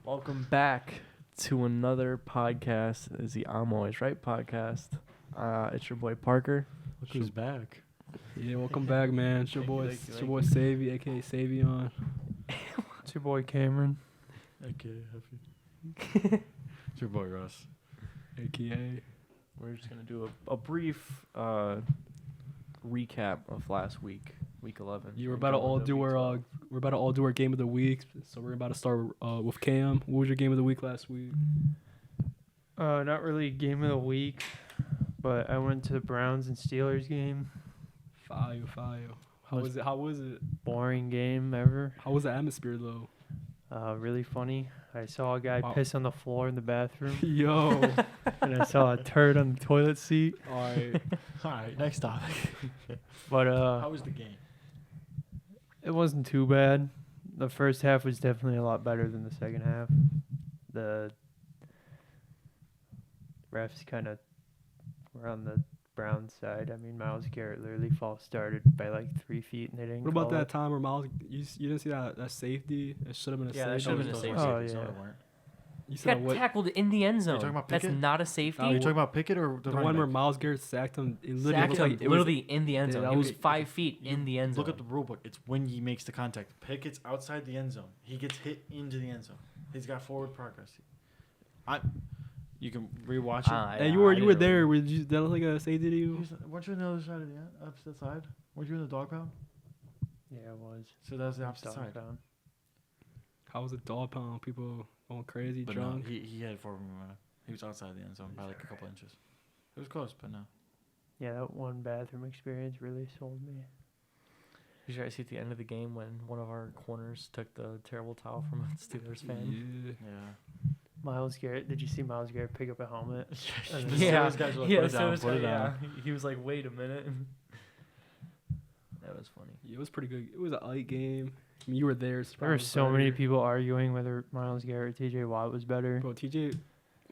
Welcome back to another podcast. Is the I'm Always Right podcast. It's your boy Parker. Look who's back. Yeah, welcome back, man. It's your boy, Savy, aka Savion. It's your boy Cameron. Okay, happy. It's your boy Russ. Aka. We're just gonna do a brief recap of last week, week 11. Yeah, we're about to all do our game of the week. So we're about to start with Cam. What was your game of the week last week? Not really game of the week, but I went to the Browns and Steelers game. Fire. How was it? Boring game ever. How was the atmosphere though? Really funny. I saw a guy Wow. piss on the floor in the bathroom, Yo. and I saw a turd on the toilet seat. All right. All right, next topic. But How was the game? it wasn't too bad. The first half was definitely a lot better than the second half. The refs kind of were on the Browns side. I mean, Myles Garrett literally false started by like 3 feet, and they didn't. What about call that it. time where Miles? You didn't see that safety? It should have been a Yeah, that safety. should've been a safety. Oh, No, yeah. they weren't. You He said got what? tackled in the end zone. talking about That's Pickett? not a safety. Are you talking about Pickett or the The running one where back? Miles Garrett sacked him. It literally Sacked looked him like it was. literally in the end Yeah, zone. that He was was- 5 feet in the end zone. Look at the rule book. It's when he makes the contact. Pickett's outside the end zone. He gets hit into the end zone. He's got forward progress. You can rewatch it. Hey, you were there. Did that look like a safety to you? Weren't you on the other side of the end? Opposite side? Weren't you in the dog pound? Yeah, it was. So that was the opposite Dog side. pound. How was it dog pound? People going crazy, But drunk. no, he had forward momentum. He was outside the end zone by like a couple inches. It was close, but no. Yeah, that one bathroom experience really sold me. Did you guys see at the end of the game when one of our corners took the terrible towel from a Steelers fan? Yeah. Miles Garrett, did you see Miles Garrett pick up a helmet? And The then- Steelers guys were like, put it down, put it down. He was like, wait a minute. That was funny. Yeah, it was pretty good. It was a light game. I mean, you were there. There were so many people arguing whether Miles Garrett or TJ Watt was better. Bro, TJ,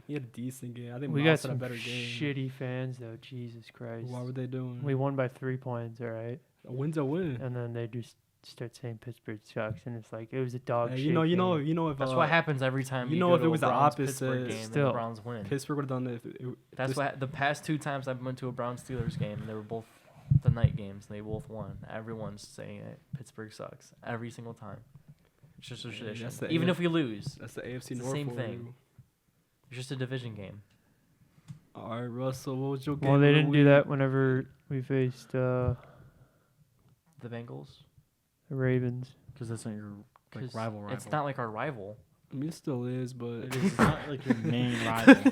he had a decent game. I think We Miles got had a some better game. shitty fans though. Jesus Christ. What were they doing? We won by 3 points, all right? A win's a win. And then they just start saying Pittsburgh sucks, and it's like it was a dog Hey, shit. you know game. if That's what happens every time. you You know go if to it a was the Browns-Pittsburgh opposite, game and still, the Browns win. Pittsburgh would have done it. That's this- what the past 2 times I've been to a Browns Steelers game. They were both the night games. And they both won. Everyone's saying it. Pittsburgh sucks every single time. It's just a Yeah, tradition. that's the Even AF if we lose, That's the AFC It's the North same for thing. you. it's just a division game. All right, Russell, what was your game? Well, they of the didn't do week? that whenever we faced The Bengals. the Ravens. Because that's not your 'Cause rival. It's not like our rival. I mean, it still is, but It is. It's not like your main rival.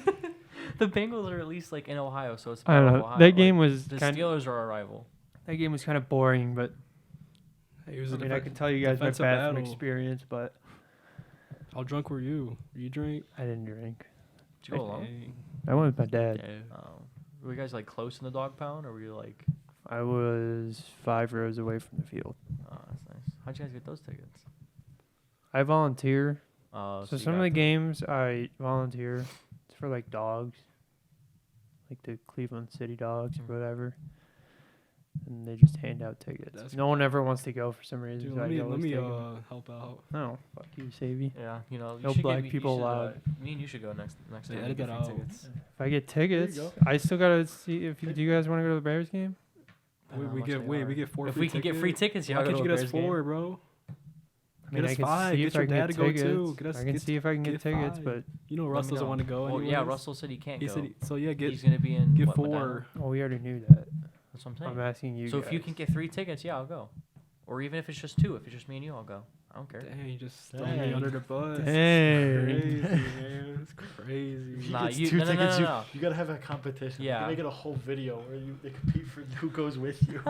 The Bengals are at least like in Ohio, so it's. I don't Battle know. of Ohio. That game Like, was the kind. Steelers are our rival. That game was kind of boring, but it was I a mean, I defen- can tell you guys my defensive bathroom battle. experience, but How drunk were you? You drink? I didn't drink. Did you go alone? Dang. I went with my dad. Were you guys like close in the dog pound, or were you like? I was 5 rows away from the field. Oh, that's nice. How'd you guys get those tickets? I volunteer. So So you some of got the games I volunteer. It's for like dogs, like the Cleveland City Dogs Mhm. or whatever, and they just hand out tickets. That's No one ever wants to go for some reason. Dude, so let I me always take 'em. help out. No, fuck you, Savvy. Yeah, you know. You No should black you people should, allowed. Me and you should go next Yeah, time. edit Get that free out. tickets. If I get tickets, go. I still gotta see if you, do you guys want to go to the Bears game? Depending on We how get much wait, they we are. get 4 If free we can get free tickets, yeah, Why I'll go can't to you a get us Bears game. 4, bro? I mean, us I can 5. see Get if your I can dad get to go, tickets. too. Get us- I can get- see if I can get get tickets, 5. but You know Let Russ me doesn't know. want to go. Well, yeah, anyways. Russell said he can't He go. said so. Yeah, He's gonna be in get what, 4. Medina? well, we already knew that. That's what I'm saying. I'm asking you. So if you guys. can get 3 tickets, yeah, I'll go. Or even if it's just 2, if it's just me and you, I'll go. I don't care. Dang, you just throw me Dang. under the bus. Dang. It's crazy, man. It's crazy. Nah, It's you- 2 no, no, no, tickets. no, no. You gotta have a competition. Yeah. You make it a whole video where they compete for who goes with you.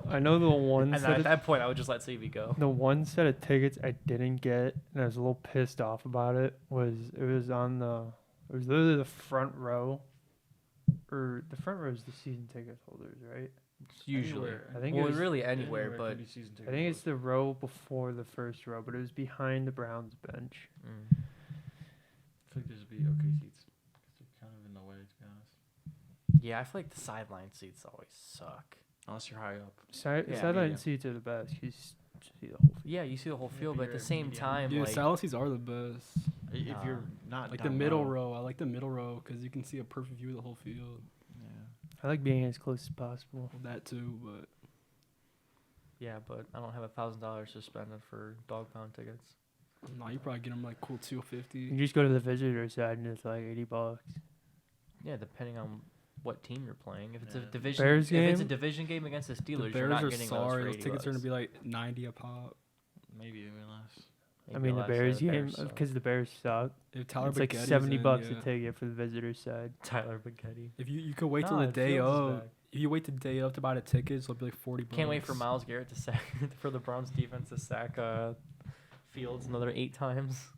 I know the one And set at of, that point, I would just let Savy go. the one set of tickets I didn't get, and I was a little pissed off about it. It was literally the front row, or the front row is the season ticket holders, right? Usually. I think well, it was, really anywhere, but I think it's the row before the first row, but it was behind the Browns bench. mm. I think there's be okay seats. 'Cause they're kind of in the way, to be honest. Yeah, I feel like the sideline seats always suck. Unless you're high up. Yeah, Sideline yeah. seats are the best. You see the whole field. Yeah, you see the whole Yeah, field, but at the bigger, same medium. time, Yeah, like silent seats are the best. If Nah. you're not Like the down middle low. row. I like the middle row because you can see a perfect view of the whole field. Yeah. I like being as close as possible. Well, that too, but Yeah, but I don't have $1,000 to spend for dog pound tickets. no, you probably get them like cool You 250. just go to the visitor side and it's like $80. Yeah, depending on what team you're playing. If it's a Yeah. division, Bears if it's a game? division game against the The Steelers, you're Bears not are getting sorry. those Those for tickets are gonna 80 be like 90 a pop. Maybe even less. I mean, the Bears game, suck. because the Bears suck. If Tyler It's like Baghetti's $70 in, a ticket for the visitor side. Tyler Baghetti. If you could wait till Nah, the day Fields is of, back. if you wait the day of to buy the tickets, it'll be like 40 bucks. Can't wait for Myles Garrett to sack for the Browns defense to sack Fields another 8 times.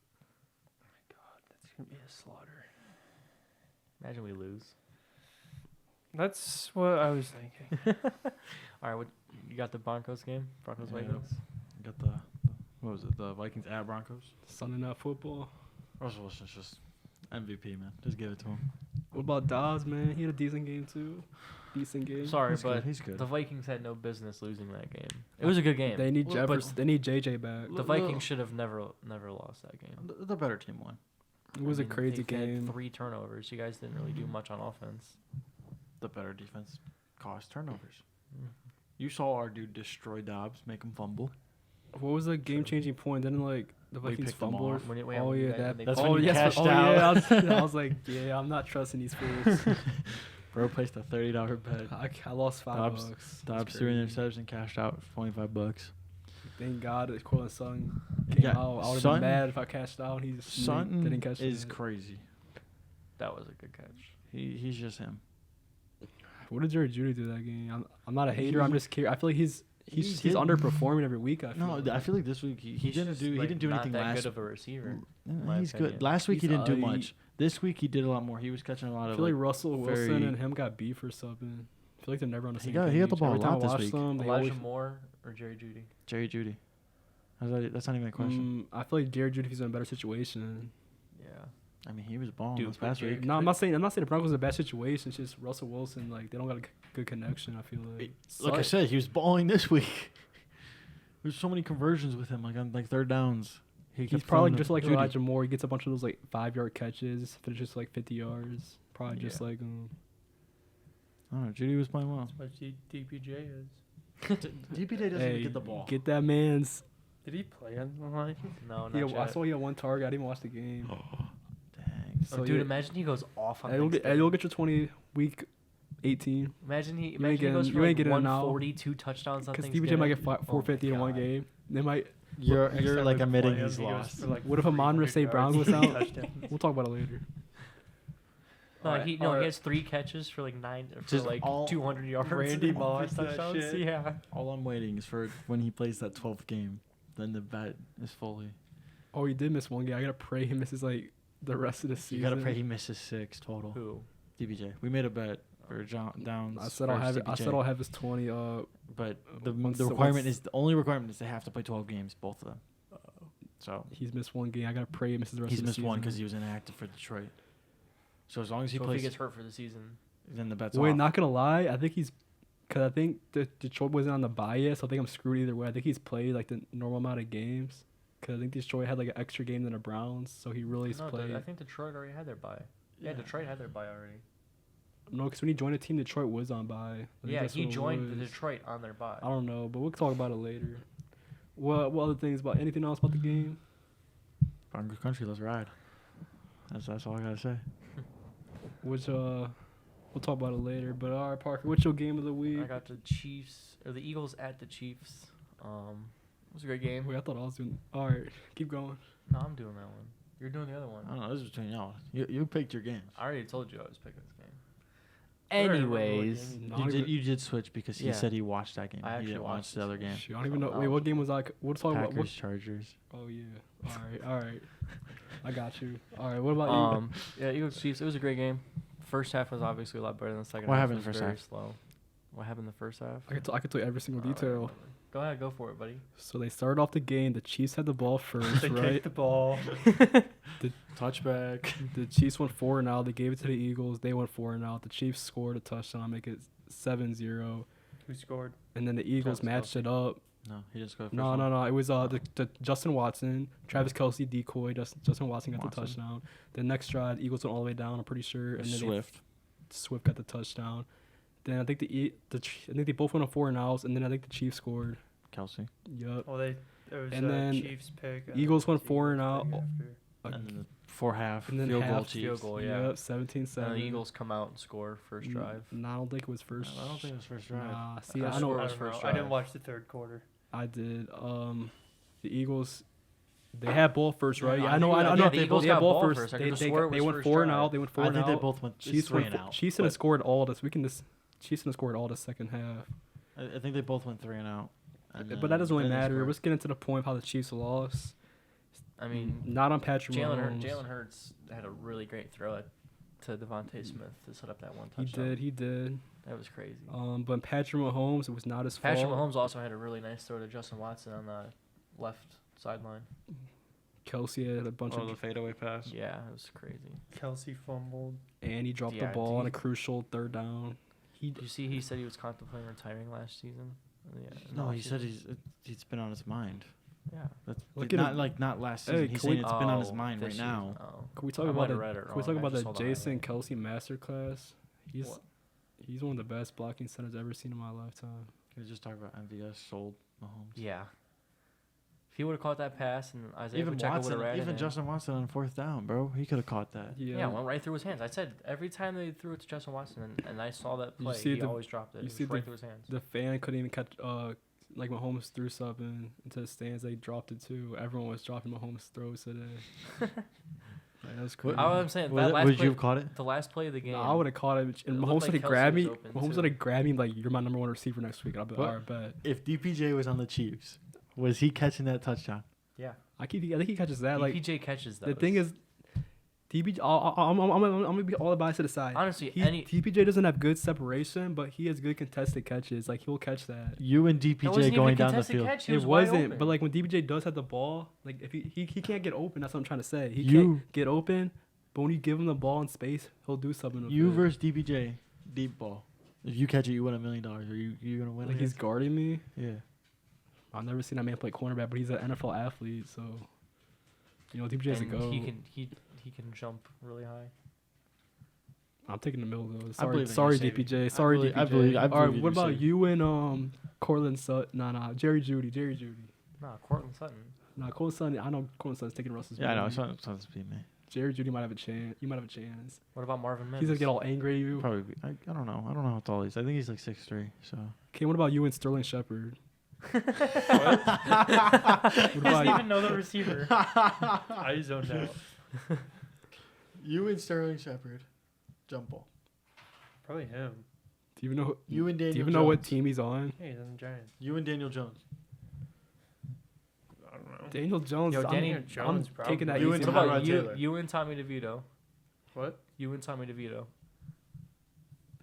That's going to be a slaughter. Imagine we lose. That's what I was thinking. All right, what you got the Broncos game? Broncos Yeah. Vikings. Got the what was it? The Vikings at Broncos. Sunday Night Football. Russell Wilson's just MVP, man. Just give it to him. What about Dobbs, man? He had a decent game too. Decent game. Sorry, He's but good. He's good. the Vikings had no business losing that game. It was a good game. They need Well, but- Jefferson. They need JJ back. The Look, Vikings should have never lost that game. The better team won. It was I a mean, crazy they've had game. 3 turnovers. You guys didn't really do much on offense. The better defense caused turnovers. Mm. You saw our dude destroy Dobbs, make him fumble. What was the game-changing point? Didn't like the We Vikings picked them fumble? off. When it- Oh when you yeah, guys- that. they That's oh when you yes, cashed oh, out. Yeah, I was like, yeah, I'm not trusting these fools. Bro placed a $30 bet. I lost $5. Dobbs- That's Dobbs threw an crazy. interception, cashed out $25. Thank God that Cortland Sutton came Yeah, out. I would have been Sutton- mad if I cashed out. He just Sutton didn't catch is it. crazy. That was a good catch. He's just him. What did Jerry Judy do that game? I'm not a hater. I'm just curious. I feel like he's didn't- underperforming every week. I feel No, like. I feel like this week he He's didn't just, do he like, didn't do not anything that last. good of a receiver. Yeah, my he's opinion. good. Last week he He's didn't do alright. much. This week he did a lot more. He was catching a lot I of feel like like Russell Wilson very- and him got beef or something. I feel like they're never on the He same got- page. he got the ball Every a time lot I this watch week. them, they Elijah always, Moore or Jerry Judy? Jerry Judy. That's not even a question. I feel like Jerry Judy if he's in a better situation. Yeah. I mean, he was balling Dude, this past Jerry- week. No, I'm not saying the Broncos are in a bad situation. It's just Russell Wilson, like they don't got a good connection. I feel like. Like I said, he was balling this week. There's so many conversions with him, like on like third downs. He's kept probably throwing just to like Judy. Elijah Moore. He gets a bunch of those like 5-yard catches, finishes like 50 yards. Probably just Yeah. like I don't know. Judy was playing well. That's what DPJ is. DPJ doesn't hey, even get the ball. get that man's. Did he play on the line? No, not He had, I yet. saw he had 1 target. I didn't even watch the game. Dang. So Oh, dude, yeah. imagine he goes off on Hey, you'll Thanksgiving. get your 20 week 18 Imagine he ain't imagine he getting- goes for you ain't like getting it now. 140, 2 touchdowns on because Thanksgiving. DPJ might get Oh my 450 in one God. game. They might. You're Next you're time like we admitting play him, he's he goes lost. for, like, What if Amon-Ra 300 St. Brown yards was and out? touchdowns. We'll talk about it later. No, Alright, he alright. has 3 catches for like 9 for Just like all 200 yards. Randy and all Moss three that touchdowns. shit. Yeah. All I'm waiting is for when he plays that 12th game. Then the bet is fully. Oh, he did miss one game. I gotta pray he misses like the rest of the season. You gotta pray he misses 6 total. Who? DPJ. We made a bet for Downs. I said I'll versus have it. I DPJ. said I'll have his 20. But the once- requirement once- is the only requirement is they have to play 12 games, both of them. So He's missed one game. I gotta pray he misses the rest he's of the missed season. one because he was inactive for Detroit. So as long as he So if plays, he gets hurt for the season, then the bet's Wait, off. not gonna lie. I think he's. Cause I think the Detroit wasn't on the bye yet, so I think I'm screwed either way. I think he's played like the normal amount of games. Cause I think Detroit had like an extra game than the Browns, so he really's no, played. I think Detroit already had their bye. Yeah, Detroit had their bye already. No, because when he joined the team, Detroit was on bye. I think Yeah, that's he what it joined the was. Detroit on their bye. I don't know, but we'll talk about it later. What other things about anything else about the game? Broncos country, let's ride. That's all I gotta say. Which we'll talk about it later. But all right, Parker, what's your game of the week? I got the Chiefs or the Eagles at the Chiefs. It was a great game. Wait, I thought I was doing. All right, keep going. No, I'm doing that one. You're doing the other one. I don't know. This is between y'all. You picked your games. I already told you I was picking this game. I don't remember what Anyways, game No, I You don't did, even- you did switch because he Yeah. said he watched that game. I He actually didn't watch watched the other this game. Shoot, I don't even know. Oh, Wait, what game was like? We'll talk about. Packers, Chargers. Oh yeah. All right, all right. I got you. All right, what about yeah, Eagles Chiefs. It was a great game. First half was obviously a lot better than the second What half. happened in It was the first very half? slow. What happened in the first half? you? I could tell you every single I don't detail. remember. Go ahead, go for it, buddy. So they started off the game. The Chiefs had the ball first, They right? kicked the ball. Touchback. The Chiefs went 4-0. They gave it to the Eagles. They went 4-0. The Chiefs scored a touchdown, make it 7-0. Who scored? And then the Eagles Travis matched it up. No, he didn't score the first No, one. no. It was the Justin Watson, Travis Kelsey decoy. Justin Watson got the Watson. touchdown. The next drive, Eagles went all the way down. I'm pretty sure, and then Swift. Swift got the touchdown. Then I think I think they both went on 4 and outs, and then I think the Chiefs scored. Kelsey. Yup. Well, it was And then Chiefs pick. Eagles went Eagles 4 and pick out. after. And then before half, And then field goal half, Chiefs. field goal, yeah. Yep, 17-7. And the Eagles come out and score first drive. No, I don't think it was first. I don't think it was first drive. Nah, see, First I know score I was don't first know. I didn't drive. watch the third quarter. I did. The Eagles, they had ball first, right? No, Yeah, I I know. think- I I know. think the They Eagles had got ball ball first. first. I They, could've they, swore it they was went first 4 and drive. out. They went 4 I and think they out. both went Chiefs 3 went. and out. Chiefs didn't scored all this. Chiefs didn't scored all the second half. I think they both went 3 and out. And But that doesn't really then they matter. scored. Let's get into the point of how the Chiefs lost. I mean, Not on Patrick Mahomes. Jalen Hurts had a really great throw to Devontae Smith to set up that one He touchdown. did. He did. That was crazy. But Patrick Mahomes, it was not his Patrick fault. Mahomes also had a really nice throw to Justin Watson on the left sideline. Kelsey had a bunch Oh, the of, fadeaway pass. Yeah, it was crazy. Kelsey fumbled. and he dropped the Yeah, ball on he- a crucial 3rd down. Did you see he said he was contemplating retiring last season? Yeah. No, he offseason. said he's been on his mind. Yeah. That's Look at not him. like not last Hey, season. He's can saying we- it's been on his Oh, mind right this now. season. Oh. Can we talk I about might the have read it Can we wrong. talk I about just the saw the Jason highlight. Kelsey masterclass? What? He's one of the best blocking centers I've ever seen in my lifetime. Can we just talk about MVS sold Mahomes? Yeah. If he would have caught that pass and Isaiah Even Pacheco would Watson, have ran even it Justin Watson on 4th down, bro. He could have caught that. Yeah, it went right through his hands. I said every time they threw it to Justin Watson and I saw that You play, see he the- always dropped it. you It see was right the- through his hands. The fan couldn't even catch. Like Mahomes threw something into the stands. They dropped it too. Everyone was dropping Mahomes throws today. Like, that was crazy. I'm saying Was that it- last would play, you have caught it? the last play of the game. No, I would have caught it. It And looked Mahomes like would have Kelsey grabbed was me. open, Mahomes too. would have grabbed me like, you're my number 1 receiver next week. I'll be But- all right, bet. If DPJ was on the Chiefs, was he catching that touchdown? Yeah. I think he catches that. Like DPJ catches those. the thing is, DPJ. I'm gonna be all the bias to the side. honestly, DPJ doesn't have good separation, but he has good contested catches. Like he'll catch that. You and that wasn't DPJ even going a down the contested field. catch. He It was wide wasn't, open. but like when DPJ does have the ball, like if he can't get open, that's what I'm trying to say. He You- can't get open, but when you give him the ball in space, he'll do something. With You it. versus DPJ, deep ball. If you catch it, you win $1 million. Are you gonna win? Like he's against- guarding me. yeah. I've never seen that man play cornerback, but he's an NFL athlete, so DPJ's a And go. he can jump really high. I'm taking the middle though. believe Sorry, in sorry, you, Sadie. DPJ. Sorry, believe- DPJ. I believe All right, you, what about Sadie. you and Cortland Sutton? Nah, Jerry Judy. Nah, Cortland Sutton. Nah, Cortland Sutton. I know Cortland Sutton's taking Russell's. Yeah, I know. money. It's not to be me. Jerry Judy might have a chance. You might have a chance. What about Marvin Mims? He's gonna get all angry at you. Probably. I don't know. I don't know how tall he is. I think he's like 6'3". So. Okay, what about you and Sterling Shepard? What He doesn't about even know the receiver. I zoned out. You and Sterling Shepard, jump ball. Probably him. do you even know? You and Daniel. Do you even know what Jones. team he's on? Hey, he's on the Giants. You and Daniel Jones. I don't know. Daniel Jones. Yo, I'm- Daniel I'm Jones, taking that probably. You easy. and What Tyrod about you? Taylor. You and Tommy DeVito. What? You and Tommy DeVito.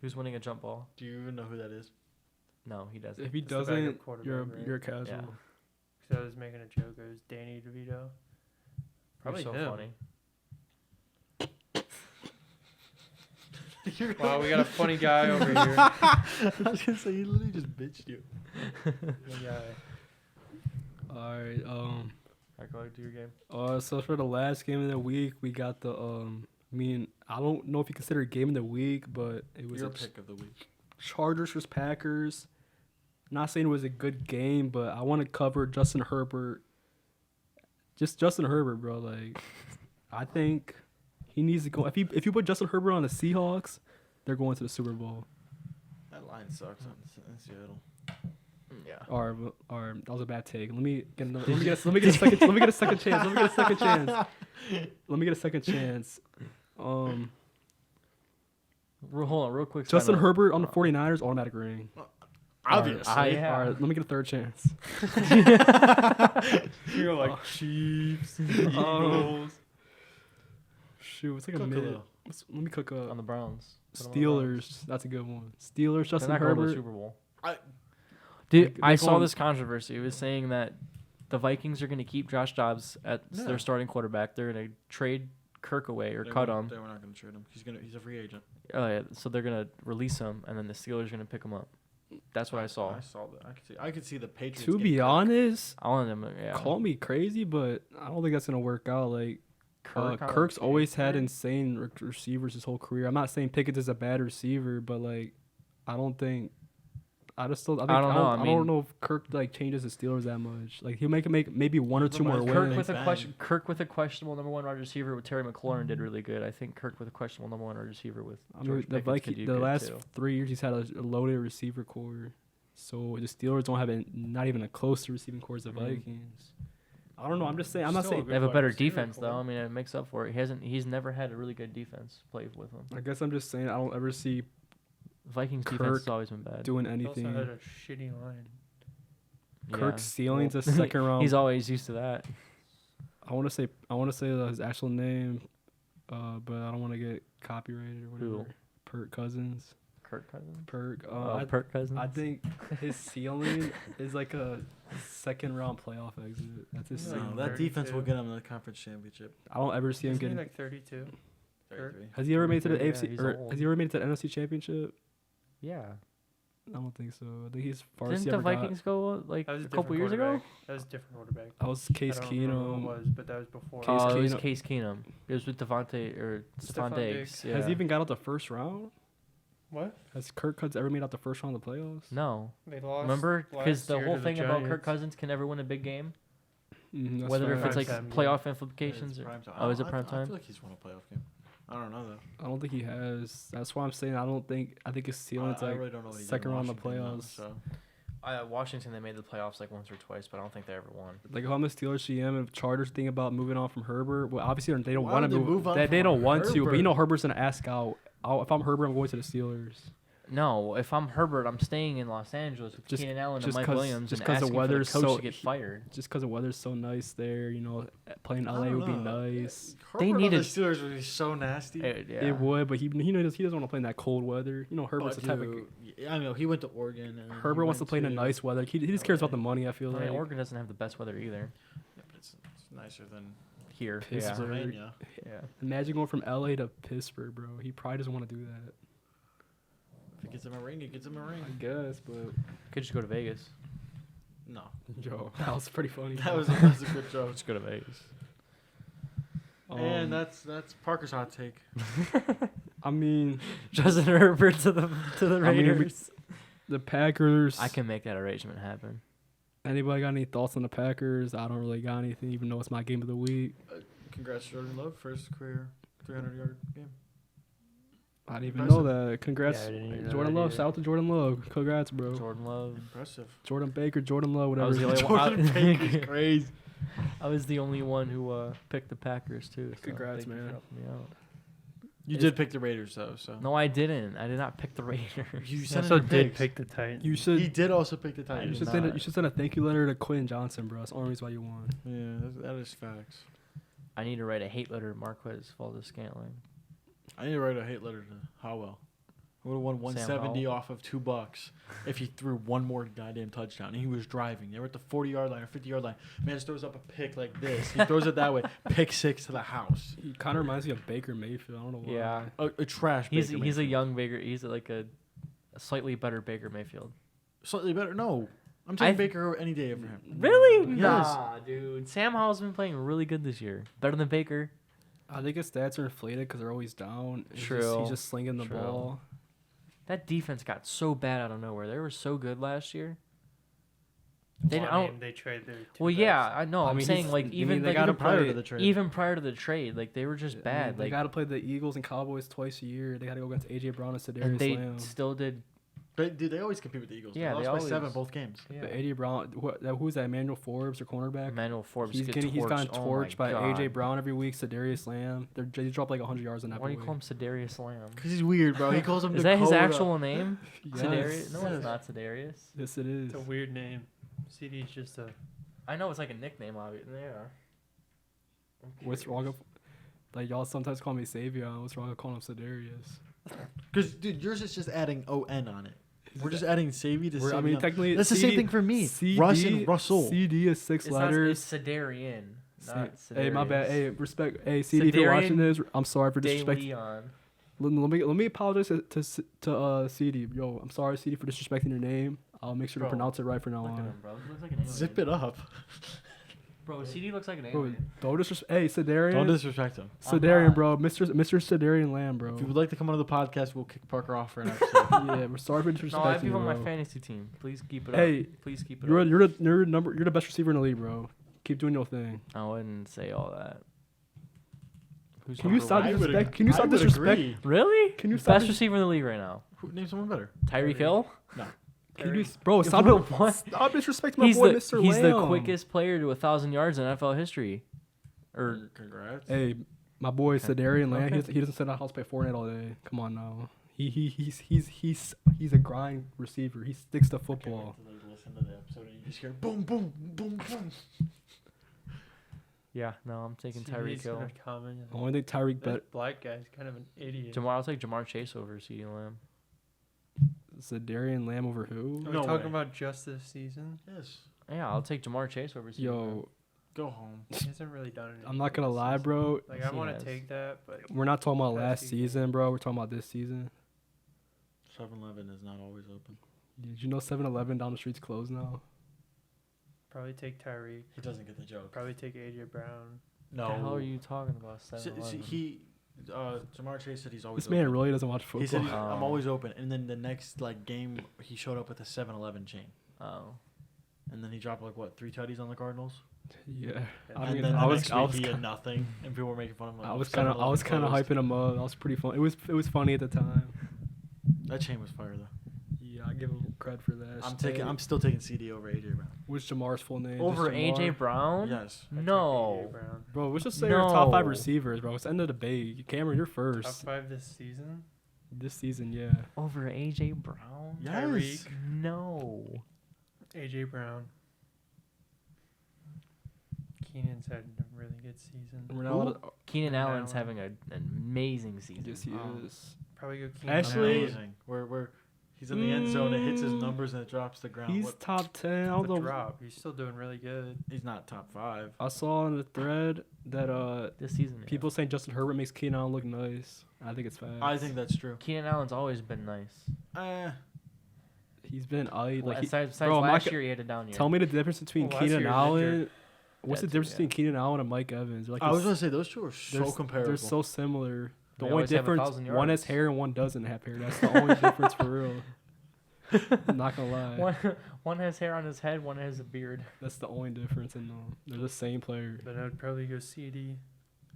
Who's winning a jump ball? Do you even know who that is? No, he doesn't. If he It's the backup doesn't, quarterback, you're right? you're a casual. Yeah. So I was making a joke. It was Danny DeVito. Probably You're so him. funny. Wow, we got a funny guy over here. I was gonna say he literally just bitched you. Funny guy. All right. Alright, go ahead, do your game. So for the last game of the week, we got the I don't know if you consider it game of the week, but it was Your a pick of the week. Chargers vs Packers. Not saying it was a good game, but I want to cover Justin Herbert. Just Justin Herbert, bro. Like, I think he needs to go. If you put Justin Herbert on the Seahawks, they're going to the Super Bowl. That line sucks in Seattle. Yeah. Or that was a bad take. Let me get another. Let me get a second. Let me get a second chance. Let me get a second chance. Let me get a second chance. Hold on, real quick. side Justin note. Herbert on the 49ers, automatic ring. Obviously. Yeah. All right, let me get a third chance. You're like Chiefs, Um, Eagles. Shoot, it's like a Cook a mid. little. Let me cook on a the Browns. Put 'em on the Browns. Steelers. That's a good one. Steelers, They're Justin not going to the Herbert. Super Bowl. I- Dude, They're I saw going- this controversy. It was saying that the Vikings are going to keep Josh Dobbs at Yeah. their starting quarterback. They're going to trade Kirk away or They cut were- him. They were not going to trade him. He's a free agent. Oh, yeah, so they're going to release him, and then the Steelers are going to pick him up. That's what I saw. I saw that. I could see the Patriots. To getting be Kirk. honest, I wanted them. Yeah. call me crazy, but I don't think that's gonna work out. Like Kirk on the Kirk's always had Patriots? insane receivers his whole career. I'm not saying Pickett is a bad receiver, but like I don't think. I just still. I, think, I don't know, I I mean- don't know if Kirk like changes the Steelers that much. Like he'll make maybe one or two more Kirk wins. Kirk with a questionable number one wide receiver with Terry McLaurin did really good. I think Kirk with a questionable number one wide receiver with I George mean, the Pickens could Vikings, do the good, last too. 3 years he's had a loaded receiver core, so the Steelers don't have not even a close to receiving core as the Mhm. Vikings. I don't know. I'm just saying. I'm not Still a saying. They have a wide better receiver defense though. core. I mean, it makes up for it. He's never had a really good defense play with him. I guess I'm just saying. I don't ever see Vikings defense Kirk has always been bad. doing He also anything. had a shitty line. Kirk's ceiling's Well, a second round. He's always used to that. I want to say his actual name, but I don't want to get copyrighted or whatever. Who? Perk Cousins. Kirk Cousins. Perk. Kirk Cousins. I think his ceiling is like a second round playoff exit. That's his No, ceiling. that defense will 32. get him the conference championship. I don't ever see him Isn't he getting. like 32? 33. Has he ever made it to the 33, AFC yeah, or he's old. has he ever made it to the NFC Championship? Yeah. I don't think so. I think he's farthest Didn't he the ever got. Vikings go like That was a a couple different years ago? quarterback. That was a different quarterback. That was Case I don't remember who it Keenum. was, but that was before. Case It was Keenum. Case Keenum. It was with Devontae or Stephon Stephon Diggs. Diggs. Yeah. Has he even got out the first round? What? Has Kirk Cousins ever made out the first round of the playoffs? No. They lost. Remember? Because last the year whole to the thing about Kirk Giants. Cousins can never win a big game, That's whether if fine. it's like Primetime game. playoff Yeah, implications it's or. prime time. Oh, is it I prime time? feel like he's won a playoff game. I don't know though. I don't think he has. That's why I'm saying I think his ceiling's I like really don't know what he did in second round of the Washington, though, playoffs. so. Washington, they made the playoffs like once or twice, but I don't think they ever won. Like if I'm a Steelers GM and Chargers think about moving on from Herbert, well obviously they don't Why want would to they move. move on They from don't want to, but you know Herbert? Herbert's gonna ask out. If I'm Herbert, I'm going to the Steelers. No, if I'm Herbert, I'm staying in Los Angeles with Just- Keenan Allen and just Mike 'cause- Williams just and 'cause the asking for the weather's coach so- to get fired. Just because the weather's so nice there, you know, playing I LA don't would be know. nice. They Herbert on needed- the Steelers would be so nasty. Yeah. It would, but he doesn't want to play in that cold weather. You know, Herbert's But the type of dude, I know he went to Oregon. And Herbert wants to play in a nice weather. He just cares about the money. I feel I mean, like. Oregon doesn't have the best weather either. Yeah, but it's nicer than Here. Yeah. Pittsburgh. Pennsylvania. Yeah. Imagine going from LA to Pittsburgh, bro. He probably doesn't want to do that. If it gets him a ring, it gets him a ring. I guess, but Could just go to Vegas. No, Joe, that was pretty funny. that was a good joke. Just go to Vegas. And that's Parker's hot take. I mean, Justin Herbert to the I mean, we- Raiders. the Packers. I can make that arrangement happen. Anybody got any thoughts on the Packers? I don't really got anything, even though it's my game of the week. Congrats, Jordan Love, first career 300-yard game. I didn't even Impressive. know that. Congrats, Yeah, I didn't even know Jordan that Love. either. Shout out to Jordan Love. Congrats, bro. Jordan Love. Impressive. Jordan Baker, Jordan Love, whatever. was the only Jordan one- Baker's crazy. I was the only one who picked the Packers too. So Congrats, thank you for man. helping me out. You It's- did pick the Raiders though, so No, I didn't. I did not pick the Raiders. you He said also it in did picks. pick the Titans. You He should. did also pick the I You Titans. did should, send a, not. you should send a thank you letter to Quentin Johnson, bro. That's the only reason why you won. Yeah, that is facts. I need to write a hate letter to Marquez Valdes-Scantling. I need to write a hate letter to Howell. I would have won Sam 170 Howell. off of $2 if he threw one more goddamn touchdown. And he was driving. They were at the 40-yard line or 50-yard line. Man just throws up a pick like this. He throws it that way. Pick six to the house. He kind of reminds me of Baker Mayfield. I don't know why. Yeah. A trash. He's Baker a Mayfield. young Baker. He's like a slightly better Baker Mayfield. Slightly better. No, I'm taking I- Baker any day over him. Really? Yes. Nah, dude. Sam Howell's been playing really good this year. Better than Baker. I think his stats are inflated because they're always down. True. He's just slinging the True. ball. That defense got so bad out of nowhere. They were so good last year. Well, I I don't. mean, they trade their two Well, yeah, best. I know. I I'm mean, saying he's- like I mean, even they like, gotta even prior play- to the trade. even prior to the trade, like they were just I mean, bad. they Like got to play the Eagles and Cowboys twice a year. They got to go against AJ Brown and Sedarius and they Lamb. still did. They always compete with the Eagles. Yeah, they they lost by 7 always- both games. Yeah. But AJ Brown, who's that? Emmanuel Forbes or cornerback? Emmanuel Forbes. He's gets gotten torched. Oh my torched by AJ God. Brown every week. Sedarius Lamb. They drop like 100 yards on that. Why do you boy. call him Sedarius Lamb? Because he's weird, bro. He calls him Is that his Dakota. actual name? Yes. Sedarius? No, Yes. it's not Sedarius. Yes, it is. It's a weird name. CD's just a. I know it's like a nickname, obviously. Yeah. What's wrong? Like y'all sometimes call me Savion. What's wrong with calling him Sedarius? Because, dude, yours is just adding O-N on it. We're just adding Savy to I mean, Savion. technically, That's the same thing for me. Russ and Russell. CD is 6 It's not. letters. It's Sedarian. Not Hey, my bad. Sedarius. Hey, respect. Hey, CD, if you're watching Sedarian this, I'm sorry for De disrespecting. Leon. let me apologize to CD. Yo, I'm sorry, CD, for disrespecting your name. I'll make sure Bro, to pronounce it right from now Look at on. him, bro. He looks like an alien. Zip it up. Bro, CD looks like an Bro, alien. don't disrespect. Hey, Sedarian. Don't disrespect him. I'm Sedarian, not. bro. Mr. Sedarian Lamb, bro. If you would like to come on the podcast, we'll kick Parker off for an episode. Yeah, we're sorry for No, disrespecting I have you, people on my bro. fantasy team. Please keep it Hey, up. Please keep it You're up. you're the best receiver in the league, bro. Keep doing your thing. I wouldn't say all that. Who's Can you number stop one? disrespect? Can you stop disrespect? Really? Can you stop Best dis- receiver in the league right now? Name someone better. Tyreek Hill? Can you, bro? Stop, What? stop disrespecting my He's boy, the Mr. he's Lamb. the quickest player to 1,000 yards in NFL history. Or Congrats. Hey, my boy Sedarian Lamb. Okay. He doesn't sit at the house play Fortnite all day. Come on now. He's a grind receiver. He sticks to football. Listen to the episode and you just hear boom, boom, boom, boom. yeah, no, I'm taking CD's Tyreek Hill. gonna comment. The only thing Tyreek bet That black guy's kind of an idiot. I'll take Jamar Chase over CeeDee Lamb. Sedarian Lamb over who? Are we No talking way. about just this season? Yes. Yeah, I'll take Jamar Chase over CeeDee Lamb. Yo, Go home. He hasn't really done anything. I'm not gonna this lie, season. bro. Like Yes, I he want has. to take that, but We're not talking about Past last few games. season, bro. We're talking about this season. 7-Eleven is not always open. Did you know 7-Eleven down the street's closed now? probably take Tyreek. He doesn't get the joke. Probably take AJ Brown. No. What the hell are you talking about? Jamar Chase said he's always This man open. really doesn't watch He said football. I'm Oh. always open, and then the next game he showed up with a 7-Eleven chain, Oh. and then he dropped 3 tutties on the Cardinals. Yeah, And I and mean, then I the was, next I week was, he ki- had nothing, and people were making fun of him. I was kind of hyping him up. That was pretty fun. It was funny at the time. That chain was fire though. Yeah, I give him credit for that. I'm still taking CD over AJ Brown. What's Jamar's full name? Over Just AJ Jamar? Brown? Yes. I take No. AJ Brown. Bro, let's just say your top 5 No. receivers, bro. It's the end of the debate. Cameron, you're Top first 5 this season. this season. Yeah. Over AJ Brown? Yes. Tyreek. No. AJ Brown. Keenan's had a really good season. We're not allowed to- Keenan Allen's Allen. having an amazing season. Yes, he Oh. is. Probably go Keenan. Actually- Allen. Amazing. Where he's in the end zone, it hits his numbers and it drops to the ground. He's What- top 10. I don't The know. drop. He's still doing really good. he's not top 5. I saw on the thread that This season. yeah. people saying Justin Herbert makes Keenan Allen look nice. I think it's fast. I think that's true. Keenan Allen's always been nice. He's been like Besides bro, I'm not last go- year, he had a down year. tell me the difference between Well, last Keenan year he was Allen. injured. What's the That too, difference yeah. between Keenan Allen and Mike Evans? They're like I was it's- gonna say those two are so comparable. They're so similar. The They only always have difference, 1,000 one has yards. hair and one doesn't have hair. That's the only difference for real. I'm not gonna lie. One has hair on his head, one has a beard. That's the only difference in them. They're the same player. But I'd probably go CD.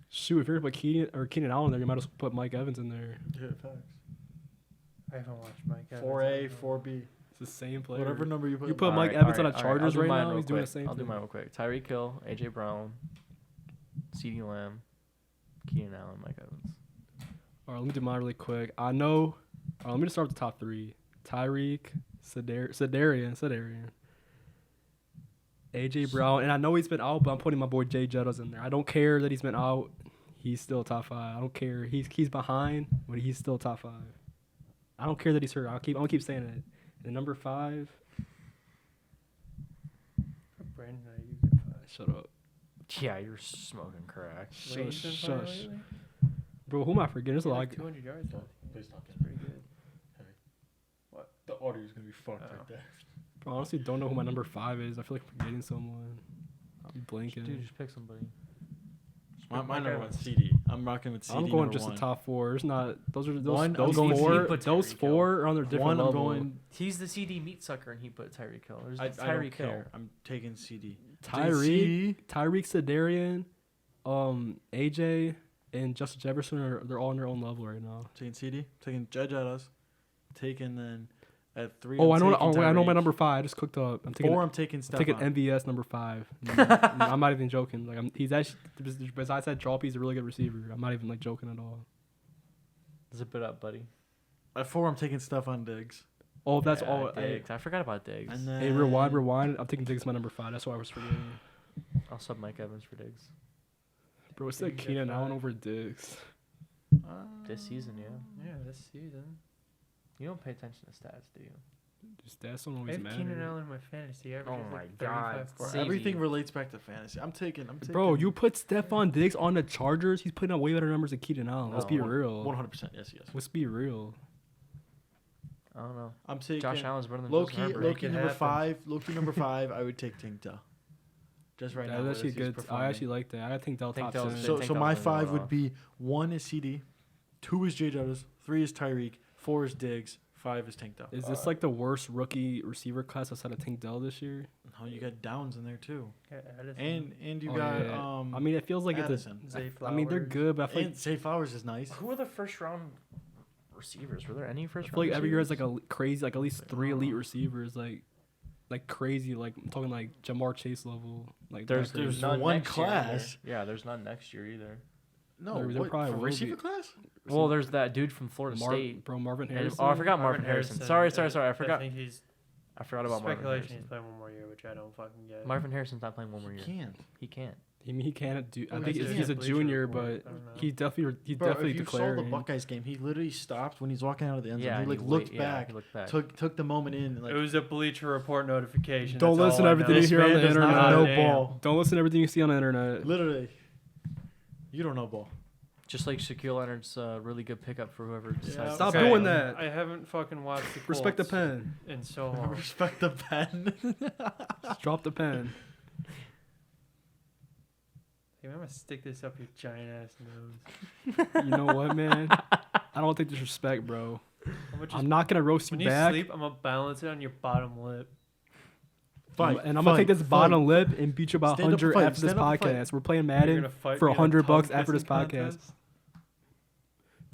Shoot, if you're gonna put Keenan Allen there, you might as well put Mike Evans in there. Yeah, facts. I haven't watched Mike Evans. 4A, 4B, It's the same player. whatever number you put. You put Mike Alright, Evans on alright, the alright, I'll Chargers do right mine now. real He's doing the quick. same I'll do thing. mine real quick. Tyreek Hill, AJ Brown, CeeDee Lamb, Keenan Allen, Mike Evans. All right, let me do mine really quick. I know. All right, let me just start with the top 3. Tyreek, Sedarian, AJ Brown, and I know he's been out, but I'm putting my boy Jay Jettas in there. I don't care that he's been out. He's still top 5. I don't care. He's behind, but he's still top 5. I don't care that he's hurt. I'm gonna keep saying it. And number 5, Brandon, you get 5. shut up, Yeah, you're smoking crack. Wayne's been fine shush. lately? bro. Who am I forgetting? There's He a had lot. like 200 yards last game. Please stop That's pretty good. The audio's gonna be fucked Oh. right there. Bro, I honestly don't know who my number 5 is. I feel like I'm forgetting someone. I'm blanking. Dude, just pick somebody. My Mike number Evans. 1's CD. I'm rocking with CD. I'm going number just 1. the top 4. There's not. Those are those. One, I'm those going four. CD, put Those Tyreek Hill. 4 are on their different One, I'm level. going. He's the CD meat sucker, and he put Tyreek Hill. There's I don't Tyreek Hill. care. I'm taking CD. Tyreek, Sedarian, AJ, and Justin Jefferson they're all on their own level right now. Taking CD. Taking Judge at us. Taking then at 3. Oh, I'm I know. taking I know my Tyreek. number 5. I just cooked up. I'm taking. 4. I'm taking I'm taking Stephon. MVS number 5. I'm not even joking. Like he's actually besides that drop, he's a really good receiver. I'm not even like joking at all. Zip it up, buddy. At 4, I'm taking Stephon Diggs. Oh, that's Yeah, all. Diggs. I forgot about Diggs. And then Hey, rewind. I'm taking Diggs my number 5. That's why I was forgetting. I'll sub Mike Evans for Diggs. Bro, it's like Diggs at Keenan Allen 5. over Diggs. This season, yeah. Yeah, this season. You don't pay attention to stats, do you? Stats don't I always have matter. Keenan Allen in my fantasy. Averages Oh my like God. 35 Bro, Save everything you. relates back to fantasy. I'm taking. Bro, you put Stephon Diggs on the Chargers. He's putting up way better numbers than Keenan Allen. Let's be No. real. 100%. Yes. Let's be real. I don't know. I'm taking. Josh Allen's better than Loki. Justin Herbert. Loki Make it number happen. 5. Loki number 5. I would take Tinkta. Just right now. That's as actually he's good. I performing. actually like that. I think they'll Think top they'll 10. sit- So think so that my was gonna 5 go would off. be 1 is CD, 2 is Jay Jettas, 3 is Tyreek, 4 is Diggs, 5 is Tinkta. Is this like the worst rookie receiver class outside of Tank Dell this year? Oh, you got Downs in there too, Yeah, Addison, and you Oh, got yeah. I mean, it feels like Addison. it's Zay a. I mean, they're Flowers. good, but I feel like, And Zay Flowers is nice. Who are the first round receivers? Were there any I first feel round like every year has receivers? like a crazy, like at least 3 elite receivers, like crazy. Like I'm talking like Jamar Chase level. Like There's that crazy. there's none one next year either. class. Yeah, there's none next year either. No, There what, probably for will receiver be. class? Well, there's that dude from Florida Mar- State. bro, Marvin And- Harrison. oh, I forgot Marvin Harrison. Sorry. I forgot. I think he's I forgot about Marvin speculation. Harrison. He's playing one more year, which I don't fucking get. Marvin Harrison's not playing one more You year. can't. He can't. I mean, he can't do. I Well, think he's he's a Bleacher junior, Report, but I don't know. he's definitely Bro, definitely if you saw declaring. the Buckeyes game, he literally stopped when he's walking out of the end zone. Yeah, he like he looked wait- back, he looked back. took the moment in. Like, It was a Bleacher Report notification. Don't that's listen all to I everything know. you this hear on man the does not internet. know Damn. ball. Don't listen to everything you see on the internet. Literally, you don't know ball. Just like Shaquille Leonard's really good pickup for whoever decides. Yeah. to Stop sign doing him. that. I haven't fucking watched the Respect the Colts pen. in so long. Respect the pen. Just drop the pen. Hey, I'm gonna stick this up your giant ass nose. You know what, man? I don't take disrespect, bro. I'm gonna just, I'm not gonna roast you when you back. sleep, I'm gonna balance it on your bottom lip. Fight, And I'm gonna take this fight, bottom lip and beat you about Stand up 100 fight, after this stand up fight. podcast. We're playing You're Madden gonna fight for me in a $100 tongue after this kissing podcast. contest?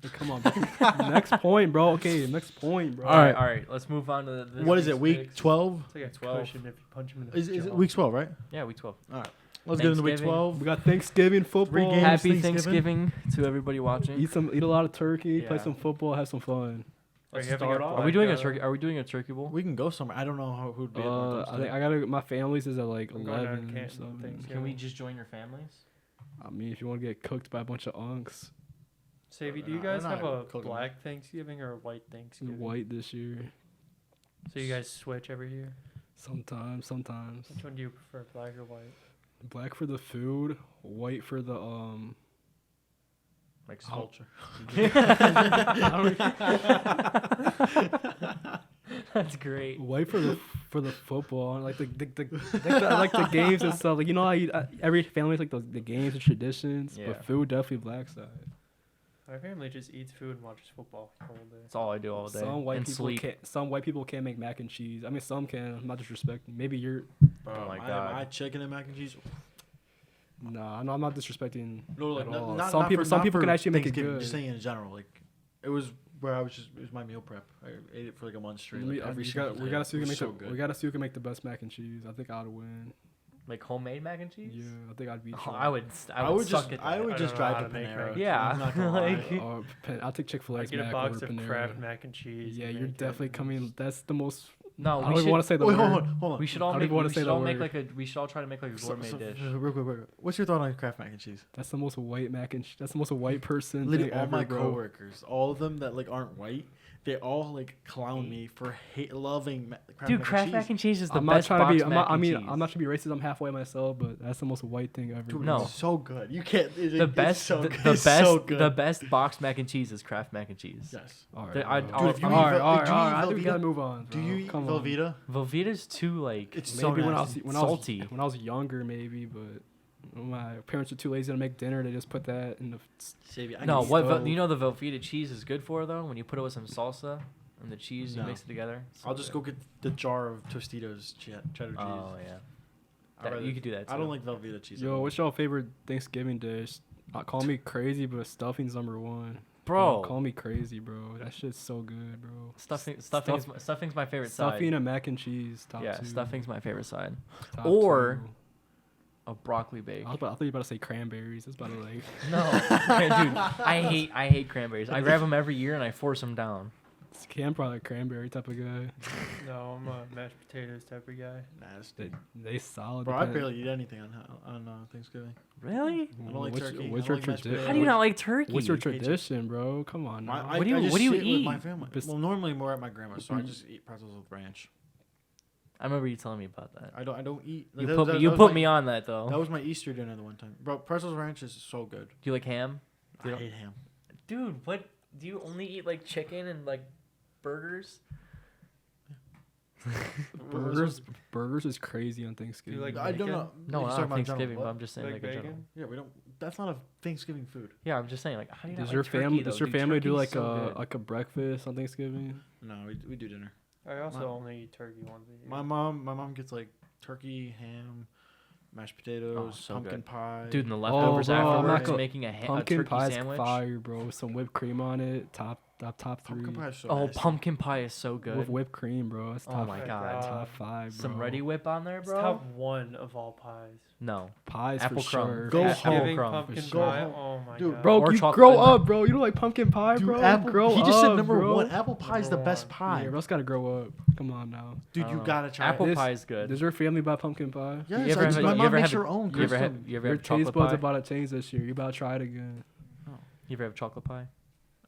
Hey, come on, bro. Next point, bro. Okay, next point, bro. All right, all right. Let's move on to the. What is it? week's Week picks. 12? It's like a 12. cushion if you punch him in the Is it jaw. week 12, right? Yeah, week 12. Let's get into week Thanksgiving. 12. We got Thanksgiving football. games. Happy Thanksgiving. Thanksgiving to everybody watching. Eat a lot of turkey, play Yeah. some football, have some fun. Are you Let's having start a off. Are we doing a black, turkey? Are we doing a turkey bowl? We can go somewhere. I don't know who'd be at my I think I gotta. My family's is at like I'm going down 11 or Canton something. Thanksgiving. Can we just join your families? I mean, if you want to get cooked by a bunch of unks, Savvy, do you They're guys not have a cooking. black Thanksgiving or a white Thanksgiving? white this year. So you guys switch every year? Sometimes. Which one do you prefer, black or white? Black for the food, white for the Like I'll- culture. I That's great. don't- white for the football, like like the games and stuff. Like you know how every family has like the games and traditions, Yeah. but food definitely black side. My family just eats food and watches football all day. That's all I do all day. Some white and people sleep. can't. Some white people can't make mac and cheese. I mean, some can. I'm not disrespecting. Maybe you're. Oh my my God. chicken and mac and cheese. Nah, I'm not disrespecting. No, like at not, all. not, Some not people. for, Some not people for can actually make it Thanksgiving, good. Just saying in general, like it was where I was just it was my meal prep. I ate it for like a month straight. We Like, every we single got we day. gotta see who It can was make so the good. we gotta see who can make the best mac and cheese. I think I'd win. Like homemade mac and cheese. Yeah, I think I'd beat Oh, you. I would. I would suck just at I that. would I just don't know drive how to to make Panera. mac. Yeah, I'm not gonna lie. like- I'll take Chick-fil-A's I get a mac box over of Panera. Kraft mac and cheese. Yeah, and you're make it. definitely coming. That's the most. No, I we don't even should. want to say the Wait, word. hold on. We should I all don't make. even wanna We say should the all make word. like a. We should all try to make like a gourmet dish. Real quick. What's your thought on Kraft mac and cheese? That's the most white mac and. That's the most white person Literally, thing all ever, my bro. coworkers, all of them that like aren't white, they all like clown me for loving Kraft Dude, mac Kraft and mac cheese. and cheese is the I'm not best trying to boxed be. I'm not, mac I and mean, cheese. I'm not trying to be racist. I'm halfway myself, but that's the most white thing ever. Dude, bro. No. it's so good. You can't. The best, so the, good. the It's best, so good. the best boxed mac and cheese is Kraft mac and cheese. Yes. All right, Dude, bro. I'll- Dude, if you all eat right, Vel- all do right, you all eat right. I think we Velveeta? gotta move on. Do bro. you eat Come on. Velveeta? Velveeta's too like. It's so Maybe nasty. salty. when I was younger, maybe, but my parents were too lazy to make dinner. They just put that in the. No, what stove. you know the Velveeta cheese is good for though? When you put it with some salsa and the cheese, you No. mix it together. I'll just go get the jar of Tostitos cheddar cheese. Oh yeah. I'd That- rather- you could do that. I don't too. like Velveeta cheese. Yo, what's your favorite Thanksgiving dish? Call me crazy, but stuffing's number one. Bro. Call me crazy, bro. That shit's so good, bro. Stuffing's my favorite Stuffing side. and mac and cheese. Top Yeah, two. stuffing's my favorite side. Top or- two. A broccoli bake. I thought you were about to say cranberries. That's about to like. No, dude, I hate cranberries. I grab them every year and I force them down. Cam probably a cranberry type of guy. No, I'm a mashed potatoes type of guy. Nasty. They solid. Bro, I depend- barely eat anything on Thanksgiving. Really? I don't like turkey. What's I your don't like mashed tradition? How do you not like turkey? What's your Hate you. tradition, bro? Come on. Now. What do you- I just what do you sit with my eat? family. Bes- Well, normally more at my grandma's, so I just eat pretzels with ranch. I remember you telling me about that. I don't eat. You that- put that- me, that you was put my- me on that though. That was my Easter dinner the one time, bro. Pretzels ranch is so good. Do you like ham? I You don't- hate ham. Dude, what? Do you only eat like chicken and like burgers? Burgers is crazy on Thanksgiving. like I don't bacon? know. No, You're not talking on about in general. Thanksgiving, but What? I'm just saying Like like a general. bacon? Yeah, we don't. That's not a Thanksgiving food. Yeah, I'm just saying like how do you not does like your turkey, family though? does your Dude, family do turkey's like so a good. like a breakfast on Thanksgiving? No, we do dinner. I also My- only eat turkey once a year. My mom gets like turkey, ham, mashed potatoes, so pumpkin good. pie. Dude, and the leftovers bro, I'm not afterwards, gonna- making a Pumpkin turkey pie's sandwich. fire, bro. With some whipped cream on it. Top three. pumpkin pie is so Oh, nasty. pumpkin pie is so good. With whipped cream, bro. It's Oh top, my my god. God. top 5, bro. Some Ready Whip on there, It's bro? top one of all pies. No. Pies Apple for crumb. sure. Go home. Thanksgiving crumb, pumpkin for sure. pie. Go Oh my Dude, god. Bro, Or you chocolate grow nut. up, bro. You don't like pumpkin pie, Dude, bro? apple. Grow He just said up, number bro. one. Apple pie is the Number best one. pie. Yeah, bro's gotta grow up. Come on now. Dude, I you don't know. gotta try Apple it. pie is good. Does your family buy pumpkin pie? Yes, You ever have my a- you mom ever makes have a- her own. You ever custom. have you ever Your have taste chocolate buds pie? about to change this year. You about to try it again. You ever have chocolate pie?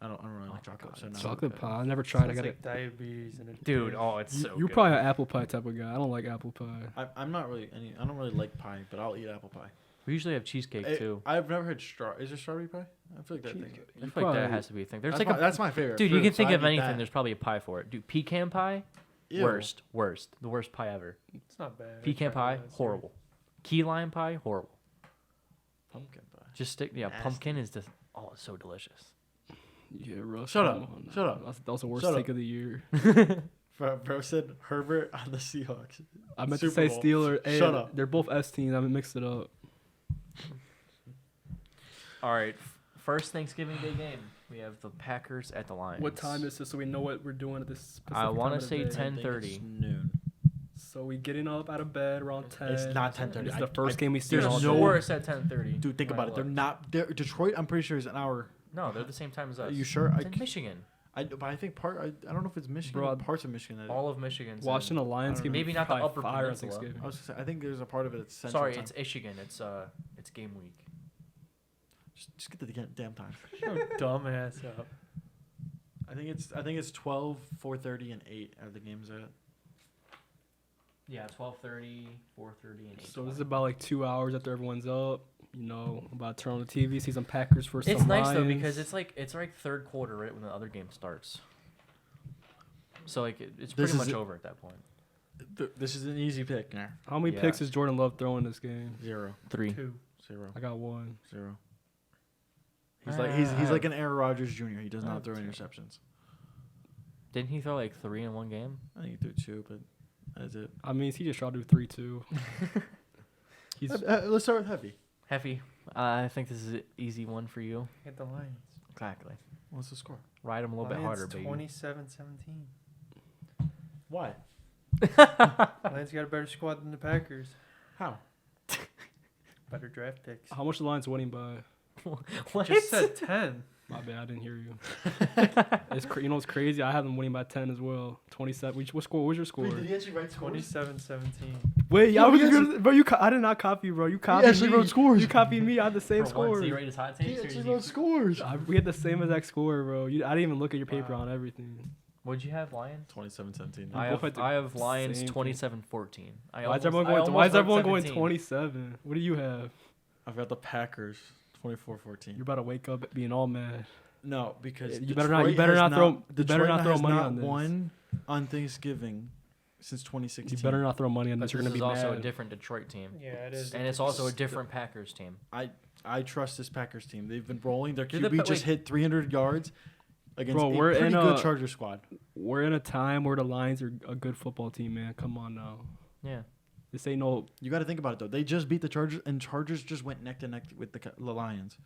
I don't really Oh like chocolate. God, So no. it's Chocolate good. pie. I never tried. I Sounds got like it. diabetes and a Dude, dick. oh, it's so You're good. probably an apple pie type of guy. I don't like apple pie. I'm not really any. I don't really like pie, but I'll eat apple pie. We usually have cheesecake Eh, too. I've never had Is there strawberry pie? I feel like that thing. I feel You like that probably- has to be a thing. There's That's, like my, a that's my favorite. dude. You fruit, can so think I'd of eat anything. that. There's probably a pie for it. Dude, pecan pie, Ew. worst, the worst pie ever. It's not bad. I Pecan tried pie, it last year. horrible. Key lime pie, horrible. Pumpkin pie. Just stick. Yeah, Nasty. pumpkin is just. Oh, it's so delicious. Yeah, Russ. Shut come up. on now. Shut up. That was the worst Shut take up. of the year. Bro said Herbert on the Seahawks. I meant Super to say Bowl. Steelers. Hey, Shut up. They're both S teams. I mixed it up. All right, first Thanksgiving Day game. We have the Packers at the Lions. What time is this so we know what we're doing at this specific I want time to of the say day? 10:30. Noon. So we getting up out of bed around 10. It's not 10:30. It's the first game we see There's all no- day. no it's at 10:30. Dude, think when about I it. They're looked. not. Detroit. I'm pretty sure is an hour. No, they're the same time as us. Are you sure? It's in Michigan. But I think I don't know if it's Michigan Bro, or parts of Michigan. That All of Michigan's Watching a in, Lions I don't game. know. Maybe not the probably Upper fire on Peninsula. Thanksgiving. I was gonna say, I think there's a part of it that's central Sorry, time. it's Michigan. It's game week. Just get to the damn time. Shut your dumb ass up. I think it's 12, 4:30, and 8 are the games at. Yeah, 12:30, 4:30, and 8. So this is about like 2 hours after everyone's up. You know, about to turn on the TV, see some Packers for some It's nice though Lions. because it's like third quarter right when the other game starts. So like it's This pretty is much it. over at that point. This is an easy pick. Nah. How many Yeah. picks is Jordan Love throwing this game? 0, 3. 2. 0, I got 1. 0. He's like an Aaron Rodgers Jr. He does not throw interceptions. Didn't he throw like 3 in one game? I think he threw 2, but that's it. I mean, he just tried to do 3-2. He's Let's start with heavy. Heffy, I think this is an easy one for you. Hit the Lions. Exactly. What's the score? Ride him a little bit harder, baby. 27-17. Why? Lions got a better squad than the Packers. How? Better draft picks. how much the Lions winning by? What? Just said 10. My bad, I didn't hear you. You know what's crazy? I have them winning by 10 as well. 27. What score? What was your score? he actually write 27-17. Wait, No, I was he gonna, bro. I did not copy you, bro. You copied actually me. wrote scores. You copied me. I had the same For once, score. he rated his hot takes. or is he- scores. We had the same exact score, bro. I didn't even look at your paper Wow. on everything. What'd you have, Lions? 27-17. I both have, had the I have Lions same thing. 27-14. Why is everyone going 27? What do you have? I've got the Packers 24-14. You're about to wake up being all mad. No, because You better not throw Detroit money has on this. won on Thanksgiving since 2016. You better not throw money on But this. this You're gonna is be also mad. a different Detroit team. Yeah, it is. And it's also a different Packers team. I trust this Packers team. They've been rolling. Their You're the QB Pa- just wait. hit 300 yards against Bro, a we're pretty in good a- Charger squad. We're in a time where the Lions are a good football team, man. Come on now. Yeah. This ain't no. You got to think about it though. They just beat the Chargers, and Chargers just went neck to neck with the Lions.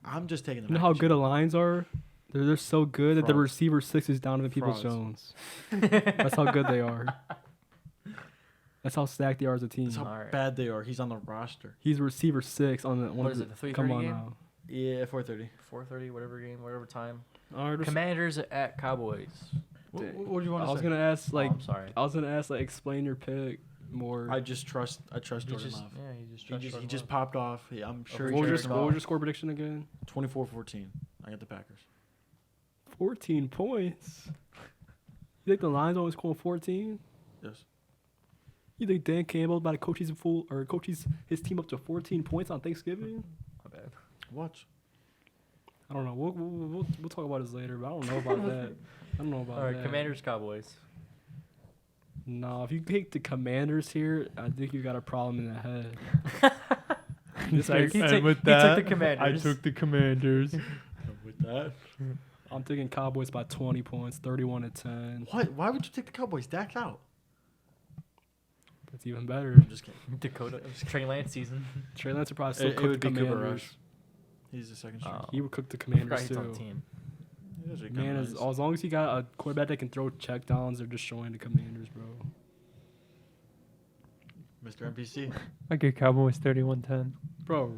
I'm just taking the. You know how good the Lions are? They're so good that the Frauds. receiver 6 is Donovan Peoples Frauds. Jones. That's how good they are. That's how stacked they are as a team. That's how Alright. bad they are. He's on the roster. He's receiver 6 on the one What of is the. it, the 3:30 Come on game? now. Yeah, 4:30. 4:30, whatever game, whatever time. All right, Commanders at Cowboys. What do you want I to was say? gonna ask like I'm sorry. explain your pick more. I trust You Jordan just, Love. yeah, you just He trust just, Jordan he just Love. popped off. I'm sure. what, was he's your, what was your score prediction again? 24-14. I got the Packers. 14 points. You think the Lions always score 14? Yes. You think Dan Campbell about to coach his team up to 14 points on Thanksgiving? My bad. Watch. I don't know. We'll talk about this later, but I don't know about that. I don't know about All right, that. Commanders Cowboys. No, if you take the Commanders here, I think you got a problem in the head. It's like, He and took- with he took that, the Commanders. I took the Commanders. With that. I'm taking Cowboys by 20 points, 31-10. What? Why would you take the Cowboys? Dak's out. That's even better. I'm just kidding. Dakota. Trey Lance season. Trey Lance would probably still It cook would the be Cooper Commanders. Rush. He's the second string. Oh. He would cook the I forgot Commanders he's on the too. team. He does it kinda Man, nice. as long as he got a quarterback that can throw checkdowns, they're destroying the Commanders, bro. Mr. NPC. I get Cowboys 31-10. Bro,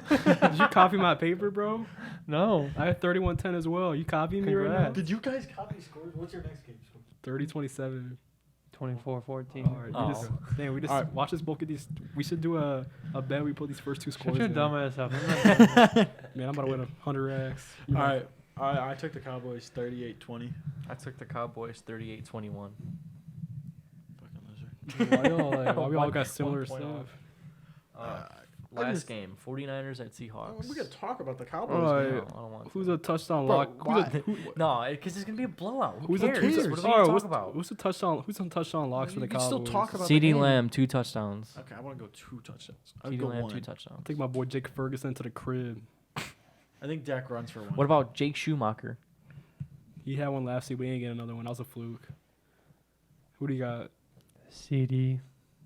did you copy my paper, bro? No. I had 31-10 as well. You copying me right now? Congrats. Did you guys copy scores? What's your next game? 30-27. 24-14. All right, Oh. we just All right. watch this bulk of these. We should do a bet. We put these first two Shut scores. your in. dumb ass up. I'm not doing Man, I'm about to win 100 racks. All right. I took the Cowboys 38-20. I took the Cowboys 38-21. Fucking loser. Why we all got similar 1 point stuff? off. I Last just- game, 49ers at Seahawks. We could talk about the All Cowboys. right. No, I don't want Who's to. a touchdown Bro, lock? why? No, because it's gonna be a blowout. Who Who's a cares? cares? What are we All gonna right, talk what's, about? who's a touchdown? Who's on touchdown locks for You the can Cowboys? still talk about CD the game. Lamb 2 touchdowns. Okay, I want to go 2 touchdowns. I'll CD go Lamb 1. 2 touchdowns. Take my boy Jake Ferguson to the crib. I think Dak runs for 1. What about Jake Schumacher? He had one last week. We ain't get another one. That was a fluke. Who do you got? CD.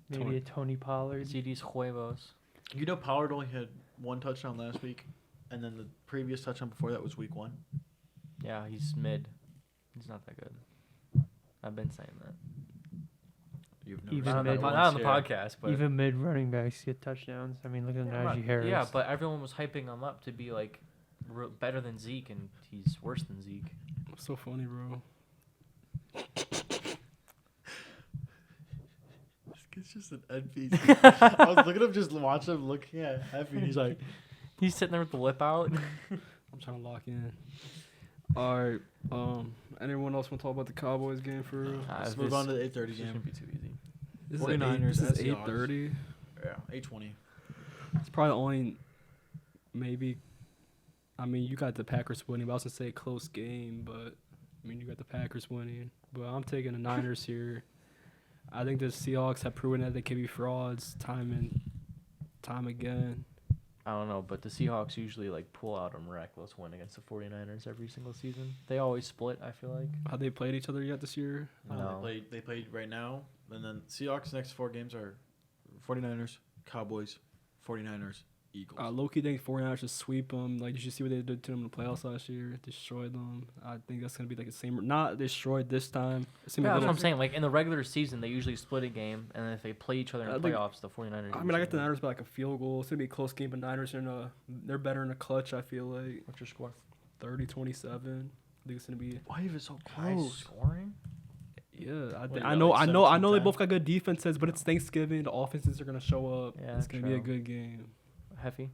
Maybe Tony. a Tony Pollard. CD's huevos. You know Pollard only had 1 touchdown last week, and then the previous touchdown before that was week 1. Yeah, he's mid. He's not that good. I've been saying that. You've Even Not on, the, mid- not on the podcast, but Even mid running backs get touchdowns. I mean, look at Yeah, I'm Najee not- Harris. Yeah, but everyone was hyping him up to be like better than Zeke, and he's worse than Zeke. So funny, bro. It's just an NPC. I was looking at him, just watching him looking at Effie, and he's like, He's sitting there with the lip out. I'm trying to lock in. All right. Anyone else want to talk about the Cowboys game for real? let's move on to the 8:30 This game. shouldn't be too easy. This is 49ers This is at Seahawks. 8:30. Yeah, 8:20. It's probably only maybe. I mean, you got the Packers winning, but I was gonna say close game, but I mean, you got the Packers winning. But I'm taking the Niners here. I think the Seahawks have proven that they can be frauds time and time again. I don't know, but the Seahawks usually like pull out a miraculous win against the 49ers every single season. They always split, I feel like. Have they played each other yet this year? No. They played right now, and then Seahawks' next 4 games are 49ers, Cowboys, 49ers, Eagles. Low-key think 49ers should sweep them. Like, did you see what they did to them in the playoffs last year? Destroyed them. I think that's going to be like the same. Not destroyed this time. It's gonna be Yeah, a that's what little- I'm saying. Like in the regular season, they usually split a game, and then if they play each other in I the think- playoffs, the 49ers. I mean, I got the usually win. Niners by like a field goal. It's going to be a close game, but Niners are they're better in a clutch, I feel like. What's your score? 30-27. I think it's going to be. Why is it so High close? scoring. Yeah, you I got, know, like, I know, I know. They 17-10? both got good defenses, but it's Thanksgiving. The offenses are gonna show up. Yeah, It's gonna be a true. good game. Heffy.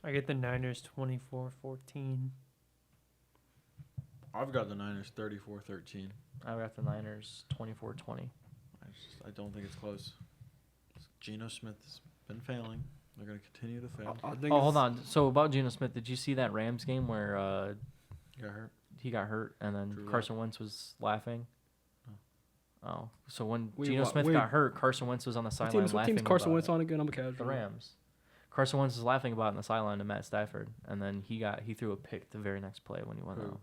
I get the Niners 24-14. I've got the Niners 34-13. I got the Niners 24-20. I don't think it's close. Geno Smith has been failing. They're going to continue to fail. I think Oh, hold it's- on. So about Geno Smith, did you see that Rams game where Got hurt. he got hurt and then Drew Lock. Carson Wentz was laughing? Oh, so when Wait, Geno wha- Smith wait. got hurt, Carson Wentz was on the What sideline team's, what laughing team's Carson about Wentz it. on again? I'm a casual. The Rams. Carson Wentz was laughing about it in the sideline to Matt Stafford, and then he threw a pick the very next play when he went Who? out.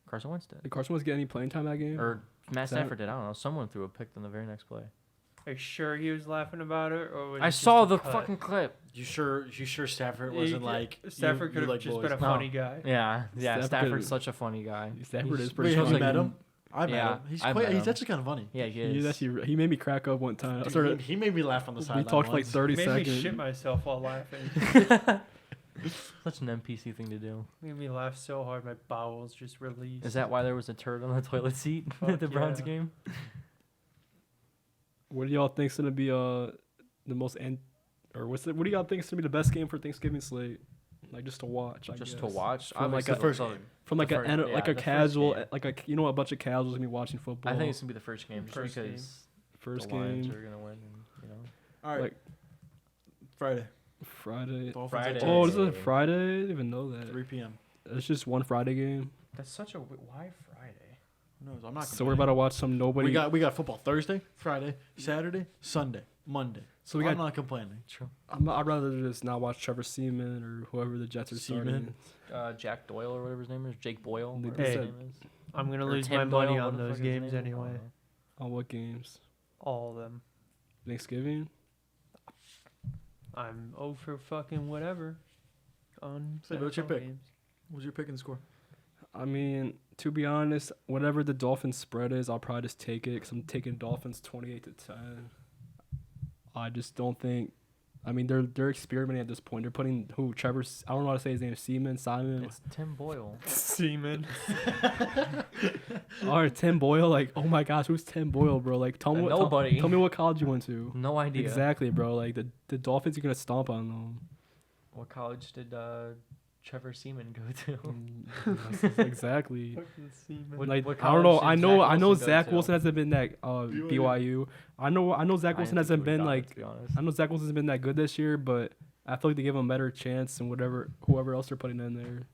Carson Wentz did. Did Carson Wentz get any playing time that game? Or Matt Is that- Stafford did. I don't know. Someone threw a pick in the very next play. Are you sure he was laughing about it, or was it I just saw a the cut? fucking clip. You sure Stafford He- wasn't like Stafford could have like just boys? been a No. funny guy. Yeah, Stafford- Stafford's such a funny guy. Stafford He's- is pretty Wait, have funny. you met him? I met Yeah, him. He's I met he's him. actually kind of funny. Yeah, he He's is. actually he made me crack up one time. I Dude, started, he made me laugh on the we sideline. talked for like once. 30 Made me seconds. shit myself while laughing. Such an NPC thing to do. Made me laugh so hard my bowels just released. Is that why there was a turd on the toilet seat Fuck at the Browns yeah. game? What do y'all think's gonna be the most or what do y'all think is gonna be the best game for Thanksgiving slate? Like just to watch. I Just guess. to watch. From like Obviously, a- The first the- game. From like the a first- yeah, like a the first casual game. like a a bunch of casuals gonna be watching football. I think it's gonna be the first game, just First game. because first the Lions game are gonna win. And, you know. All right. Like- Friday. Friday. Dolphins Friday. at Oh, Jets, this is a Friday. I didn't even know that. 3 p.m. It's just one Friday game. That's such a why Friday? Who knows? I'm not. So we're about to watch some nobody. We got football Thursday, Friday, Saturday, Sunday, Monday. So we I'm got. not complaining. True. I'd rather just not watch Trevor Seaman or whoever the Jets are Seaman? starting. Jack Doyle or whatever his name is, Jake Boyle. They whatever his said- name is. I'm gonna Or lose Tim my money Doyle, on what the those fuck is his games name? I don't anyway. know. On what games? All of them. Thanksgiving. I'm for fucking whatever. On So what's your NFL pick? games. What's your pick and score? I mean, to be honest, whatever the Dolphins spread is, I'll probably just take it because I'm taking Dolphins 28-10. I just don't think. I mean, they're experimenting at this point. They're putting Trevor. I don't know how to say his name. Simon. It's Tim Boyle. Seaman. Or Tim Boyle. Like, oh my gosh, who's Tim Boyle, bro? Like, tell me Nobody. Tell me what college you went to. No idea. Exactly, bro. Like the Dolphins are gonna stomp on them. What college did Trevor Seaman go to? Exactly. Fucking Seaman. What- Like what I don't know. college did I know Zach Zach Wilson go Wilson to? hasn't been that BYU. I know Zach Wilson hasn't been like. To be honest. I know Zach Wilson's been that good this year, but I feel like they give him a better chance than whoever else they're putting in there.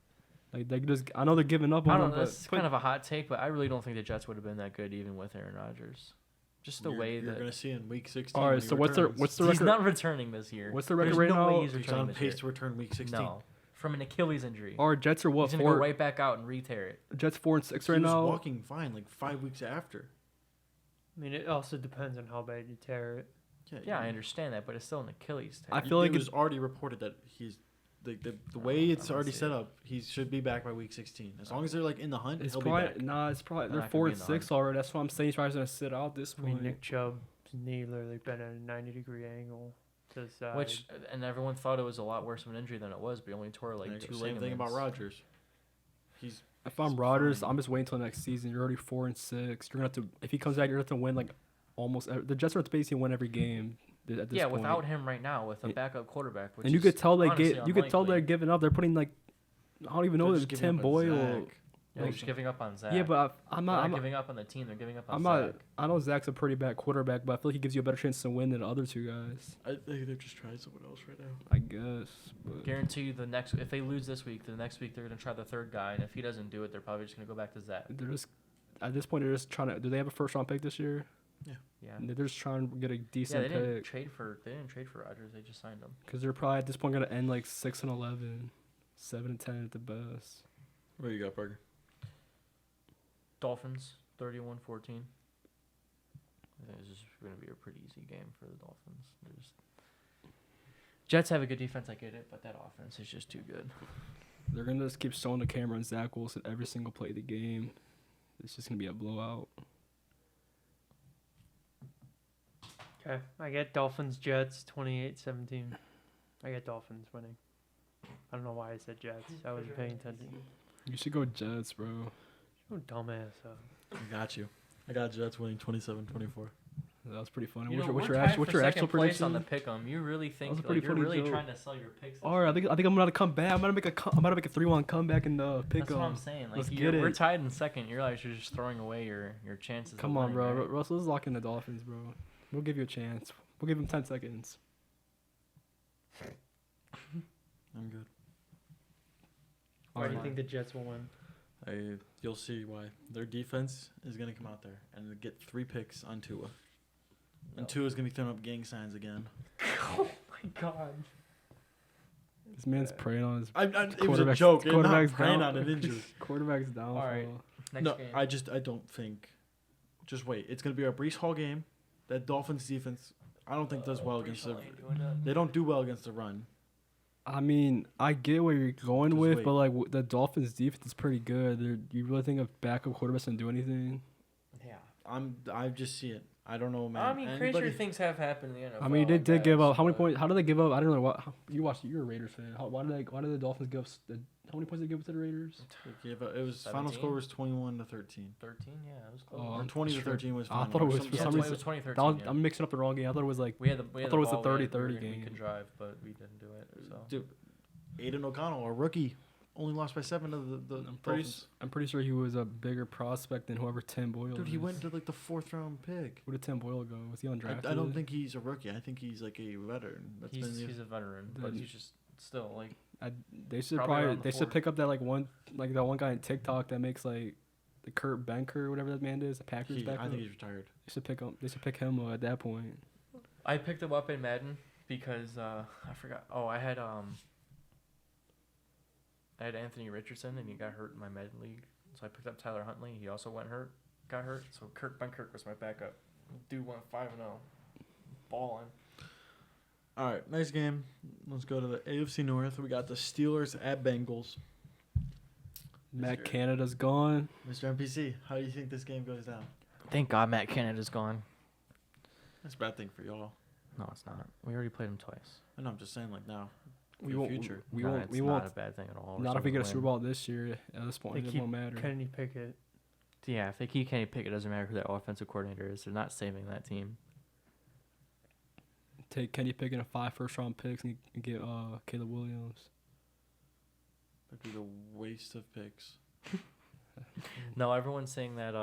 Like they just, I know they're giving up I on don't him, know. but That's kind of a hot take, but I really don't think the Jets would have been that good even with Aaron Rodgers. Just the way you're that gonna see in week 16. all when right. he So what's returns. the he's record? not returning this year. What's the record There's right no now? way he's He's returning on this pace year. to return week 16. No, from an Achilles injury. Our Jets are what He's gonna go 4? right back out and re-tear it. Jets 4-6 He right was now. walking fine like 5 weeks after. I mean, it also depends on how bad you tear it. Yeah, I understand that, but it's still an Achilles tear. I feel like it was already reported that he's the way it's I don't already see set it. up. He should be back by week 16. As long as they're like in the hunt, It's he'll be probably back. nah. It's probably They're they're not gonna be in the 4-6 already. That's why I'm saying he's probably gonna sit out this I mean, point. Nick Chubb's knee literally bent at a 90-degree angle to the side. Which and everyone thought it was a lot worse of an injury than it was, but he only tore like There you 2 go. ligaments. Same thing about Rodgers. He's If I'm It's Rodgers, fine. I'm just waiting till next season. You're already 4-6. You're gonna have to. If he comes back, you're gonna have to win like almost. The Jets are to basically win every game at this Yeah, point. without him right now, with a And- backup quarterback, which and you is could tell they honestly you could tell they're unlikely. giving up. They're putting like I don't even know they're that just Tim giving up on Boyle. Zach. Yeah, they're just giving up on Zach. Yeah, but I'm They're not. not giving up on the team. They're giving up on I'm Zach. not. I know Zach's a pretty bad quarterback, but I feel like he gives you a better chance to win than the other two guys. I think they're just trying someone else right now. I guess. But Guarantee you the next if they lose this week, the next week they're gonna try the third guy, and if he doesn't do it, they're probably just gonna go back to Zach. they're just at this point. They're just trying to. Do they have a first round pick this year? Yeah. They're just trying to get a Yeah, decent they didn't pick trade for Rodgers. They just signed him. because they're probably at this point gonna end like 6-11, 7-10 at the best. What do you got, Parker? Dolphins 31-14. I think this is gonna be a pretty easy game for the Dolphins. Jets have a good defense, I get it, but that offense is just too good. They're gonna just keep showing the camera on Zach Wilson every single play of the game. It's just gonna be a blowout. Okay, I get Dolphins Jets 28-17. I get Dolphins winning. I don't know why I said Jets. I wasn't paying attention. You should go Jets, bro. Oh, dumbass. I got you. I got Jets winning 27-24. That was pretty funny. You know, What's we're your tied actual for second place prediction? on the pick'em? You really think was a like, pretty you're funny really joke. trying to sell your picks? All right, I think I'm gonna come back. I'm gonna make a 3-1 comeback in the pick. That's what I'm saying. Like Let's you're, get we're it. tied in second. You're like you're just throwing away your chances. of Come on, winning, bro. right? Russell, let's lock in the Dolphins, bro. We'll give you a chance. We'll give him 10 seconds. I'm good. Why do you Alright. think the Jets will win? You'll see why. Their defense is going to come out there and get 3 picks on Tua. And Tua's going to be throwing up gang signs again. Oh my god. This man's preying on his It was a quarterback's- joke. I'm not quarterback's praying down. on an injury. quarterback's downfall. right. Next No, game. I don't think. Just wait. It's going to be a Brees Hall game. That Dolphins defense, I don't think does well against the. They don't do well against the run. I mean, I get where you're going Just with, wait. but like the Dolphins' defense is pretty good. You really think a backup quarterback's gonna do anything? Yeah. I just see it. I don't know, man. I mean, Anybody- crazier things have happened in the NFL. I mean, they like did give that, up. How many but- points? How did they give up? I don't know what. You watched. You're a Raiders fan. Why did the Dolphins give up? How many points did they give up to the Raiders? They gave up- it was final 17? score was 21-13. 13, yeah, it was close. Oh, Or 20-13 was I final. thought it or was something. for yeah, some it reason- was 2013. That was, yeah. I'm mixing up the wrong game. I thought it was like We had the I thought it was the ball, we 30-30 we game. could drive, but we didn't do it. So Dude, Aiden O'Connell, a rookie, only lost by 7 to the Dolphins. I'm pretty sure he was a bigger prospect than whoever Tim Boyle. Dude, he is. went to like the 4th round pick. Where did Tim Boyle go? Was he undrafted? I don't think he's a rookie. I think he's like a veteran. That's been the- he's a veteran, but Then- he's just still like They should probably probably around the they should 40. pick up that that one guy on TikTok that makes like the Kurt Benker, whatever that man is, the Packers I backup. think he's retired. They should pick him. They should pick him at that point. I picked him up in Madden because I forgot. Oh, I had Anthony Richardson and he got hurt in my Madden league, so I picked up Tyler Huntley. He also got hurt. So Kirk was my backup. Dude went 5-0, balling. All right, nice game. Let's go to the AFC North. We got the Steelers at Bengals. Matt Mr. Canada's gone. Mr. MPC, how do you think this game goes down? Thank God Matt Canada's gone. That's a bad thing for y'all. No, it's not. We already played him twice. I know, I'm just saying, like now. We For won't. future. We No, won't. it's We not won't. a bad thing at all. We're Not still if we get a gonna Super win. Bowl this year. At this point, They it keep won't matter. Kenny Pickett. Yeah, if they keep Kenny Pickett, it doesn't matter who that offensive coordinator is. They're not saving that team. Take Kenny Pickett and 5 first-round picks and get Caleb Williams. That'd be the waste of picks. No, everyone's saying that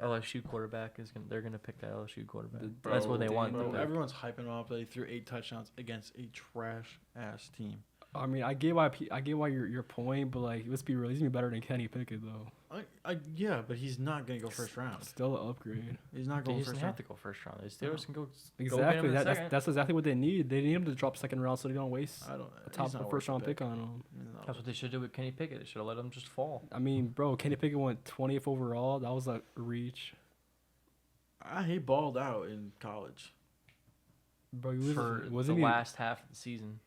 LSU quarterback they're gonna pick that LSU quarterback. The- That's what they Bro, want. Bro, to pick. everyone's hyping him up that he threw 8 touchdowns against a trash ass team. I mean, I get why your point, but like, let's be real. He's gonna be better than Kenny Pickett though. Yeah, but he's not gonna go first round. Still an upgrade. He's not He going doesn't first have round. to go first round. The Steelers can go. Exactly. Go That's exactly what they need. They need him to drop second round so they don't waste I don't. a top first round pick on him. That's what they should do with Kenny Pickett. They should have let him just fall. I mean, bro, Kenny Pickett went 20th overall. That was a reach. He balled out in college. Bro, he For wasn't the he? last half of the season.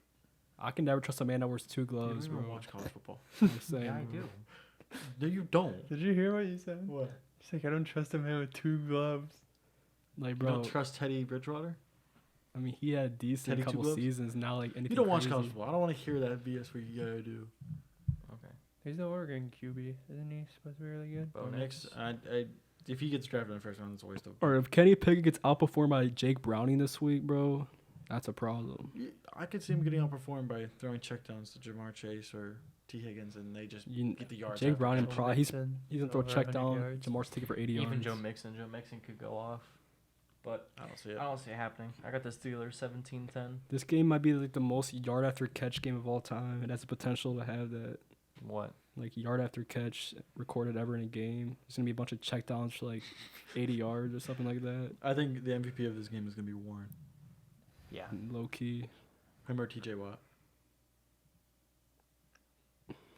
I can never trust a man that wears 2 You gloves, don't even bro. watch college football. I'm saying, Yeah, I bro. do. No, you don't. Did you hear what you said? What? He's like, I don't trust a man with 2 gloves. Like, You bro, don't trust Teddy Bridgewater? I mean, he had decent Teddy Two couple Gloves? seasons. Not like anything. You don't watch crazy. college football. I don't want to hear that BS where you gotta do. Okay. He's the Oregon QB, isn't he? Supposed to be really good. Bo Next, Nix. if he gets drafted in the first round, it's a waste of. Or if Kenny Pickett gets outperformed by Jake Browning this week, bro, that's a problem. I could see him getting outperformed by throwing checkdowns to Jamar Chase or T. Higgins, and they just You, get the yards. Jake after Browning the catch. probably he's Mixon, gonna throw a over check 100 down. yards. Jamar's taking for 80 yards. Even Joe Mixon. Joe Mixon could go off. But I don't see it. I don't see it happening. I got the Steelers 17-10. This game might be like the most yard after catch game of all time. It has the potential to have that What? like yard after catch recorded ever in a game. There's gonna be a bunch of checkdowns for like 80 yards or something like that. I think the MVP of this game is gonna be Warren. Yeah. Low key. Him or T.J. Watt.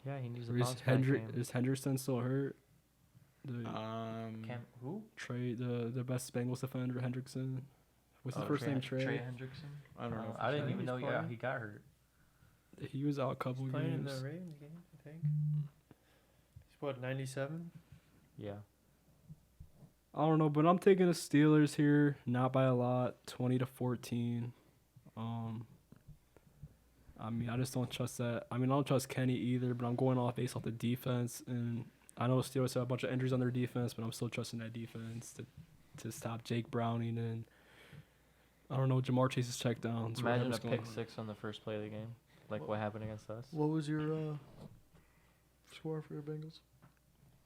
Yeah, he needs a Or bounce back game. Is Henderson still hurt? The Who? Trey, the best Bengals defender, Hendrickson. What's his Oh, first name? Trey Trey. Hendrickson. I don't know. I didn't sure. even He's know. Yeah, playing. he got hurt. He was out a couple He's playing in games. the Ravens game, I think. He's what, 97? Yeah. I don't know, but I'm taking the Steelers here, not by a lot, 20-14. I mean, I just don't trust that. I mean, I don't trust Kenny either, but I'm going off based off the defense, and I know the Steelers have a bunch of injuries on their defense, but I'm still trusting that defense to stop Jake Browning and I don't know Jamar Chase's checkdowns. or Imagine a whatever's going pick on. 6 on the first play of the game, like what happened against us. What was your score for your Bengals?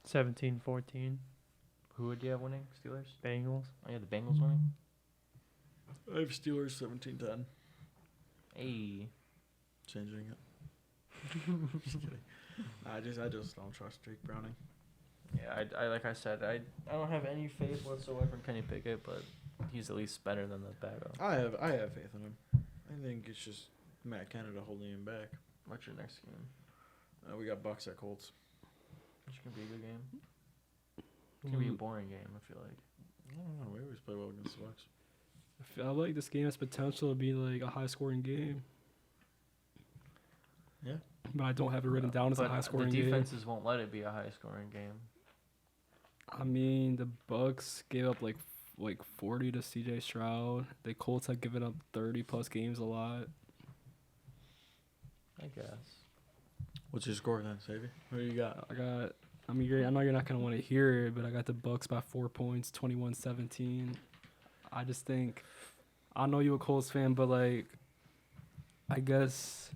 17-14. Who would you have winning? Steelers. Bengals. Oh yeah, the Bengals winning. I have Steelers 17-10. Hey. Changing it. Just kidding. I just don't trust Jake Browning. Yeah, I like I said, I don't have any faith whatsoever in Kenny Pickett, but he's at least better than the backup. I have faith in him. I think it's just Matt Canada holding him back. What's your next game? We got Bucks at Colts. Which can be a good game. It's gonna be a boring game. I feel like. I don't know. We always play well against the Bucks. I feel like this game has potential to be like a high-scoring game. Yeah. But I don't have it written down as a But high-scoring the game. defenses won't let it be a high-scoring game. I mean, the Bucks gave up like like 40 to CJ Stroud. The Colts have given up 30 plus games a lot. I guess. What's your score then, Savy? What do you got? I know you're not gonna want to hear it, but I got the Bucks by 4 points, 21-17. I just think, I know you a Colts fan, but like, I guess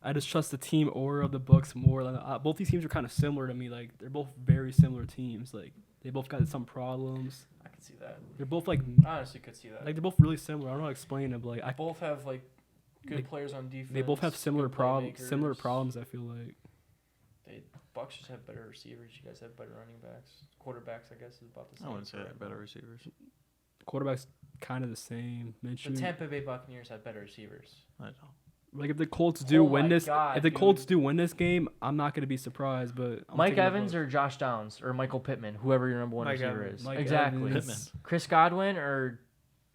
I just trust the team aura of the Bucks more. Like, both these teams are kind of similar to me. Like, they're both very similar teams. Like, they both got some problems. I could see that. They're both like I honestly could see that. they're both really similar. I don't know how to explain it, but like both have like good like, players on defense. they both have similar good problems. playmakers. Similar problems. I feel like. Bucks just have better receivers. You guys have better running backs. Quarterbacks, I guess, is about the same. I wouldn't say for they have better everyone. receivers. Quarterback's kind of the same. The Minshew. Tampa Bay Buccaneers have better receivers. I don't. Like if the Colts do Oh win my this, God, if the Colts dude. do win this game, I'm not gonna be surprised. But I'm Mike taking the Evans Bucs. or Josh Downs or Michael Pittman, whoever your number one Mike receiver Evans. is. Mike Exactly. Evans. Pittman. Chris Godwin or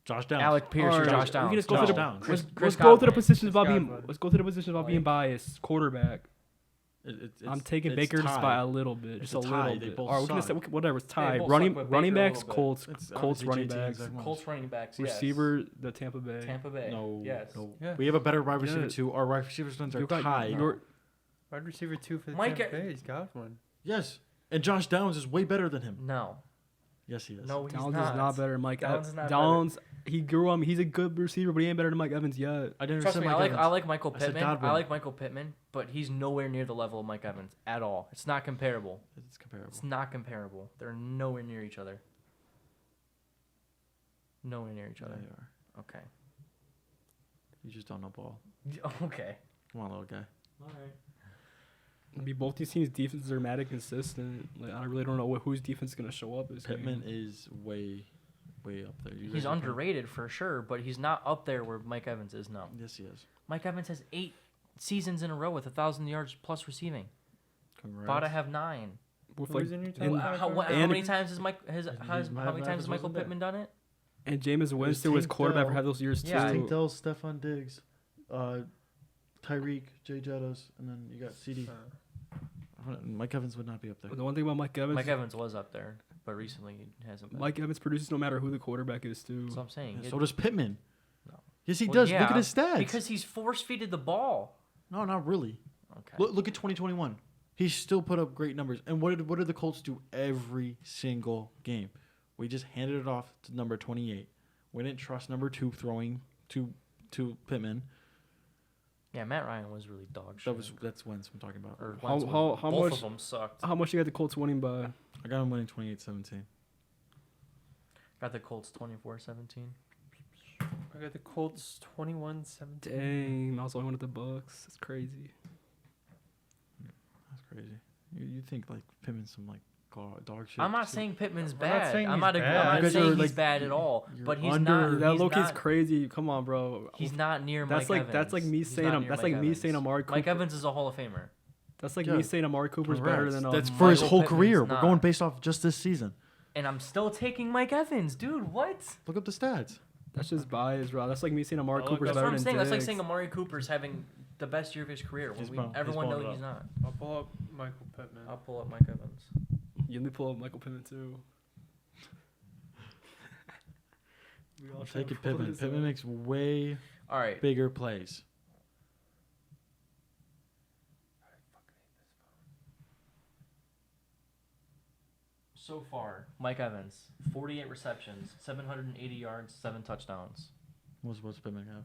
Josh Downs. Alec Pierce or Or Josh we Downs. can just go Josh through the, Downs. let's go through the Godwin. positions about Chris being. Godwin. Let's go through the positions about being Like- biased. Quarterback. I'm taking Baker just by a little bit, It's just a a tie. little They bit. both Or we're gonna say suck. whatever. It's tied. both Running suck, but running Baker a backs, little bit. Colts, It's Colts obviously running JT and backs. Zach Moss. Colts running backs. Yes. Receiver, the Tampa Bay. Tampa Bay. No. Yes. No. Yeah. We have a better wide receiver Yeah. too. Our wide receivers are You got- tied. your- Wide receiver 2 for the Mike Tampa E- Bay. He's got one. Yes. And Josh Downs is way better than him. No. Yes, he is. No, he's Downs not. is not better than Mike Downs Evans. is not Downs, he grew up. He's a good receiver, but he ain't better than Mike Evans yet. I didn't Trust say me, Mike I Evans. like Michael I said Pittman. Godwin. I like Michael Pittman, but he's nowhere near the level of Mike Evans at all. It's not comparable. It's comparable. It's not comparable. They're nowhere near each other. Nowhere near each Yeah, other. they are. Okay. You just don't know ball. Okay. Come on, little guy. All right. I mean, both these teams' defenses are mad and consistent. Like, I really don't know whose defense is gonna show up this Pittman game. is way up there. You He's guys are putting- underrated for sure, but he's not up there where Mike Evans is now. Yes, he is. Mike Evans has 8 seasons in a row with 1,000 yards plus receiving. Congrats. Bada have 9. With Who's like, in your top and, five? How and- many times has Mike has, He's- has he's how many Matt times has Evans Michael wasn't there. Pittman done it? and Jameis Winston was Tank quarterback for Dell. half those years Yeah, too. Tank Dell, Stephon Diggs, Tyreek, Jay Jettas, and then you got CD. Mike Evans would not be up there. The one thing about Mike Evans, Mike Evans was up there, but recently he hasn't been. Mike Evans produces no matter who the quarterback is too. That's what I'm saying. So does Pittman. No. Yes, he Well, does. Look yeah, at his stats. because he's force-feeded the ball. No, not really. Okay. Look at 2021. He still put up great numbers. And what did the Colts do every single game? We just handed it off to number 28. We didn't trust number 2 throwing to Pittman. Yeah, Matt Ryan was really dog shit. That's Wentz I'm talking about. Or How- Wentz was- how both much- of them sucked. How much you got the Colts winning by? I got him winning 28-17. Got the Colts 24-17. I got the Colts 21-17. Dang, I was only one of the Bucks. That's crazy. That's crazy. You think like Pittman's some like dog shit? I'm not saying Pittman's We're not bad. saying I'm he's not, bad. I'm You not guys saying are, he's like, bad at all. you're But he's under- not. That He's low kid's not, crazy. Come on, bro. he's not near That's Mike like that's like Evans. me He's saying not near that's like Mike me Evans. saying Amari Cooper. Mike Evans is a Hall of Famer. That's like Yeah. me saying Amari Cooper's better Congrats. than That's for his Michael whole Pittman's career. We're not. going based off just this season. And I'm still taking Mike Evans, dude. What? Look up the stats. That's just bias, bro. That's like me saying Amari I'll Cooper's look That's better what I'm than saying. That's like Diggs. saying Amari Cooper's having the best year of his career when He's everyone pulling knows it he's not. I'll pull up Michael Pittman. I'll pull up Mike Evans. You let me pull up Michael Pittman too. We all I'm trying to taking pull Pittman. this Pittman up. makes way All right. bigger plays. So far, Mike Evans, 48 receptions, 780 yards, 7 touchdowns. What's Pittman have?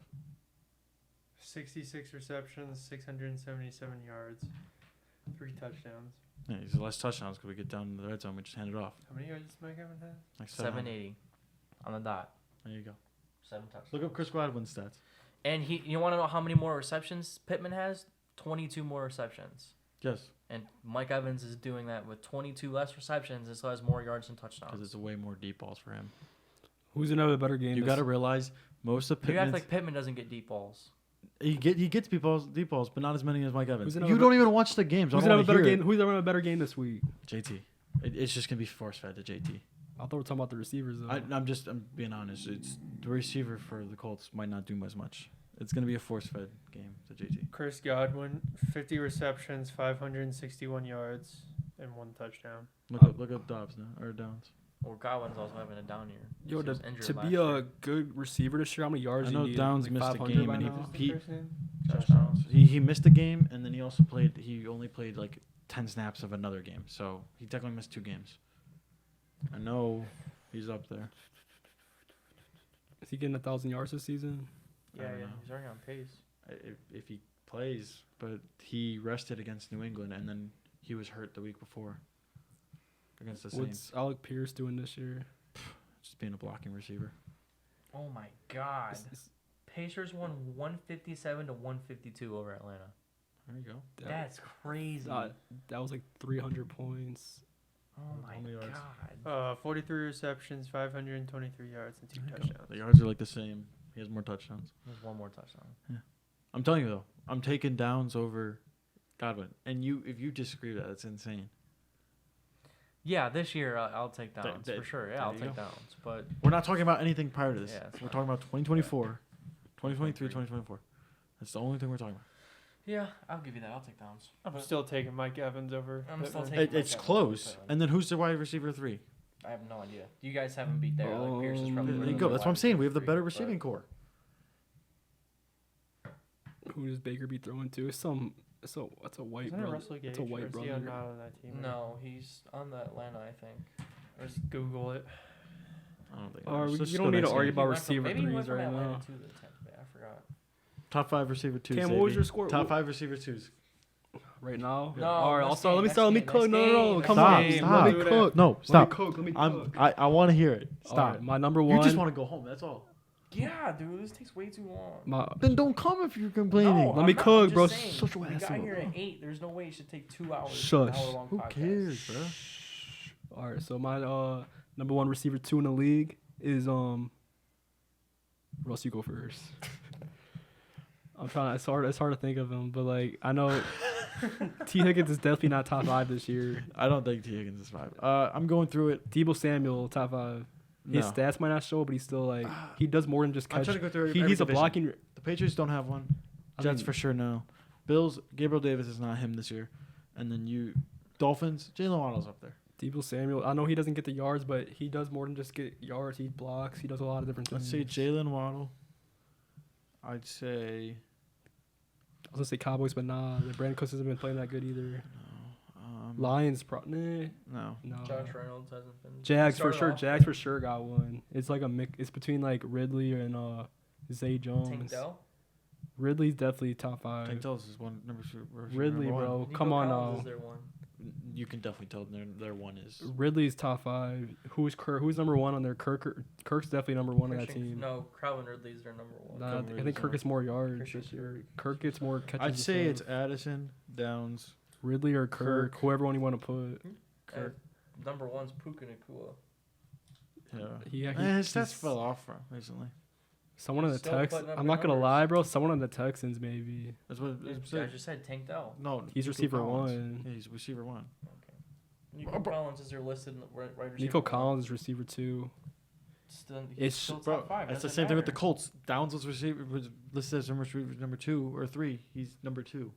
66 receptions, 677 yards, 3 touchdowns. Yeah, he's less touchdowns because we get down in the red zone. We just hand it off. How many yards does Mike Evans have? Like 700. 780 on the dot. There you go. 7 touchdowns. Look up Chris Godwin's stats. And you want to know how many more receptions Pittman has? 22 more receptions. Yes, And Mike Evans is doing that with 22 less receptions and still has more yards and because touchdowns. it's way more deep balls for him. Who's gonna have a better game? You this- got to realize most of You Pittman's act like Pittman doesn't get deep balls. he gets deep balls, but not as many as Mike Evans. Who's You gonna have don't even watch the games. I Who's don't gonna have a wanna better hear game? Who's gonna have a better game this week? it. JT. It's just gonna be force fed to JT. I thought we were talking about the receivers though. I'm being honest. It's the receiver for the Colts might not do as much. It's gonna be a force fed game to JT. Chris Godwin, 50 receptions, 561 yards, and 1 touchdown. Look up Dobbs now or Downs. Well, Godwin's also having a down year. Yo, He was injured to last be year. a good receiver this year, how many yards I do know you need? Downs Like missed a 500 game by and now? What's the he first name? Josh Downs. he missed a game and then he also played. He only played like 10 snaps of another game, so he technically missed 2 games. I know he's up there. Is he getting 1,000 yards this season? Yeah, I don't yeah, know. he's already on pace. If he plays, but he rested against New England and then he was hurt the week before against the Saints. What's Alec Pierce doing this year? Just being a blocking receiver. Oh my God. Is- Pacers won 157 to 152 over Atlanta. There you go. that- That's crazy. that was like 300 points. Oh my How many yards? God. 43 receptions, 523 yards, and 2 There you go. touchdowns. The yards are like the same. He has more touchdowns. There's one more touchdown. I'm telling you though, I'm taking Downs over Godwin. And if you disagree with that, that's insane. Yeah, this year I'll take Downs that- for sure. Yeah, there I'll you take go. Downs. But We're not talking about anything prior to this. Yeah, it's we're fine. talking about 2024, 2023, 2024. That's the only thing we're talking about. yeah, I'll give you that. I'll take Downs. I'm But still taking Mike Evans over. I'm still Pittman. taking- It's Mike Evans close. over Pittman. And then who's the wide receiver 3? I have no idea. You guys haven't beat there. Like Pierce is probably. There really you go. good That's what I'm wide saying. We receiver have the three, better but- receiving core. Who does Baker be throwing to? It's a white Isn't it brother. Russell Gage? It's a white or is he brother. not on that team? No, he's on the Atlanta, I think. Or just Google it. I don't think. Or Let's you just don't go need to next argue game. about He went from- receiver maybe he went threes from right Atlanta now. to the Tampa Bay. I forgot. Top 5 receiver 2s. Cam, what was your score? Top 5 receiver 2s. Right now? No, All right, next also, game, let me next start. Let me game, cook. next No, game, no, next come Stop, on. game. stop. Let me cook. No, Let me stop. cook. Let me I cook. want to hear it. All Stop. right, my number one. You just want to go home. That's all. Yeah, dude, this takes way too long. my, Then don't come if you're complaining. No, Let I'm me not, cook, I'm bro. just saying, Shut your we ass got up. here at 8. There's no way it should take 2 hours. Shush. An hour-long Who podcast. cares, bro? all right, so my number one receiver 2 in the league is Russ. You go first. I'm trying. It's hard to think of him, but like I know T Higgins is definitely not top 5 this year. I don't think T. Higgins is 5. I'm going through it. Debo Samuel top 5. His No. stats might not show, but he's still like he does more than just I'm catch. trying to go through He's every a division. blocking. The Patriots don't have one. I Jets mean, for sure no. Bills, Gabriel Davis is not him this year. And then Dolphins, Jalen Waddle's up there. Debo Samuel. I know he doesn't get the yards, but he does more than just get yards. He blocks. He does a lot of different Let's things. say Jalen Waddle. I'd say I was gonna say Cowboys, but nah. The Brandon Cooks hasn't been playing that good either. no. Lions, No. no. Josh Reynolds hasn't been. Jags for started sure. off Jags for sure got one. It's like a mix. It's between like Ridley and Zay Jones. Tank Dell. Ridley's definitely top 5. Tank Dell is one number 2. Ridley, number one. bro. Nico Come on Collins now. is their one. You can definitely tell their one is. Ridley's top 5. Who's number 1 on there? Kirk's definitely number 1 on that Christian- team. No, Calvin Ridley's their number 1. Nah, Calvin I think Ridley's Kirk gets more yards Christian this year. Kirk gets more catches. I'd and say it's stuff. Addison, Downs, Ridley or Kirk, Kirk. whoever one you want to put. Kirk. Number 1's Puka Nakua. Yeah. His stats he's- fell off recently. Someone in the Still Texans. putting up I'm good not gonna numbers. lie, bro. Someone on the Texans maybe. That's what I just said Tank Dell. No, He's Nico receiver Collins. 1. Yeah, he's receiver 1. Nico Collins is their listed right receiver. Nico one. Collins is receiver 2. Still, he's It's- still Bro, top 5. that's the doesn't same thing with the matter. Colts. Downs was listed as number 2 or 3. He's number 2.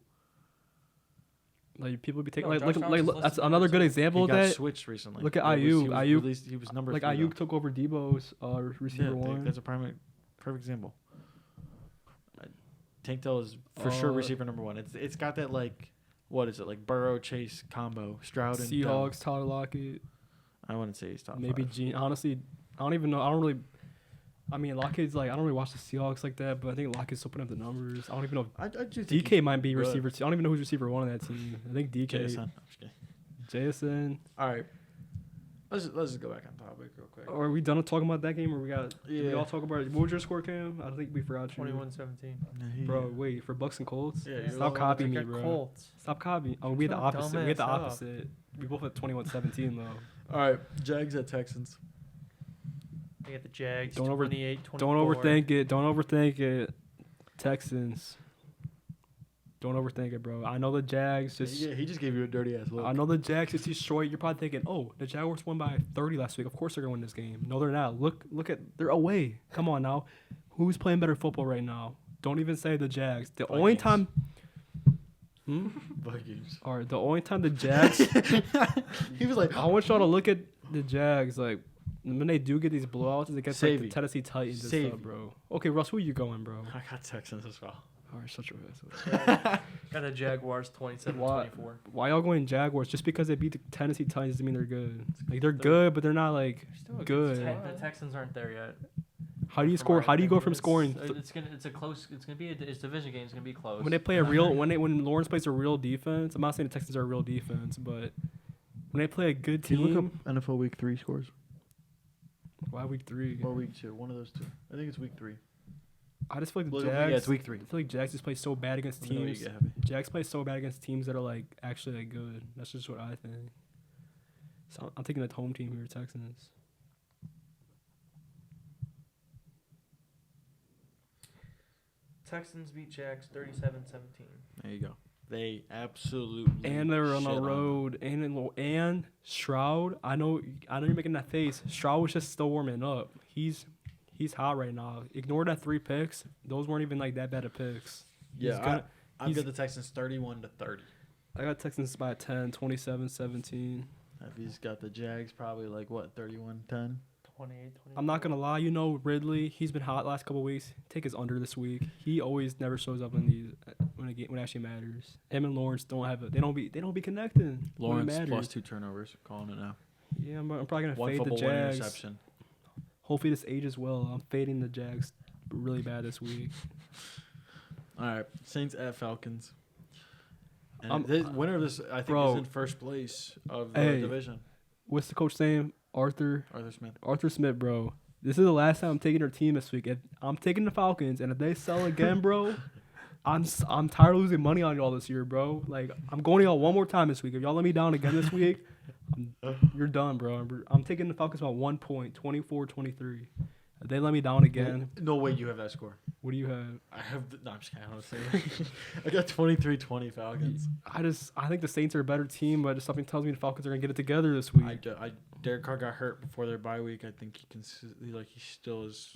Like people be taking No, like Josh look, Downs is that's listed another number good 2. example He of got that. switched recently. Look at He Ayuk. was Ayuk- released- he was number Like 3. Ayuk took over Debo's receiver yeah, 1. that's a perfect example. Tank Dell is for sure receiver number 1. It's got that like what is it like Burrow Chase combo Stroud and Dell. Seahawks, Tyler Lockett, I wouldn't say he's top maybe 5. Gene. Honestly, I don't even know. I don't really. I mean, Lockett's like I don't really watch the Seahawks like that, but I think Lockett's still putting up the numbers. I don't even know. I do think DK might be good. receiver 2. I don't even know who's receiver 1 on that team. I think DK, JSN. I'm just kidding. Jason. All right, let's just go back on topic real quick. Are we done with talking about that game, or we got? Did we Yeah. all talk about it? What was your score, Cam? I think we forgot. 21-17. Bro, wait for Bucks and Colts. Yeah, you're Stop the copying me, Took bro. Colts. Stop copying. Oh, we had the Shut your opposite. We had the dumbass up. opposite. We both had 21-17 though. All right, Jags at Texans. They got the Jags. Don't over- 28-24. Don't overthink it. Don't overthink it. Texans. Don't overthink it, bro. I know the Jags just. Yeah, he just gave you a dirty ass look. I know the Jags just destroyed. You're probably thinking, oh, the Jaguars won by 30 last week. Of course they're gonna win this game. No, they're not. Look at they're away. Come on now. Who's playing better football right now? Don't even say the Jags. The only Vikings. time. Vikings. All right, the only time the Jags. He was like, I want y'all to look at the Jags. Like when they do get these blowouts, it gets like the Savvy. Tennessee Titans and Savvy. stuff, bro. Okay, Russ, who you going, bro? I got Texans as well. All right, shut your ass. Got the Jaguars 27-24. Why y'all going Jaguars? Just because they beat the Tennessee Titans doesn't mean they're good. Like they're good, but they're not like Still a good. The Texans aren't there yet. How do you From score? our How do you go opinion, from scoring? It's a close. It's gonna be it's division game. It's gonna be close. When they play a real, when Lawrence plays a real defense, I'm not saying the Texans are a real defense, but when they play a good Can you look team, up NFL Week 3 scores? why week 3? Or Week 2? One of those two. I think it's Week 3. I just feel like the Well, Jags. yeah, it's Week 3. I feel like Jags just play so bad against Let me know when you teams. get happy. Jags play so bad against teams that are like actually like good. That's just what I think. So I'm taking the home team here, Texans. Texans beat Jags 37-17. There you go. They absolutely. And they're on shit the them. road, and Stroud. I know you're making that face. Stroud was just still warming up. He's hot right now. Ignore that 3 picks. Those weren't even like that bad of picks. Yeah, I've he's- got the Texans 31-30. I got Texans by 10, 27-17. He's got the Jags probably like what 31-10. 28. I'm not gonna lie, Ridley. He's been hot last couple weeks. Take his under this week. He always never shows up in these when it actually matters. Him and Lawrence don't have it. They don't be connecting. when it Lawrence matters. plus 2 turnovers. Calling it now. Yeah, I'm probably gonna 1 fade fumble, the 1 Jags. interception. Hopefully this ages well. I'm fading the Jags really bad this week. All right, Saints at Falcons. And Um, the winner of this, I think, bro. is in first place of the Hey. division. What's the coach name? Arthur Arthur Smith. Smith, bro. This is the last time I'm taking their team this week. If I'm taking the Falcons, and if they sell again, bro, I'm tired of losing money on y'all this year, bro. Like I'm going to y'all one more time this week. If y'all let me down again this week, you're done, bro. I'm taking the Falcons by 1 point, 24-23. If they let me down again, No way you have that score. what do you have? I have. No, I'm just kidding. I don't say it. I got 23-20 Falcons. I think the Saints are a better team, but just something tells me the Falcons are gonna get it together this week. Derek Carr got hurt before their bye week. I think he still is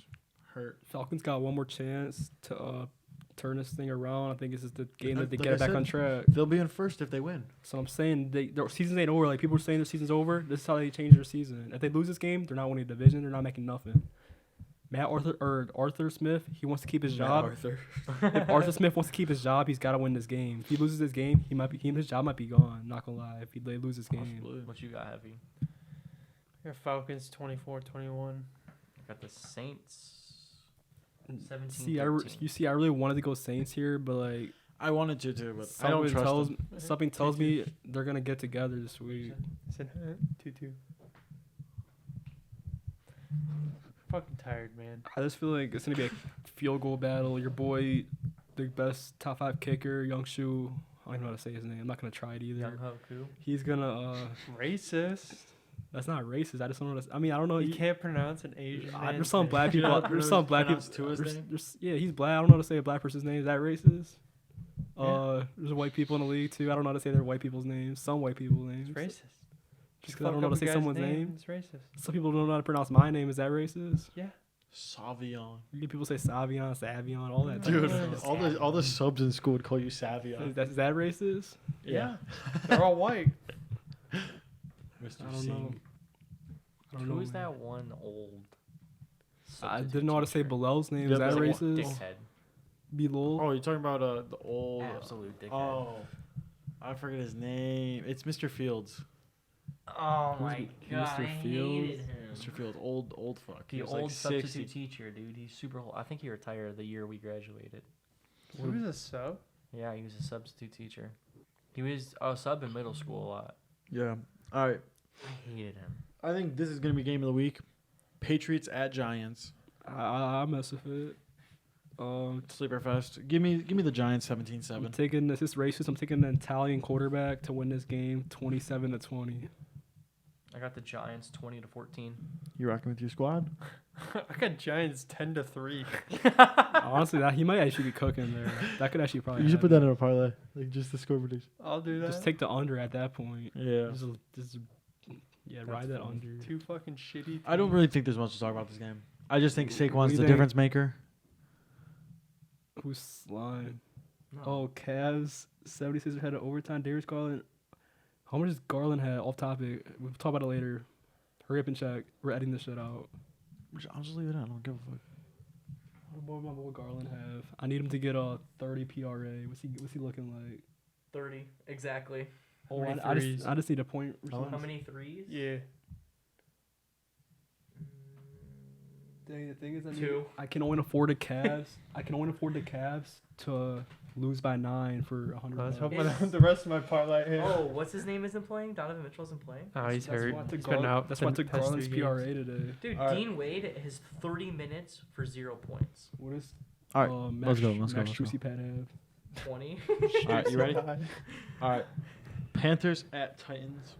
hurt. Falcons got one more chance to turn this thing around. I think this is the game that they Like get I it back said, on track. They'll be in first if they win. So I'm saying their seasons ain't over. Like people are saying their season's over. This is how they change their season. If they lose this game, they're not winning the division. They're not making nothing. Arthur Smith, he wants to keep his job. Arthur. If Arthur Smith wants to keep his job, he's got to win this game. If he loses this game, his job might be gone. Not gonna lie. If they lose this game, Possibly. What you got, Heavy? I got Falcons 24-21. I got the Saints 17. See, I really wanted to go Saints here, but like I wanted to too, but I don't trust them. something tells me they're gonna get together this week. Said 2-2. Fucking tired, man. I just feel like it's gonna be a field goal battle. Your boy, the best top 5 kicker, Young Shu. I don't even know how to say his name. I'm not gonna try it either. Young Hoku. He's gonna. Racist. That's not racist. I just don't know. I mean, I don't know. You can't pronounce an Asian man's There's some name. black people. Yeah, There's some black people. pronounce Tua's name? Yeah, he's black. I don't know how to say a black person's name. Is that racist? There's white people in the league too. I don't know how to say their white people's names. Some white people's names. It's racist. Just because I don't know how to say someone's name. It's racist. Some people don't know how to pronounce my name. Is that racist? Yeah. Savion. You get people say Savion, Savion, all that. Dude, type of stuff. all the subs in school would call you Savion. Is that racist? Yeah. They're all white. Mr. I don't know. Singh. I don't Who know, is man. that one old? I didn't know how to say Bilal's name. Yeah, Is that but- racist? Dickhead. Bilal. Oh, you're talking about the old. Absolute dickhead. Oh, I forget his name. It's Mr. Fields. Oh Who's my Mr. god, I Fields? hated him. Mr. Fields, old fuck. He The was old like substitute 60. teacher, dude. He's super old. I think he retired the year we graduated. Who is a sub? Yeah, he was a substitute teacher. He was a sub in middle school a lot. Yeah. All right. I hated him. I think this is gonna be game of the week. Patriots at Giants. I mess with it. Sleeper fest. Give me the Giants I'm 17-7. taking this is racist. I'm taking an Italian quarterback to win this game, 27-20. I got the Giants 20-14. You rocking with your squad? I got Giants 10-3. Honestly, that he might actually be cooking there. That could actually probably. You should put happen. that in a parlay, like just the score prediction. I'll do that. Just take the under at that point. Yeah. Ride that under. Two fucking shitty. I don't really think there's much to talk about this game. I just think What do Saquon's you the think? difference maker. Who's slime? No. Oh, Cavs 76ers had an overtime. Darius Garland. How much does Garland have? Off topic. We'll talk about it later. Hurry up and check. We're editing this shit out. I'll just leave it in. I don't give a fuck. What my boy Garland have? I need him to get a 30 PRA. What's he looking like? 30 exactly. Oh, many I threes? just need a point. How many threes? Yeah. Dang, the thing is, Two. I can only afford the Cavs. I can only afford the Cavs to lose by 9 for $100. I was hoping Is- the rest of my parlay here. Oh, what's his name isn't playing? Donovan Mitchell isn't playing. Oh, he's That's hurt. why I took He's been out. That's why I the took past Garland's 3 PRA games. today. Dude, All right. Dean Wade has 30 minutes for 0 points. What is All right, Max, let's go. Let's go. Max Let's go. Juicy Pat have? 20. All right, you ready? So high. All right. Panthers at Titans.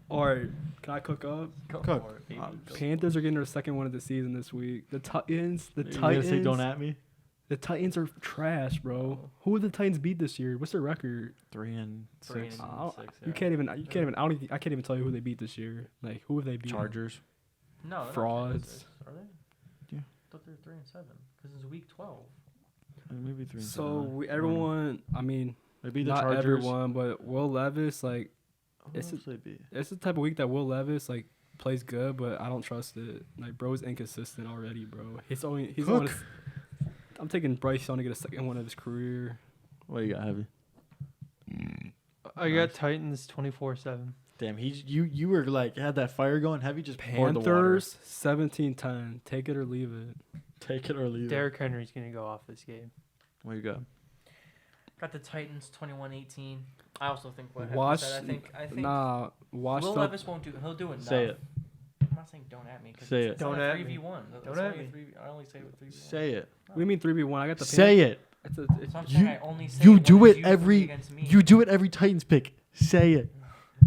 All right, can I cook up? Go Cook. for it, baby. Go. Panthers are getting their second one of the season this week. The Titans. You gonna say don't Titans. at me. The Titans are trash, bro. Who would the Titans beat this year? What's their record? 3 and 3 6. and I don't- 6, You yeah. can't even. I can't even tell you who they beat this year. Like who have they beat? Chargers. No, they're not Frauds. 6, are they? Yeah. I thought they were 3 and 7 because it's week 12. Maybe 3 and 7. So everyone. I mean, Maybe the not Chargers. everyone, but Will Levis. Like Who it's else they beat? it's the type of week that Will Levis like plays good, but I don't trust it. Like bro's inconsistent already, bro. He's only. I'm taking Bryce Young to get a second one of his career. What you got, Heavy? I got Titans 24-7. Damn, you were like had that fire going. Heavy just poured the water. Panthers 17-10. Take it or leave it. Take it or leave it. Derrick Henry's gonna go off this game. What you got? Got the Titans 21-18. I also think what Watch. said. I think Nah, watch Will the. Levis won't do. He'll do enough. Say it. I'm not saying don't at me. 'Cause Say it's, it. It's Don't not at a me. 3v1. Don't at me. I only say it with 3v1. Say it. What do you mean 3v1? I got the. Say it. It's a, So I'm saying I only say You it do when it's it you three every. against me. You do it every Titans pick. Say it.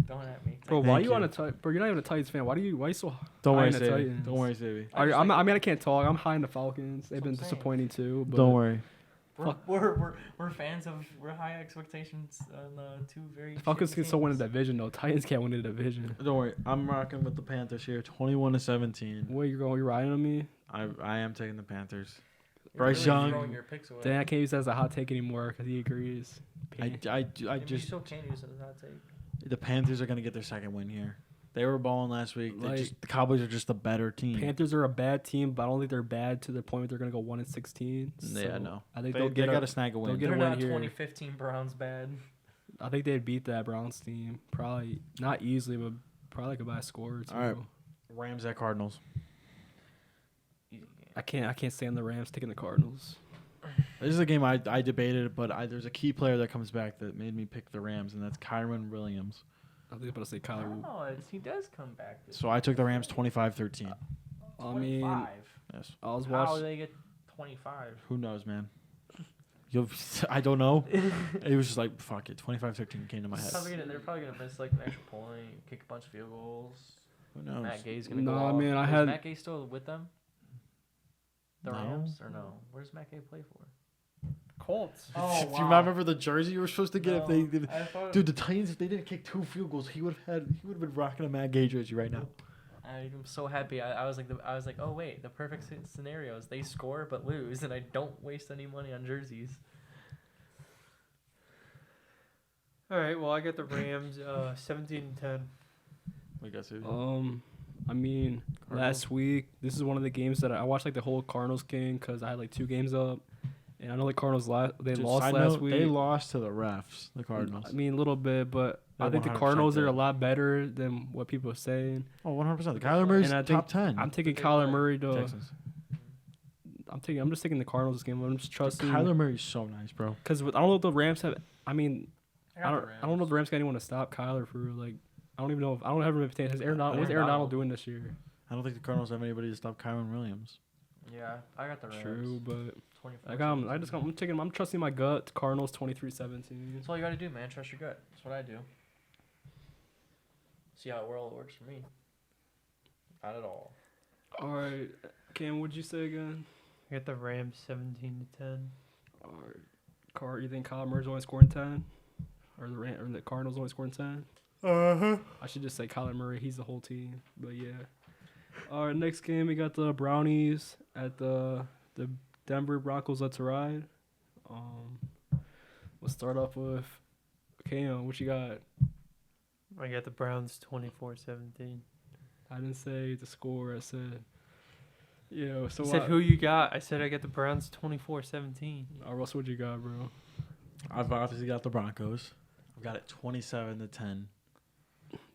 Don't at me. bro, Thank why you you. on a bro? You're not even a Titans fan. Why you so? Don't high worry, in the Savvy. Titans? Don't worry, Savvy. I mean, I can't talk. I'm high in the Falcons. They've That's been what I'm saying. disappointing too. But Don't worry. We're fans of high expectations on two very. The Falcons shitty can still win a teams. division though. Titans can't win a division. Don't worry. I'm rocking with the Panthers here. 21-17. What you going? You riding on me? I am taking the Panthers. You're Bryce really Young. throwing your picks away. Dang, I can't use that as a hot take anymore because he agrees. I Maybe you just still can't use it as a hot take. the Panthers are gonna get their second win here. They were balling last week. Like- The Cowboys are just a better team. Panthers are a bad team, but I don't think they're bad to the point where they're gonna go 1-16. Yeah, no. I think They they'll get got a, to snag a they'll win. get a They're win not here. 2015 Browns bad. I think they'd beat that Browns team. Probably not easily, but probably could by a score or two. All right. Rams at Cardinals. I can't stand the Rams taking the Cardinals. This is a game I debated, but there's a key player that comes back that made me pick the Rams, and that's Kyron Williams. I was about to say Kyler. Oh, he does come back. This So I took the Rams 25-13. I mean, 25. Yes. I was How watching. do they get 25? Who knows, man? I don't know. It was just like, fuck it. 25-13 came to my head. They're probably gonna miss like an extra point, kick a bunch of field goals. Who knows? Matt Gay's gonna No, go I off. mean, I Is had- Matt Gay still with them? The No. Rams or no? Where's Matt Gay play for? Colts. Oh, Do you remember the jersey you were supposed to get if they did? I thought, Dude, the Titans, if they didn't kick 2 field goals, he would have been rocking a Matt Gay jersey right now. I'm so happy. I was like, oh wait, the perfect scenario is they score but lose, and I don't waste any money on jerseys. All right. Well, I got the Rams 17-10. We got to. I mean, Cardinals. last week this is one of the games that I watched like the whole Cardinals game because I had like 2 games up, and I know the Cardinals lost last week. They lost to the refs, the Cardinals. I mean, a little bit, but I They're think the 100% Cardinals are good. a lot better than what people are saying. Oh, 100%. Kyler Murray's And I top think 10. I'm taking They Kyler play Murray to. Texans. I'm just taking the Cardinals this game. I'm just trusting. Kyler Murray's so nice, bro. Because I don't know if the Rams have. I mean, got I the don't know if the Rams got anyone to stop Kyler for like. I don't even know if I don't have a reputation. Has Aaron Donald? What's Aaron Donald doing this year? I don't think the Cardinals have anybody to stop Kyron Williams. Yeah, I got the Rams. True, but 24. I'm trusting my gut. Cardinals 23-17. That's all you gotta do, man. Trust your gut. That's what I do. See how well it works for me. Not at all. All right, Cam, what'd you say again? I got the Rams 17-10. All right, you think Kyler Murray's only scoring 10, or the Cardinals only scoring 10? I should just say Kyler Murray. He's the whole team. But yeah. All right, next game we got the Brownies at the Denver Broncos. Let's ride. We'll start off with Cam. What you got? I got the Browns 24-17. I didn't say the score. I said, so I said who you got. I said I got the Browns 24-17. Russell, what you got, bro? I've obviously got the Broncos. I've got it 27-10.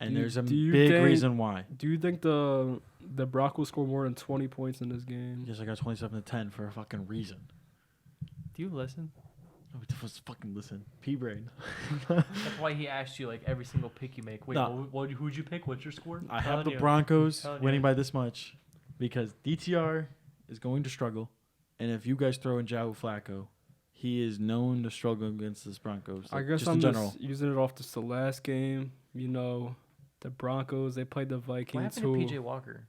And Do- there's a do you big think- reason why. Do you think the Broncos score more than 20 points in this game? Yes, I got 27-10 for a fucking reason. Do you listen? Oh, just fucking listen. P-brain. That's why he asked you like every single pick you make. Wait, No. who'd you pick? What's your score? I have Telling the you. Broncos Telling winning you. by this much because DTR is going to struggle. And if you guys throw in Joe Flacco, he is known to struggle against this Broncos. I like, guess just I'm in general. just using it off just the last game. The Broncos, they played the What Vikings, happened who to PJ Walker?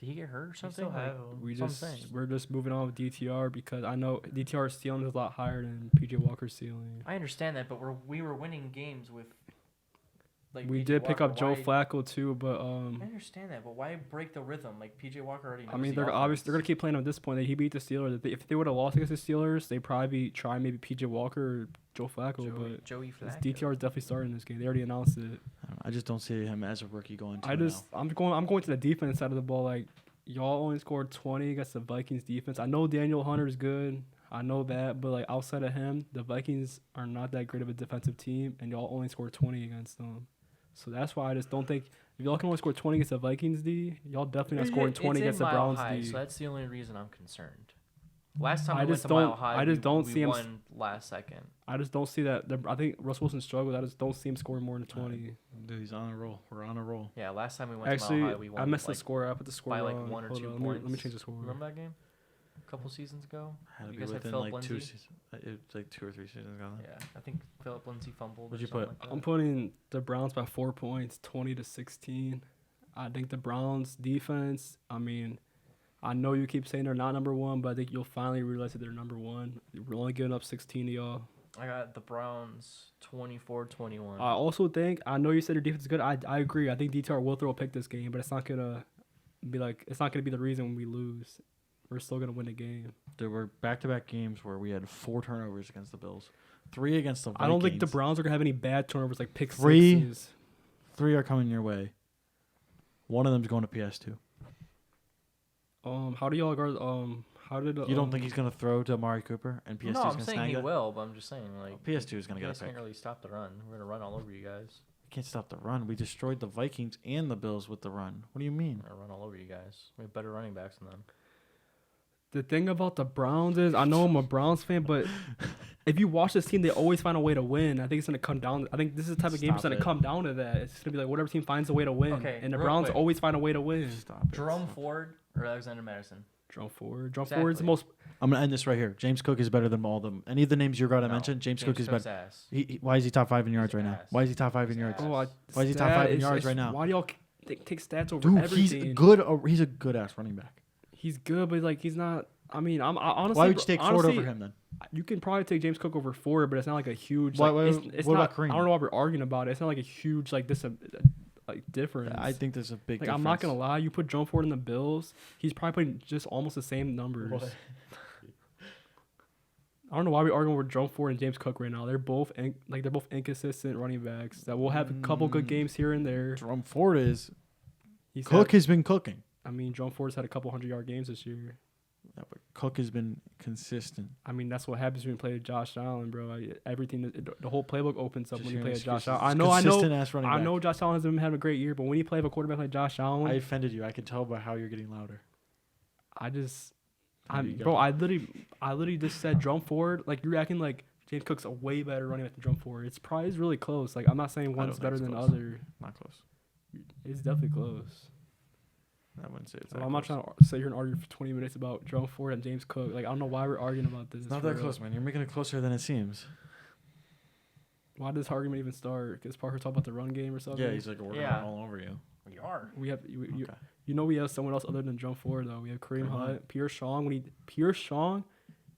Did he get hurt or something? still Like, have him. we That's what I'm just saying. we're just moving on with DTR because I know DTR's ceiling is a lot higher than PJ Walker's ceiling. I understand that, but we were winning games with. Like We PJ did pick Walker. up Joe Why- Flacco too, but I understand that, but why break the rhythm? Like PJ Walker already. Knows I mean the they're obviously they're gonna offense. keep playing him at this point. He beat the Steelers. If they would have lost against the Steelers, they'd probably try maybe PJ Walker or Joe Flacco. but Joey Flacco. DTR is definitely starting this game. They already announced it. I don't know. I just don't see him as a rookie going to I'm going to the defense side of the ball. Like y'all only scored 20 against the Vikings defense. I know Daniel Hunter's good. I know that, but like outside of him, the Vikings are not that great of a defensive team, and y'all only scored 20 against them. So that's why I just don't think if y'all can only score 20 against the Vikings D, y'all definitely not scoring 20 against the Browns High, D. so that's the only reason I'm concerned. Last time I we went just to don't- Mile High, I just we, don't we see him won last second. I just don't see that. I think Russell Wilson struggled. I just don't see him scoring more than 20. Dude, he's on a roll. We're on a roll. Yeah, last time we went Actually, to Mile High, we won. I missed like, the score. I put the score by like wrong. 1 or Hold 2 on, points. Let me change the score. Remember that game? A couple seasons ago. Had to You be guys had within Philip like 2 Lindsay? seasons. It's like 2 or 3 seasons ago. Yeah, I think Philip Lindsay fumbled. What'd or you something put? Like that. I'm putting the Browns by 4 points, 20-16. I think the Browns defense, I mean, I know you keep saying they're not number one, but I think you'll finally realize that they're number one. We're only giving up 16 to y'all. I got the Browns 24-21. I also think, I know you said your defense is good. I agree. I think DTR will throw a pick this game, but it's not going to be the reason we lose. We're still going to win the game. There were back-to-back games where we had 4 turnovers against the Bills, 3 against the Vikings. I don't think the Browns are going to have any bad turnovers like pick 3 sixes. 3 are coming your way. One of them's going to PS2. How do y'all guard? How did You don't think he's going to throw to Amari Cooper and PS2 is no, going I'm to saying snag he it? will, but I'm just saying like PS2 is going to you get guys a pick. can't really stop the run. We're gonna run all over you guys. Can't stop the run. We destroyed the Vikings and the Bills with the run. What do you mean? We're gonna run all over you guys. We have better running backs than them. The thing about the Browns is, I know I'm a Browns fan, but if you watch this team, they always find a way to win. I think it's going to come down. I think this is the type of game that's Stop going to it. come down to that. It's going to be like whatever team finds a way to win. Okay, And the real Browns quick. always find a way to win. Stop it. Jerome Ford or Alexander Madison? Jerome Ford. Jerome Ford is the Exactly. most. I'm going to end this right here. James Cook is better than all of them. Any of the names you're going to No, mention, James Cook is Cook's better. ass. Why is he top 5 in yards He's right now? ass. Why is he top 5 in He's yards? ass. Oh, Why is he top 5 in yards right now? Why do y'all take stats over Dude, everything? he's good. He's a good ass running back. He's good, but like he's not. I mean, I honestly. Why would you take Ford honestly, over him then? You can probably take James Cook over Ford, but it's not like a huge. Why- Like, why- it's what not. about Kareem? I don't know why we're arguing about it. It's not like a huge like this like difference. I think there's a big Like difference. I'm not gonna lie, you put Jerome Ford in the Bills, he's probably putting just almost the same numbers. What? I don't know why we're arguing with Jerome Ford and James Cook right now. They're both they're both inconsistent running backs that will have a couple good games here and there. Jerome Ford is. He's Cook had, has been cooking. I mean, Jerome Ford's had a couple 100-yard games this year. Yeah, but Cook has been consistent. I mean, that's what happens when you play with Josh Allen, bro. Everything, the whole playbook opens up Just when you hearing play with Josh excuses. Allen. Consistent-ass running I back. know Josh Allen hasn't been having a great year, but when you play with a quarterback like Josh Allen, I offended you. I can tell by how you're getting louder. There you go. bro, I literally just said Jerome Ford. Like you're acting like James Cook's a way better running back than Jerome Ford. It's probably really close. Like I'm not saying don't one's think better it's than the close. other. Not close. It's definitely close. I wouldn't say it's So that I'm not close. trying to sit here and argue for 20 minutes about Jerome Ford and James Cook. Like I don't know why we're arguing about this. It's not for that real. close, man. You're making it closer than it seems. Why did this argument even start? Because Parker talked about the run game or something. Yeah, he's like, we're gonna Yeah. run all over you. We are. We have you, Okay. you know we have someone else other than Jerome Ford though. We have Kareem Kareem Hunt. Hunt, Pierre Strong. Pierre Strong,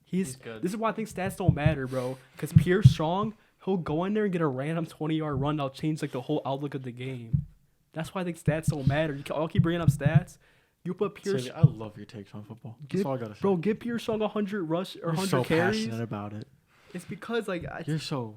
He's good. This is why I think stats don't matter, bro. Because Pierre Strong, he'll go in there and get a random 20-yard run that'll change like the whole outlook of the game. That's why I think stats don't matter. I'll keep bringing up stats. You put Pierre, Sadie, I love your takes on football. That's all I gotta say. bro, give Pierre Strong 100 rush or You're 100 so carries. passionate about it. It's because like You're so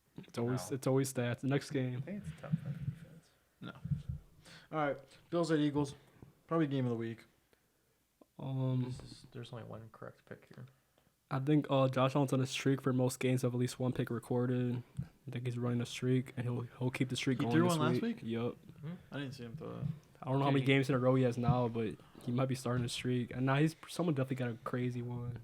No. It's always stats. The next I game. think it's tough on defense. All right, Bills at Eagles, probably game of the week. There's only one correct pick here. I think Josh Allen's on a streak for most games of at least one pick recorded. I think he's running a streak, and he'll keep the streak He going. threw this one last week? Yup. I didn't see him throw that. I don't know how many Dude, games in a row he has now, but he might be starting a streak. And now someone definitely got a crazy one.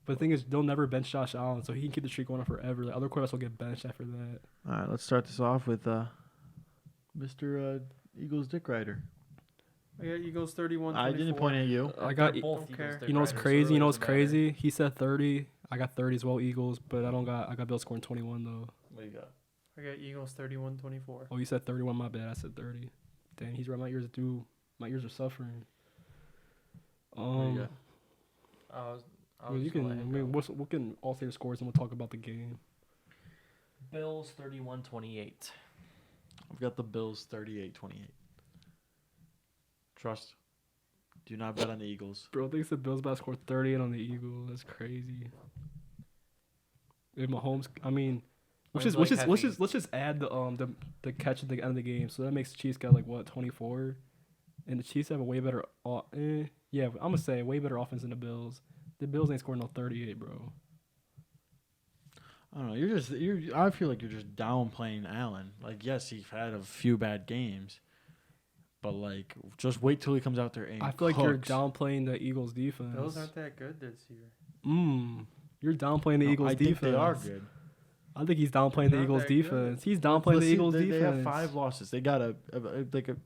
But the thing is, they'll never bench Josh Allen, so he can keep the streak going on forever. The other quarterbacks will get benched after that. All right, let's start this off with Mr. Eagles Dick Rider. I got Eagles 31. I didn't point at you. I got. They're both don't Eagles, care. they're You know what's Riders, so it crazy? really You know what's doesn't matter. crazy? He said 30. I got 30 as well, Eagles, but I got Bills scoring 21 though. What do you got? I got Eagles 31-24. Oh, you said 31. My bad. I said 30. Dang, he's right. My ears are suffering. What do you got? I was You just can. gonna I let him mean, go. we can all say the scores and we'll talk about the game. Bills 31-28. I've got the Bills 38-28. Trust. Do not bet on the Eagles. Bro thinks the Bills about to score 30 on the Eagles. That's crazy. If Mahomes, I mean, I mean, like let's just add the catch at the end of the game. So that makes the Chiefs got like what 24, and the Chiefs have a way better. Yeah, I'm gonna say way better offense than the Bills. The Bills ain't scoring no 38, bro. I don't know. I feel like you're just downplaying Allen. Like, yes, he's had a few bad games, but like, just wait till he comes out there and I feel like you're cooks. downplaying the Eagles defense. Bills aren't that good this year. You're downplaying the No, Eagles I defense. think they are good. I think he's downplaying the Not Eagles that good. defense. He's downplaying the Eagles defense. They have 5 losses. They got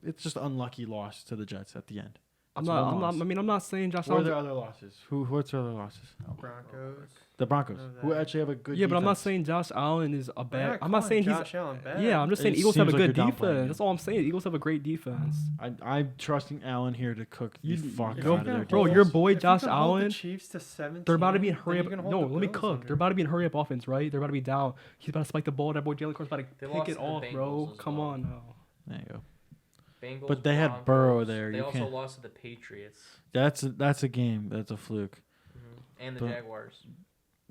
it's just unlucky loss to the Jets at the end. I'm That's not. one I'm not. loss. I mean, I'm not saying Josh Who are Allen. their other losses? What's their other losses? Broncos. The Broncos, Know who that. actually have a good Yeah, but I'm not defense. saying Josh Allen is a We're bad. I'm not calling saying he's. Josh Allen bad. Yeah, I'm just saying It Eagles have a seems like good you're downplaying him. defense. That's all I'm saying. Eagles have a great defense. I'm trusting Allen here to cook the fuck go- out of their bro, defense. your boy If you Josh can hold the Allen, Chiefs to 17, They're about to be in then hurry you up. can hold No, the let me Bills cook. under. They're about to be in hurry up offense, right? They're about to be down. He's about to spike the ball. That boy Jalen Carter's about to They pick lost it to the off, bro. Bengals as Come well. on now. There you go. Bengals, But they had Broncos. Burrow there, They you also can't- lost to the Patriots That's a game. That's a fluke. and the But- Jaguars.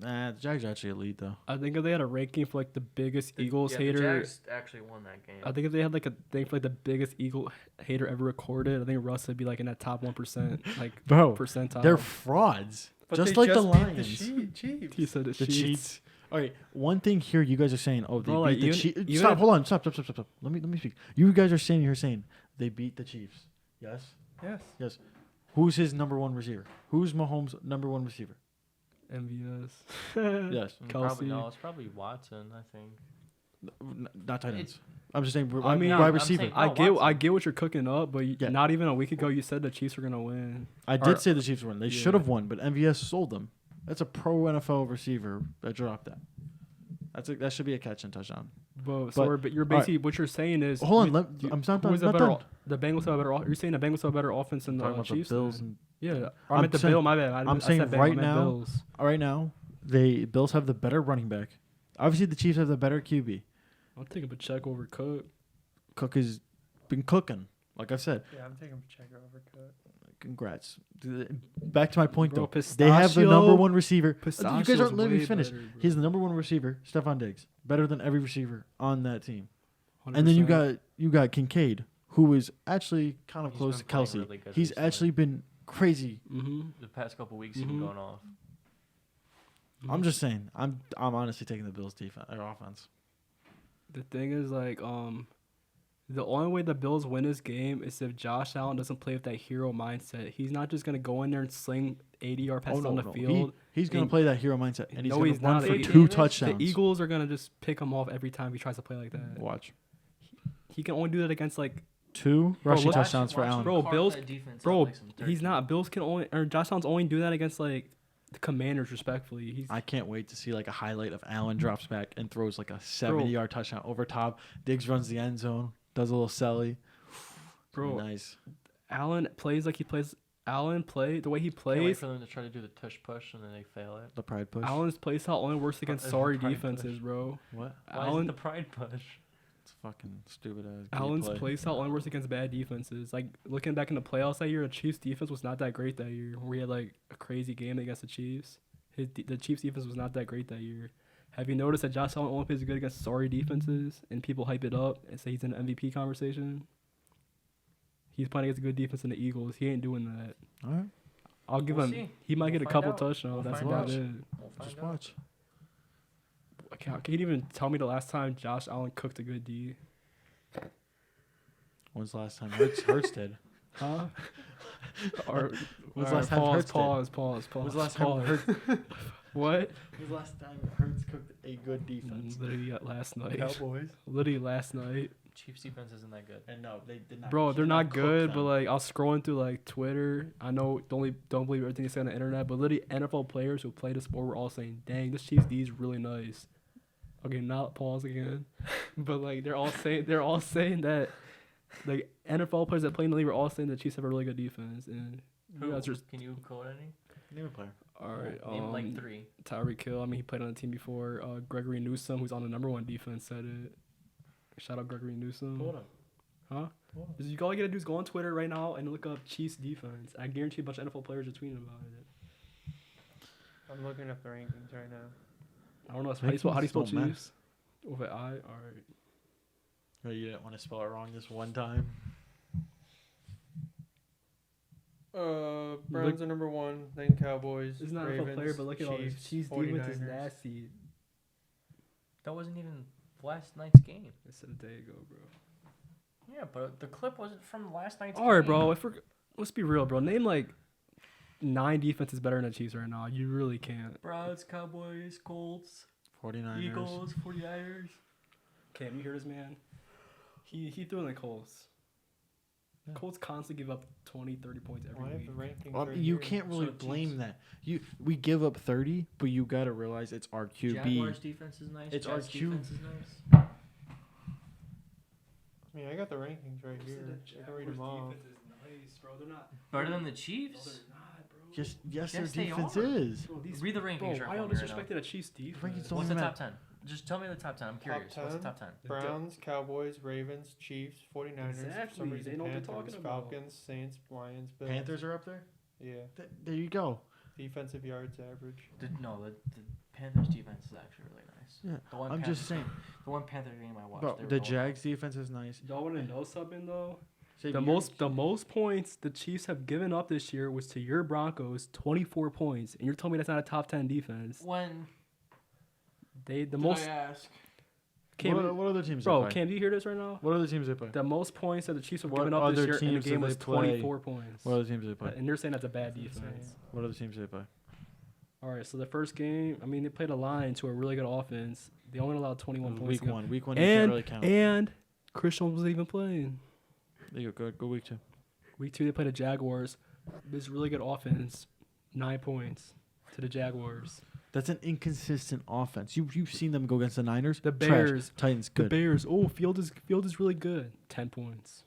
Nah, the Jags are actually elite though. I think if they had a ranking for like the biggest Eagles The hater, Jags actually won that game. I think if they had like a thing for like the biggest Eagle hater ever recorded, I think Russ would be like in that top 1%, like Bro, percentile. they're frauds, But just they like the just beat Lions. The Chiefs. he said The the cheats. All right, one thing here, you guys are saying, oh, they Bro, beat like, the even- Chiefs. even Stop, if- hold on, stop. Let me speak. You guys are saying they beat the Chiefs. Yes. Yes. Who's his number one receiver? Who's Mahomes' number one receiver? MVS. Yes. Probably Kelsey. no. It's probably Watson. I think. Not tight ends. I'm just saying. I mean, wide I'm receiver. saying- I No, get Watson. what you're cooking up, but Yeah. not even a week ago you said the Chiefs were gonna win. I or- did say the Chiefs won. They Yeah. should have won, but MVS sold them. That's a pro NFL receiver that dropped that. That should be a catch and touchdown. But you're basically what you're saying is Hold on, you- I'm not who is done. a Not better? done. The Bengals have a better. You're saying the Bengals have a better offense than I'm the talking about Chiefs. the Bills. then? And, Yeah, I'm I meant the saying- Bill. My bad. I'm I saying said Bengals, right I meant now- Bills. right now, the Bills have the better running back. Obviously, the Chiefs have the better QB. I'm taking Pacheco over Cook. Cook has been cooking, like I've said. Yeah, I'm taking Pacheco over Cook. Congrats. Back to my point, Bro, though. They have the Pistachio- number one receiver. You guys Pistachio's aren't letting me way finish. better, bro. He's the number one receiver, Stephon Diggs, better than every receiver on that team. And then you 100%. got Kincaid, who is actually kind of He's close been to playing Kelsey. really good He's recently. actually been crazy. Mhm. The past couple weeks, he's been Mhm. going off. I'm just saying. I'm honestly taking the Bills' defense or offense. The thing is, like, the only way the Bills win this game is if Josh Allen doesn't play with that hero mindset. He's not just gonna go in there and sling 80-yard passes on the field. He's gonna And- play that hero mindset, and he's No, gonna he's run not. for He- 2 he- touchdowns. The Eagles are gonna just pick him off every time he tries to play like that. Watch He can only do that against like 2 Bro, rushing look- touchdowns for Watch him Allen. Bro, carve Bills- that defense up bro. like some turkey. He's not. Bills can only or Josh Allen's only do that against like the Commanders. Respectfully, he's I can't wait to see like a highlight of Allen drops back and throws like a 70-yard touchdown over top. Diggs runs the end zone, does a little celly. Bro. Nice. Allen plays like he plays. Allen play the way he Can't wait plays. for them to try to do the tush push and then they fail it. The pride push. Allen's play style only works against the sorry pride defenses, push. bro. What? Why is Allen it the pride push? It's fucking stupid ass. Allen's play style only works against bad defenses. Like looking back in the playoffs that year, the Chiefs defense was not that great that year. We had like a crazy game against the Chiefs. The Chiefs defense was not that great that year. Have you noticed that Josh Allen only plays good against sorry defenses, and people hype it up and say he's in the MVP conversation? He's playing against a good defense in the Eagles. He ain't doing that. All right, I'll give We'll him. see. He might We'll get a find couple out. touchdowns. We'll That's find about out. it. We'll find just out. watch. Can you even tell me the last time Josh Allen cooked a good D? When's the last time Hurts did? Huh? Or When's or the last time pause, Hurts did? pause. When's the last time pause. Hurts? What? When's the last time Hurts cooked a good defense? Literally last night. Cowboys. Literally last night. Chiefs defense isn't that good. And no, they did not. Bro, he they're did not cook good, them. but like I was scrolling through like Twitter. I know don't believe everything you say on the internet, but literally NFL players who play the sport were all saying, "Dang, this Chiefs D is really nice." Okay, not pause again, but like they're all saying that like NFL players that play in the league were all saying the Chiefs have a really good defense, and you guys are Can you quote any? Name a player. all right. Name like 3. Tyreek Hill. I mean, he played on the team before. Gregory Newsome, who's on the #1 defense, said it. Shout out Gregory Newsome. Hold up. Huh? All you gotta do is go on Twitter right now and look up Chiefs defense. I guarantee a bunch of NFL players are tweeting about it. I'm looking up the rankings right now. I don't know how do you spell Rankings don't matter. Chiefs? With an I. All right. Oh, you didn't want to spell it wrong this one time. Browns are number 1, then Cowboys. This is not a Ravens, NFL player, but look at all this. Chiefs defense is nasty. That wasn't even last night's game. I said a day ago, bro. Yeah, but the clip wasn't from last night's game. All right, bro. Let's be real, bro. Name like 9 defenses better than the Chiefs right now. You really can't. Browns, Cowboys, Colts, 49ers. Eagles, 49ers. Cam, you hear this man? He threw in the Colts. Yeah. Colts constantly give up 20, 30 points every I have week. the rankings Well, right you here. can't really So the blame Chiefs. that. We give up 30, but you got to realize it's our QB. Jaguars defense is nice. It's our Jets Q- defense is nice. I mean, I got the rankings right here. I can read them off. Nice, bro. They're not. Better than the No, Chiefs? they're not, bro. Yes, Yes, their they defense are. is. Bro, these, Read the rankings bro, right why for y'all me right now. disrespecting a Chiefs defense? rankings don't What's the even top 10? Just tell me the top 10. I'm curious. What's the 10? top 10? Browns, Cowboys, Ravens, Chiefs, 49ers, for Exactly, some they reason know what they're Panthers, talking about. Falcons, Saints, Lions, Bills. Panthers are up there. Yeah. There you go. Defensive yards average. The Panthers defense is actually really nice. Yeah, The one I'm Panthers, just saying. The one Panther game I watched. Bro, they were the going Jags defense is nice. Y'all want to know something though? Say The most points the Chiefs have given up this year was to your Broncos, 24 points, and you're telling me that's not a top 10 defense. When The did most I ask? Cam, What other teams? bro, they play? Cam, do you hear this right now? What other teams they play? The most points that the Chiefs have What given up this other year in the teams do game they was play? 24 points. What other teams they play? And they're saying that's a bad That's defense. insane. What other teams they play? All right, so the first game, I mean, they played a Lions, who are a really good offense. They only allowed 21 points. Week to go. one. Week one. You can't And really count. and Christian wasn't even playing. There you go. Go week 2. Week 2, they played the Jaguars. This really good offense, 9 points to the Jaguars. That's an inconsistent offense. You've seen them go against the Niners. The Trash. Bears. Titans. The Good. Bears. Oh, Field is really good. 10 points.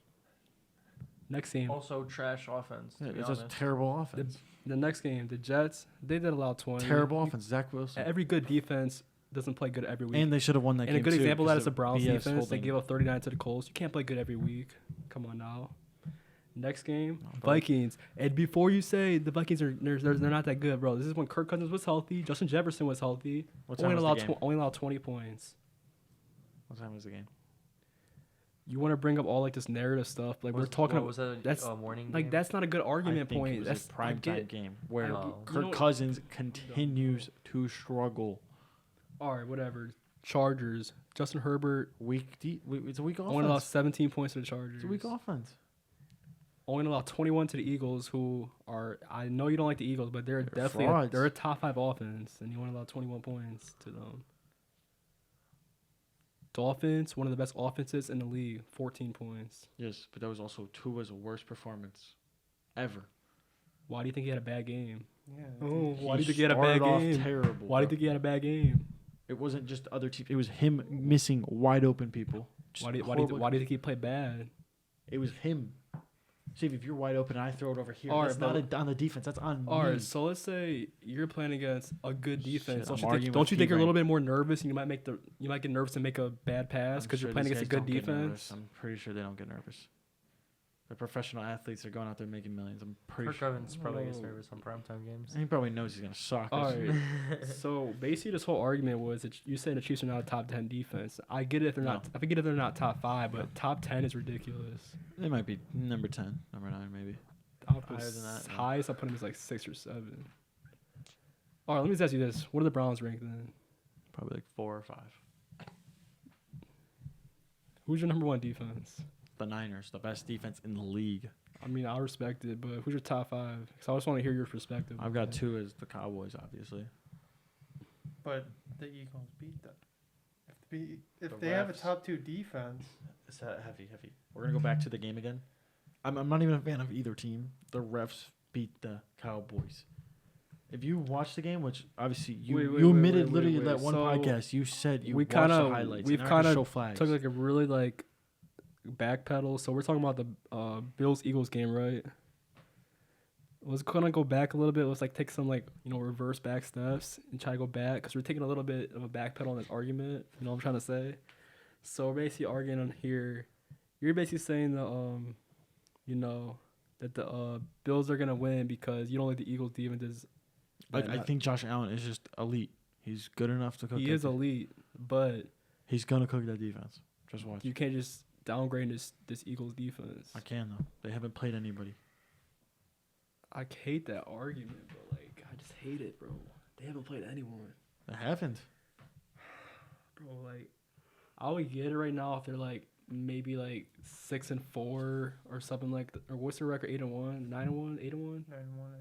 Next game. Also, trash offense. To Yeah, be it's honest. a terrible offense. The next game, the Jets. They did allow 20. Terrible offense. Zach Wilson. Every good defense doesn't play good every week. And they should have won that And game a good too, example of that is 'cause the Browns BS defense. They holding. gave up 39 to the Colts. You can't play good every week. Come on now. Next game, No, but- Vikings. And before you say the Vikings are they're not that good, bro. This is when Kirk Cousins was healthy, Justin Jefferson was healthy. What time was the game? Only allowed 20 points. What time was the game? You want to bring up all like this narrative stuff, like we're Was- talking what, about. was that that's- a morning Like game? that's not a good I argument think point. It was That's a prime I get time it. game where Oh. Kirk You know- Cousins continues to struggle. All right, whatever. Chargers. Justin Herbert It's a weak only allowed offense. 17 points to the Chargers. It's a weak offense. Only allowed 21 to the Eagles, who are I know you don't like the Eagles, but they're definitely frauds. they're a top 5 offense, and you only allowed 21 points to them. Dolphins, one of the best offenses in the league, 14 points. Yes, but that was also Tua's worst performance ever. Why do you think he had a bad game? Yeah. Why do you think he had a bad started off game? Terrible. Why do you bro. think he had a bad game? It wasn't just other teams. It was him missing wide open people. Just Why do you horrible- think he played bad? It was him. See, if you're wide open and I throw it over here, All that's right, not on the defense. That's on All me. right, so let's say you're playing against a good defense. I'm Don't you arguing think, with don't you think you're a P-Brain. little bit more nervous, and you might get nervous and make a bad pass I'm because sure you're playing these against a guys good don't get nervous. defense? I'm pretty sure they don't get nervous. They're professional athletes. They're going out there making millions. I'm pretty Kirk sure. Cousins probably gets Oh. nervous on primetime games. He probably knows he's gonna suck. All right. So basically, this whole argument was that you saying the Chiefs are not a top 10 defense. I get it if they're not. I get if they're not top 5, but top 10 is ridiculous. They might be number 10, number 9, maybe. I'll put Higher than that, no. highest I put them is like 6 or 7. All right, let me just ask you this: what are the Browns ranked then? Probably like 4 or 5. Who's your number 1 defense? The Niners, the best defense in the league. I mean, I respect it, but who's your top 5? Because I just want to hear your perspective. I've got 2 as the Cowboys, obviously. But the Eagles beat them. If The they have a refs. top 2 defense, It's heavy. We're gonna go back to the game again. I'm not even a fan of either team. The refs beat the Cowboys. If you watch the game, which obviously you Wait, you wait, admitted wait, literally wait, that one so podcast, you said you we watched kinda- the highlights. we've and they're not gonna kinda show flags. took like a really like backpedal. So we're talking about the Bills Eagles game, right? Was gonna go back a little bit. Let's like take some like reverse back steps and try to go back because we're taking a little bit of a backpedal on this argument. You know what I'm trying to say? So we're basically arguing on here. You're basically saying that that the Bills are gonna win because you don't like the Eagles defense is. I think Josh Allen is just elite. He's good enough to cook. He that is de- elite, but He's gonna cook that defense. Just watch. you can't just downgrade this Eagles defense. I can though. They haven't played anybody. I hate that argument, but like I just hate it, bro. They haven't played anyone, They haven't. bro. Like I would get it right now if they're like maybe like 6-4 or something like or what's their record 8-1, 9-1, 8-1. 9-1, I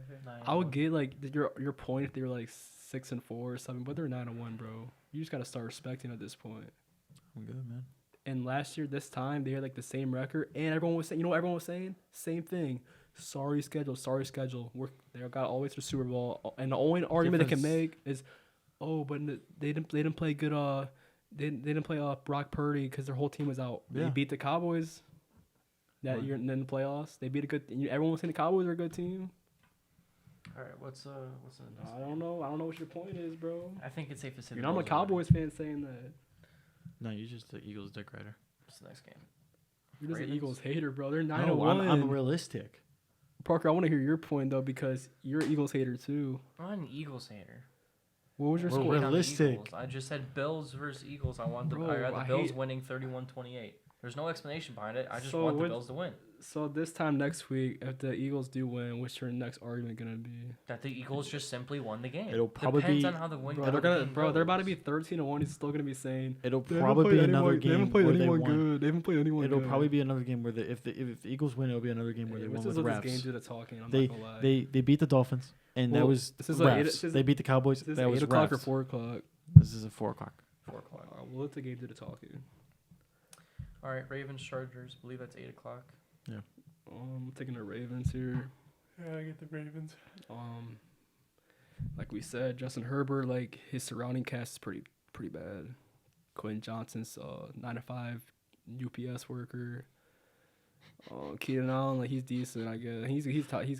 think. I would get like your point if they were like 6-4 or something, but they're 9-1, bro. You just gotta start respecting at this point. I'm good, man. And last year, this time, they had like the same record, and everyone was saying, you know what everyone was saying? Same thing. Sorry schedule. They got always to Super Bowl, and the only argument they can Difference- make is, oh, but they didn't play good. They didn't play Brock Purdy because their whole team was out. They Yeah. beat the Cowboys that Right. year in the playoffs. They beat a good. Everyone was saying the Cowboys are a good team. All right, what's the next I don't know what your point is, bro. I think it's safe to say You're the not a Bills are winning. Cowboys fan saying that. No, you're just the Eagles dick rider. What's the next game? You're just an Ravens? Eagles hater, bro. They're No, 9-1. I'm realistic. Parker, I want to hear your point though because you're an Eagles hater too. I'm not an Eagles hater. What was your We're score? Hate on the realistic. Eagles. I just said Bills versus Eagles. I want Bro, I got the I Bills hate- winning 31-28. There's no explanation behind it. I just So want the what- Bills to win. So this time next week, if the Eagles do win, what's your next argument gonna be? That the Eagles just simply won the game. It'll probably Depends be- on how the win. Bro, how they're the gonna, game bro, they're about to be goes. 13-1. He's still gonna be saying It'll "They haven't probably played be anyone- another They haven't game played where they anyone won. good. They haven't played anyone It'll good. probably be another game where if the Eagles win, it'll be another game where Hey, they let's won just with let this game refs. do the talking. I'm They not gonna lie. they beat the Dolphins, and that Well, was this is like eight- refs. this is- They beat the Cowboys. Is this That was 8 o'clock or refs. 4 o'clock? This is at 4 o'clock. 4 o'clock. We'll let the game do the talking. All right, Ravens Chargers. Believe that's 8 o'clock. I'm taking the Ravens here. Yeah, I get the Ravens. Like we said, Justin Herbert, like his surrounding cast is pretty bad. Quentin Johnson's 9-to-5 UPS worker. Keenan Allen, like he's decent, I guess. He's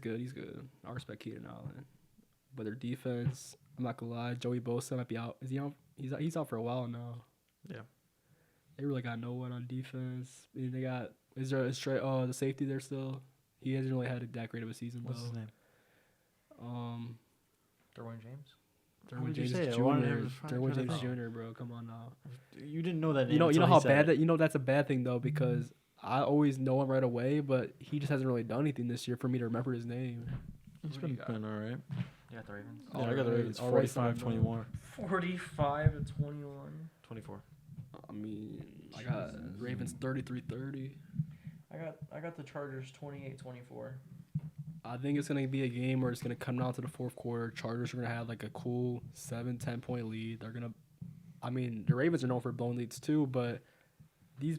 good. I respect Keenan Allen, but their defense, I'm not gonna lie, Joey Bosa might be out. Is he out? He's out for a while now. Yeah. They really got no one on defense. And they got the safety there still. He hasn't really had that great of a season What's his though. name? Derwin James. Why would Derwin you James say it? Jr. I wanted to try Derwin to James know. Jr. Bro, come on now. You didn't know that name. You know until how he said bad it. that that's a bad thing though because I always know him right away, but he just hasn't really done anything this year for me to remember his name. He's Who do you got? been all right. You got the Ravens. Yeah, I got the Alright, Ravens. alright, son. 45-21. 45-21. 24. I mean, I got Ravens 33-30. I got the Chargers 28-24. I think it's gonna be a game where it's gonna come down to the fourth quarter. Chargers are gonna have like a cool 7-10 point lead. The Ravens are known for blowing leads too, but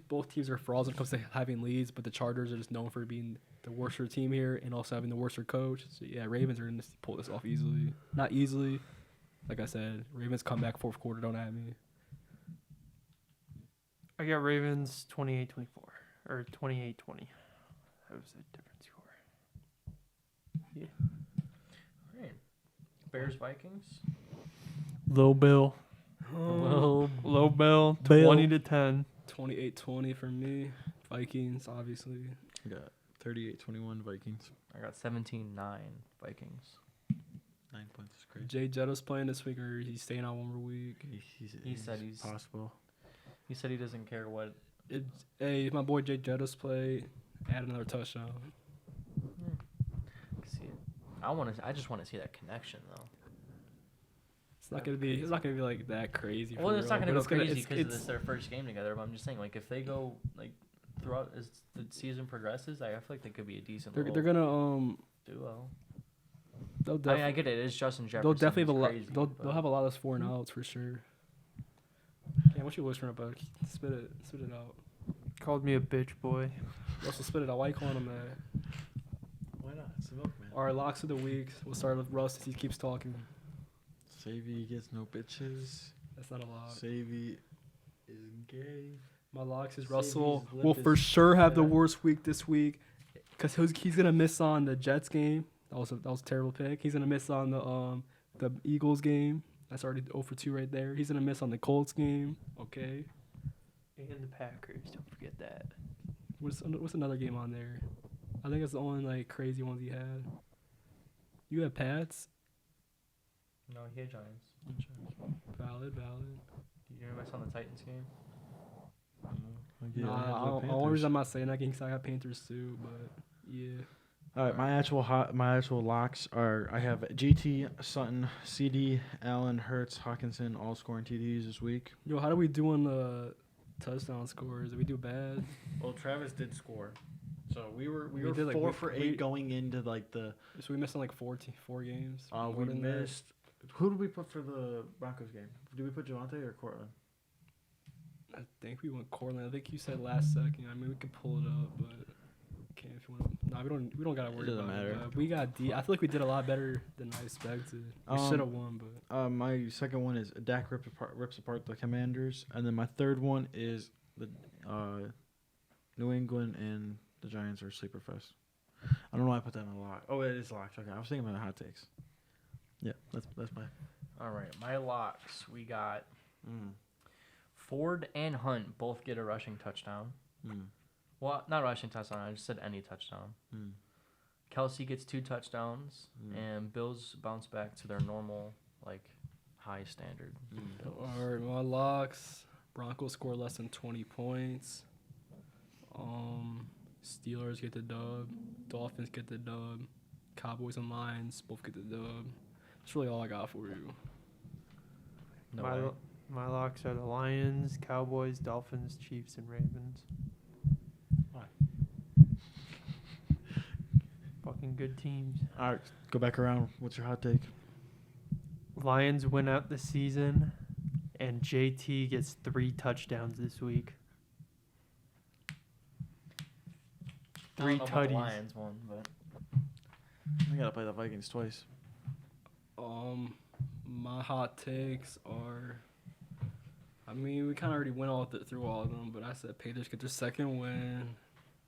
both teams are frauds when it comes to having leads. But the Chargers are just known for being the worser team here and also having the worser coach. So yeah, Ravens are gonna pull this off easily. Not easily, like I said. Ravens come back fourth quarter. Don't at me. I got Ravens 28-24 or 28-20. That was a different score. All right. Bears Vikings. Low Bill. Well, Low Bill. Bill. 20-10. 28-20 for me. Vikings, obviously. I got 38-21 Vikings. I got 17-9 Vikings. 9 points is great. Jay Jetto's playing this week, or he's staying out one more week. He said he's possible. He said he doesn't care what. Hey, my boy Jay Jetto's play. Add another touchdown. See it. I just want to see that connection though. It's not gonna be. It's not gonna be like that crazy. Well, it's not gonna but go crazy it's- because it's- it's their first game together. But I'm just saying, like, if they go like throughout as the season progresses, I feel like they could be a decent. They're little gonna duo. they'll I mean, definitely I get it. It's Justin Jefferson. they'll definitely have a he's lot. crazy, They'll but- have a lot of 4 and outs for sure. Yeah, what you whispering about? Spit it out. Called me a bitch boy. Russell, spit it out. Why you calling him that? Why not? It's the milkman. All right, locks of the week. We'll start with Russ as he keeps talking. Savy gets no bitches. That's not a lock. Savy is gay. My locks is Savvy's Russell lip will is for sure have the fat. worst week this week because he's gonna miss on the Jets game. That was a terrible pick. He's gonna miss on the Eagles game. That's already 0 for 2 right there. He's gonna miss on the Colts game. Okay. And the Packers. Don't forget that. What's another game on there? I think it's the only like crazy ones he had. You have Pats. No, he had Giants. Valid. Did you miss on the Titans game? Nah, the only reason I'm not saying that game because I got Panthers too. But yeah. All right, my actual locks are I have GT, Sutton, CD, Allen, Hurts, Hawkinson, all scoring TDs this week. Yo, how do we do on the touchdown scores? Did we do bad? Well, Travis did score, so we were We did, like, 4 we- for 8 we- going into like the. So we missed on like 4 games. We More than that. missed. Who did we put for the Broncos game? Did we put Javante or Cortland? I think we went Cortland. I think you said last second. I mean, we could pull it up, but can't if you want. Nah, we don't gotta worry doesn't about matter. it. But we got D. I feel like we did a lot better than I expected. We Um, should have won, but My second one is Dak rips apart the Commanders, and then my third one is the New England and the Giants are sleeper fest. I don't know why I put that in a lock. Oh, it is locked. Okay, I was thinking about hot takes. Yeah, that's my. All right, my locks. We got Mm, Ford and Hunt both get a rushing touchdown. mm, Well, not rushing touchdown. I just said any touchdown. mm. Kelsey gets 2 touchdowns, Mm. and Bills bounce back to their normal, like, high standard. all right, my locks. Broncos score less than 20 points. Steelers get the dub. Dolphins get the dub. Cowboys and Lions both get the dub. That's really all I got for you. No my, way. my locks are the Lions, Cowboys, Dolphins, Chiefs, and Ravens. Why? Fucking good teams. All right, go back around. What's your hot take? Lions win out the season, and JT gets 3 touchdowns this week. I 3 don't know about the tutties. Lions one, but We gotta play the Vikings twice. My hot takes are. I mean, we kind of already went through all of them, but I said Panthers get their second win.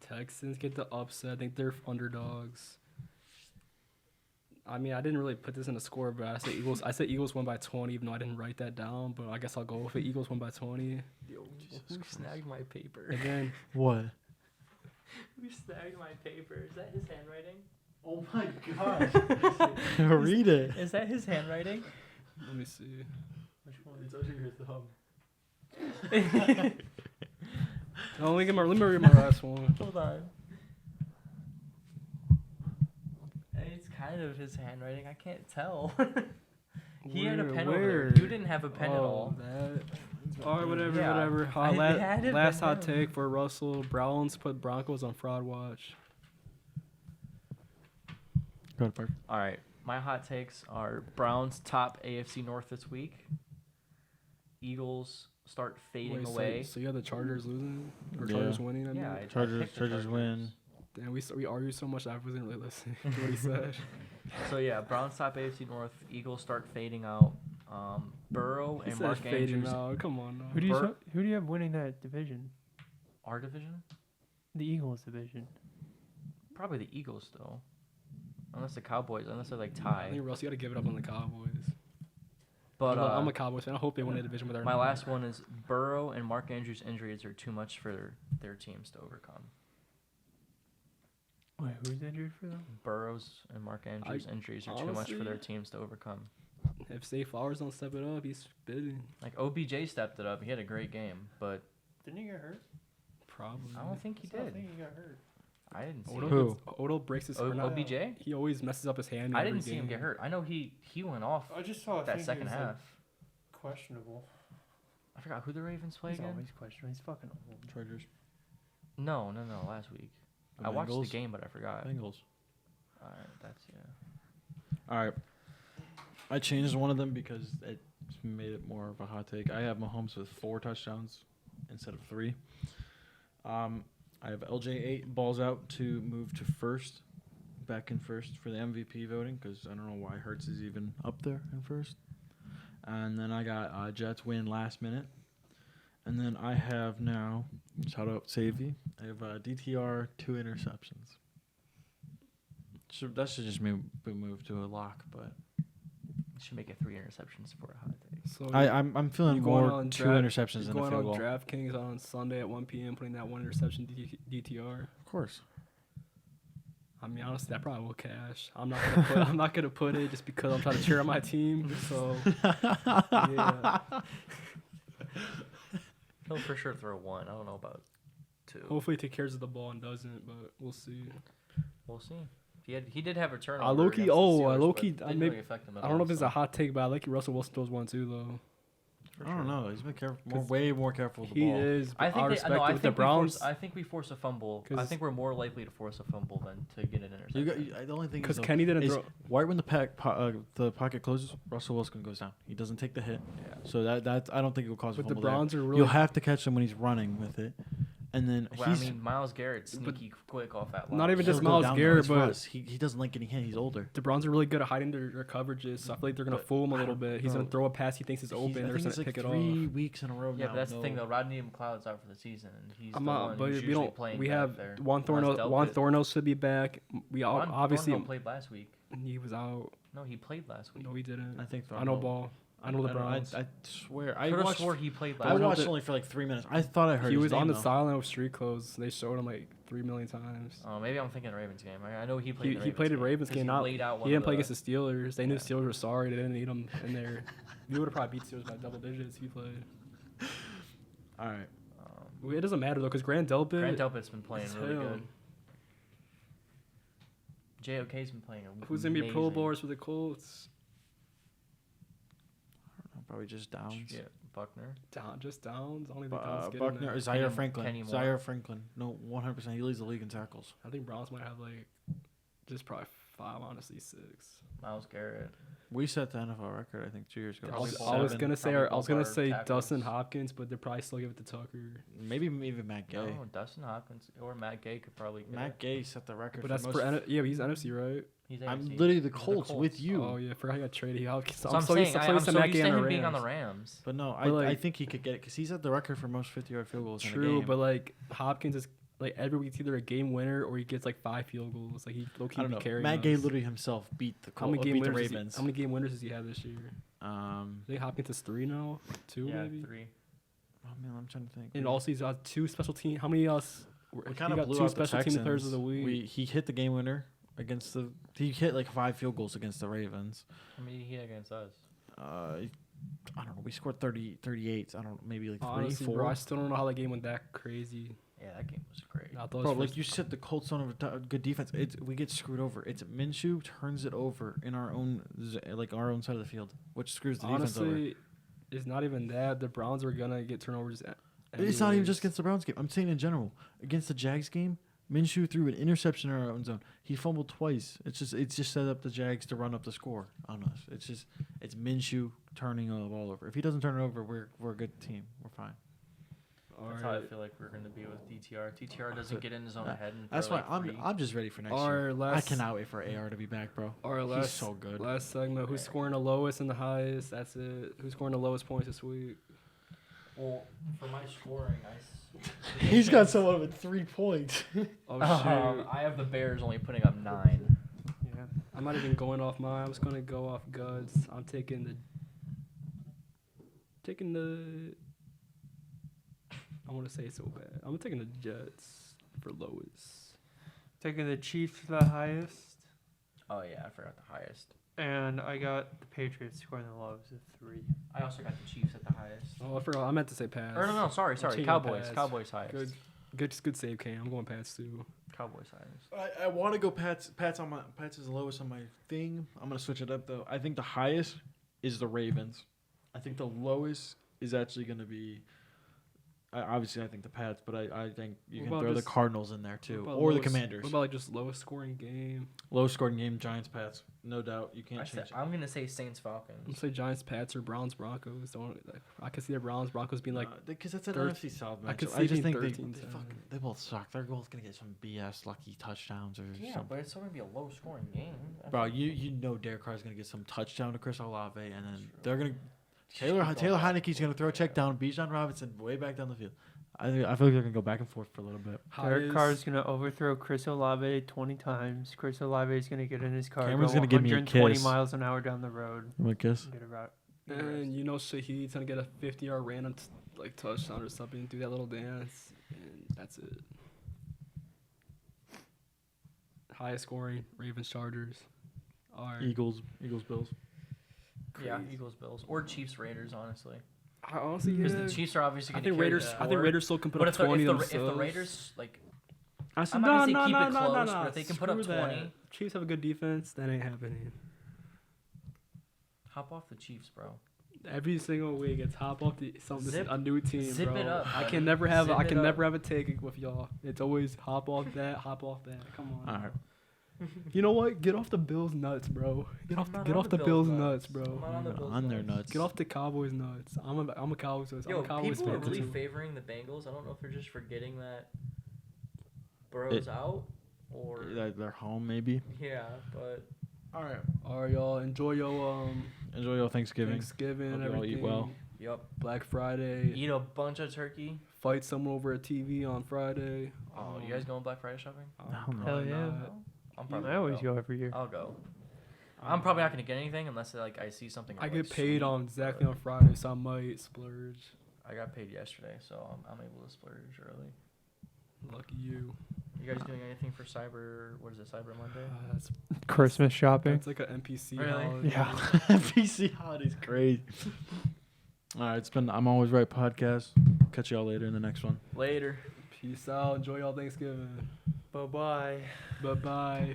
Texans get the upset. I think they're underdogs. I mean, I didn't really put this in a score, but I said Eagles. I said Eagles won by 20, even though I didn't write that down. But I guess I'll go with it. Eagles won by 20. who snagged my paper? And then What? Who snagged my paper? Is that his handwriting? Oh my gosh! Read it. Is that his handwriting? let me see. Which one? It's under your thumb. Oh, let me read my last one. Hold on. It's kind of his handwriting. I can't tell. He had a pen over there. You didn't have a pen at all. All right, whatever, Yeah. whatever. I had it Last hot written down. take for Russell. Browns put Broncos on fraud watch. Go ahead, Park. All right. My hot takes are Browns top AFC North this week. Eagles start fading Wait, away. So you have the Chargers losing or Yeah. Chargers winning? I mean? Yeah, I Chargers picked the Damn, win. we argued so much I wasn't really listening to what he said. So yeah, Browns top AFC North. Eagles start fading out. Burrow He and said Mark fading Andrews. out. Come on. No. Who do you have winning that division? Our division? The Eagles division. Probably the Eagles still. Unless the Cowboys, unless they like I tie. think Russ, you got to give it up on the Cowboys. But I'm a Cowboys fan. I hope they win the division with their. my last one is Burrow and Mark Andrews' injuries are too much for their teams to overcome. Wait, who's injured for them? Burrows and Mark Andrews injuries are too much for their honestly- teams to overcome. If Zay Flowers don't step it up, he's spitting. Like OBJ stepped it up. He had a great game, but Didn't he get hurt? Probably. I don't think he I did. think he got hurt. I didn't see Odell, him. Who? Odell breaks his O- or not- OBJ? He always messes up his hand. I every didn't see him get game. hurt. I know he went off I just saw a that thing second he was, half. questionable. I forgot who the Ravens play He's again. always questionable. He's fucking old. Chargers. No, last week. The I watched the Bengals? game, but I forgot. Bengals. Alright, that's yeah. All right. I changed one of them because it made it more of a hot take. I have Mahomes with 4 touchdowns instead of 3. I have LJ 8 balls out to move to first, back in first for the MVP voting because I don't know why Hurts is even up there in first. And then I got Jets win last minute. And then I have now, shout out Savvy, I have DTR 2 interceptions. That should just be moved to a lock, but Should make it 3 interceptions for a hot take. So I'm feeling you going more on 2 draft- interceptions you're than a going field on goal. DraftKings on Sunday at 1 p.m. putting that 1 interception DTR. Of course. I mean, honestly, that probably will cash. I'm not gonna put. I'm not gonna put it just because I'm trying to cheer on my team. So yeah. He'll for sure throw 1. I don't know about 2. Hopefully, he takes care of the ball and doesn't, but we'll see. We'll see. He did have a turnover. I low-key- against the oh, I Steelers, low-key- but I didn't may- really affect him at I don't know all, if it's so a hot take, but I like Russell Wilson throws one too, though. for I don't sure. know. He's been careful, 'Cause way more careful with the He ball. is. I But think respect no, it I with the think we force. Browns I think we force a fumble. I 'Cause- think we're more likely to force a fumble than to get an You interception. got, the only thing because is, though, Kenny didn't is throw. right when the pocket closes, Russell Wilson goes down. He doesn't take the hit, Yeah. so that I don't think it will cause a But the fumble there. Browns are really. You'll have to catch him when he's running with it, and then Well, I he's mean, Miles Garrett's sneaky quick off that line. not even he'll just go Myles down, though. Garrett, It's but- Russ. he doesn't like getting hit. He's older. The Browns are really good at hiding their coverages, so I feel like they're gonna But fool him a I little don't bit. He's know. gonna throw a pass he thinks is open. I They're think just it's gonna like pick it 3 off. weeks in a row Yeah, now. but that's the thing no- though. Rodney McLeod's out for the season, and he's I'm the not, one but who's we usually don't. playing We back have there. Juan Unless Thorno. Delpit- Juan Thorno should be back. We Juan obviously Thorno played last week. he was out. No, he played last week. No, he didn't. I think I know ball. I know the Browns. I swear. I I could have watched. swore he played I last week. know watched that- only for like 3 minutes. I thought I heard He his was on name, the though. sideline with street clothes. They showed him like 3 million times. Oh, maybe I'm thinking the Ravens game. I know he played. He played the Ravens 'cause game. He Not, laid out he one didn't of play the- against the Steelers. They knew Yeah. the Steelers were sorry. They didn't need him in there. We would have probably beat Steelers by double digits. He played. All right. It doesn't matter though, because Grant Delpit. Grant Delpit's been playing it's really him. good. JOK's been playing. Who's gonna be Pro amazing. Bowlers for the Colts? Probably just Downs. Yeah, Buckner. Just Downs. Only the Downs getting Buckner, there. Zaire Kenny- Franklin. Kenny Moore. Zaire Franklin. No, 100%. He leads the league in tackles. I think Browns might have like just probably 5, honestly 6. Miles Garrett. We set the NFL record, I think, 2 years ago. I was, Probably I was seven. gonna say Probably I was gonna both our say tackles. Dustin Hopkins, but they'll probably still give it to Tucker. Maybe even Matt Gay. No, Dustin Hopkins or Matt Gay could probably get Matt it. Gay set the record But for that's most. for yeah, but he's NFC, right? He's I'm AFC. literally the He's Colts with you. Oh yeah, I forgot he got traded. I'm So I'm saying, used to I'm so Matt used Gay to on him the being on the Rams. Rams. But no, But, I like- think he could get it because he's at the record for most 50-yard field goals in a True, game. but like Hopkins is like every week it's either a game winner or he gets like 5 field goals. Like he low key I don't know. carrying Matt Gay us. literally himself beat the How many Col- game beat the winners? Ravens. How many game winners does he have this year? I think Hopkins is 3 now, 2 Yeah, maybe. 3. Oh man, I'm trying to think. And also he's got 2 special team. How many else? we He kind of got blew 2 out the special team players Texans. of the week. He hit the game winner against the. He hit like 5 field goals against the Ravens. How many did he hit against us? I don't know. We scored 38. I don't know, maybe like 3, Honestly, 4. bro, I still don't know how that game went that crazy. Yeah, that game was great. I thought it Bro, was like first- you said, the Colts don't have a good defense. We get screwed over. It's Minshew turns it over in our own our own side of the field, which screws the defense over. honestly, it's not even that. The Browns are gonna get turnovers. It's not even just anyways. against the Browns game. I'm saying in general. Against the Jags game, Minshew threw an interception in our own zone. He fumbled twice. It's just set up the Jags to run up the score on us. It's Minshew turning the ball over. If he doesn't turn it over, we're a good team. We're fine. That's how I feel like we're going to be with DTR. DTR doesn't get in his own head. And That's throw, why like, 3. I'm just ready for next Our year. I last- cannot wait for AR to be back, bro. Our He's last so good. last segment. Who's scoring the lowest and the highest? That's it. Who's scoring the lowest points this week? Well, for my scoring, He's got someone with 3 points. Oh shoot! I have the Bears only putting up 9. Yeah. I'm not even going off mine. I'm just gonna go off guts. I'm taking the. I want to say it so bad. I'm taking the Jets for lowest. taking the Chiefs for the highest, Oh yeah, I forgot the highest. and I got the Patriots scoring the lowest of 3. I also got the Chiefs at the highest. Oh, I forgot. I meant to say Pats. Or no, sorry, taking Cowboys. Pats. Cowboys highest. Good save, Kane. I'm going Pats too. Cowboys highest. I want to go Pats. Pats is the lowest on my thing. I'm gonna switch it up though. I think the highest is the Ravens. I think the lowest is actually gonna be. Obviously, I think the Pats, but I think you What can about throw the just- Cardinals in there too, What about or the lowest- Commanders. What about like just lowest scoring game? Low scoring game, Giants, Pats, no doubt. You can't change it. I'm gonna say Saints I'm Falcons. gonna say Giants, Pats, or Browns, Broncos. Don't like, I can see the Browns, Broncos being like Because that's an thir- NFC South I could matchup. see I just it being think 13-7. they both suck. They're both gonna get some BS lucky touchdowns or Yeah, something. but it's still gonna be a low scoring game. Bro, you know Derek Carr's gonna get some touchdown to Chris Olave, and then True. they're gonna Just keep Taylor going Heineke's back gonna and throw a forth, check yeah. down, Bijan Robinson way back down the field. I feel like they're gonna go back and forth for a little bit. Derek highest- Carr's gonna overthrow Chris Olave 20 times. Chris Olave is gonna get in his car, Cameron's go gonna give me a 120 kiss. miles an hour down the road, You want a kiss? and get a route. And you know Shaheed's gonna get a 50-yard random like touchdown or something, do that little dance, and that's it. Highest scoring, Ravens, Chargers. All right. Eagles, Bills. Yeah, Crazy. Eagles, Bills, or Chiefs, Raiders. Honestly, I honestly, because yeah. the Chiefs are obviously I gonna think carry Raiders. the I think score. Raiders still can put But up if the, 20 if the themselves. Raiders like, I said, I'm not no, gonna say no, keep no, it no, close, no, but no. if they can put up Screw that. 20, Chiefs have a good defense. That ain't happening. hop off the Chiefs, bro. Every single week, it's hop off the something. Zip- A new team, zip bro. it up, I buddy. can never have. Zip I it can up. never have a take with y'all. It's always hop off that, hop off that. Come on. All right. You know what? Get off the Bills nuts, bro. Get off. I'm not Get on off the Bills nuts, I'm bro. not on the Bills On their nuts. Get off the Cowboys nuts. I'm a Cowboys. Yo, I'm a Cowboys people are fan really too. favoring the Bengals. I don't know if they're just forgetting that Burrow's out or They're home, maybe. yeah, but All right. All right, y'all. Enjoy your Enjoy your Thanksgiving. Thanksgiving. Hope you all Everything. eat well. yep. Black Friday. Eat a bunch of turkey. Fight someone over a TV on Friday. Oh, you guys going Black Friday shopping? Hell no. Probably Hell yeah. not. I'm probably. I gonna always go every year. I'll go. I'm probably not gonna get anything unless like I see something. I like, get paid sweet, on exactly but on Friday, so I might splurge. I got paid yesterday, so I'm able to splurge early. Lucky you. You guys doing anything for Cyber? What is it? Cyber Monday? That's Christmas shopping. that's like an NPC. Really? holiday. Yeah. PC holiday's crazy. All right, it's been I'm Always Right podcast. Catch y'all later in the next one. Later. Peace out. Enjoy y'all Thanksgiving. Bye bye. Bye bye.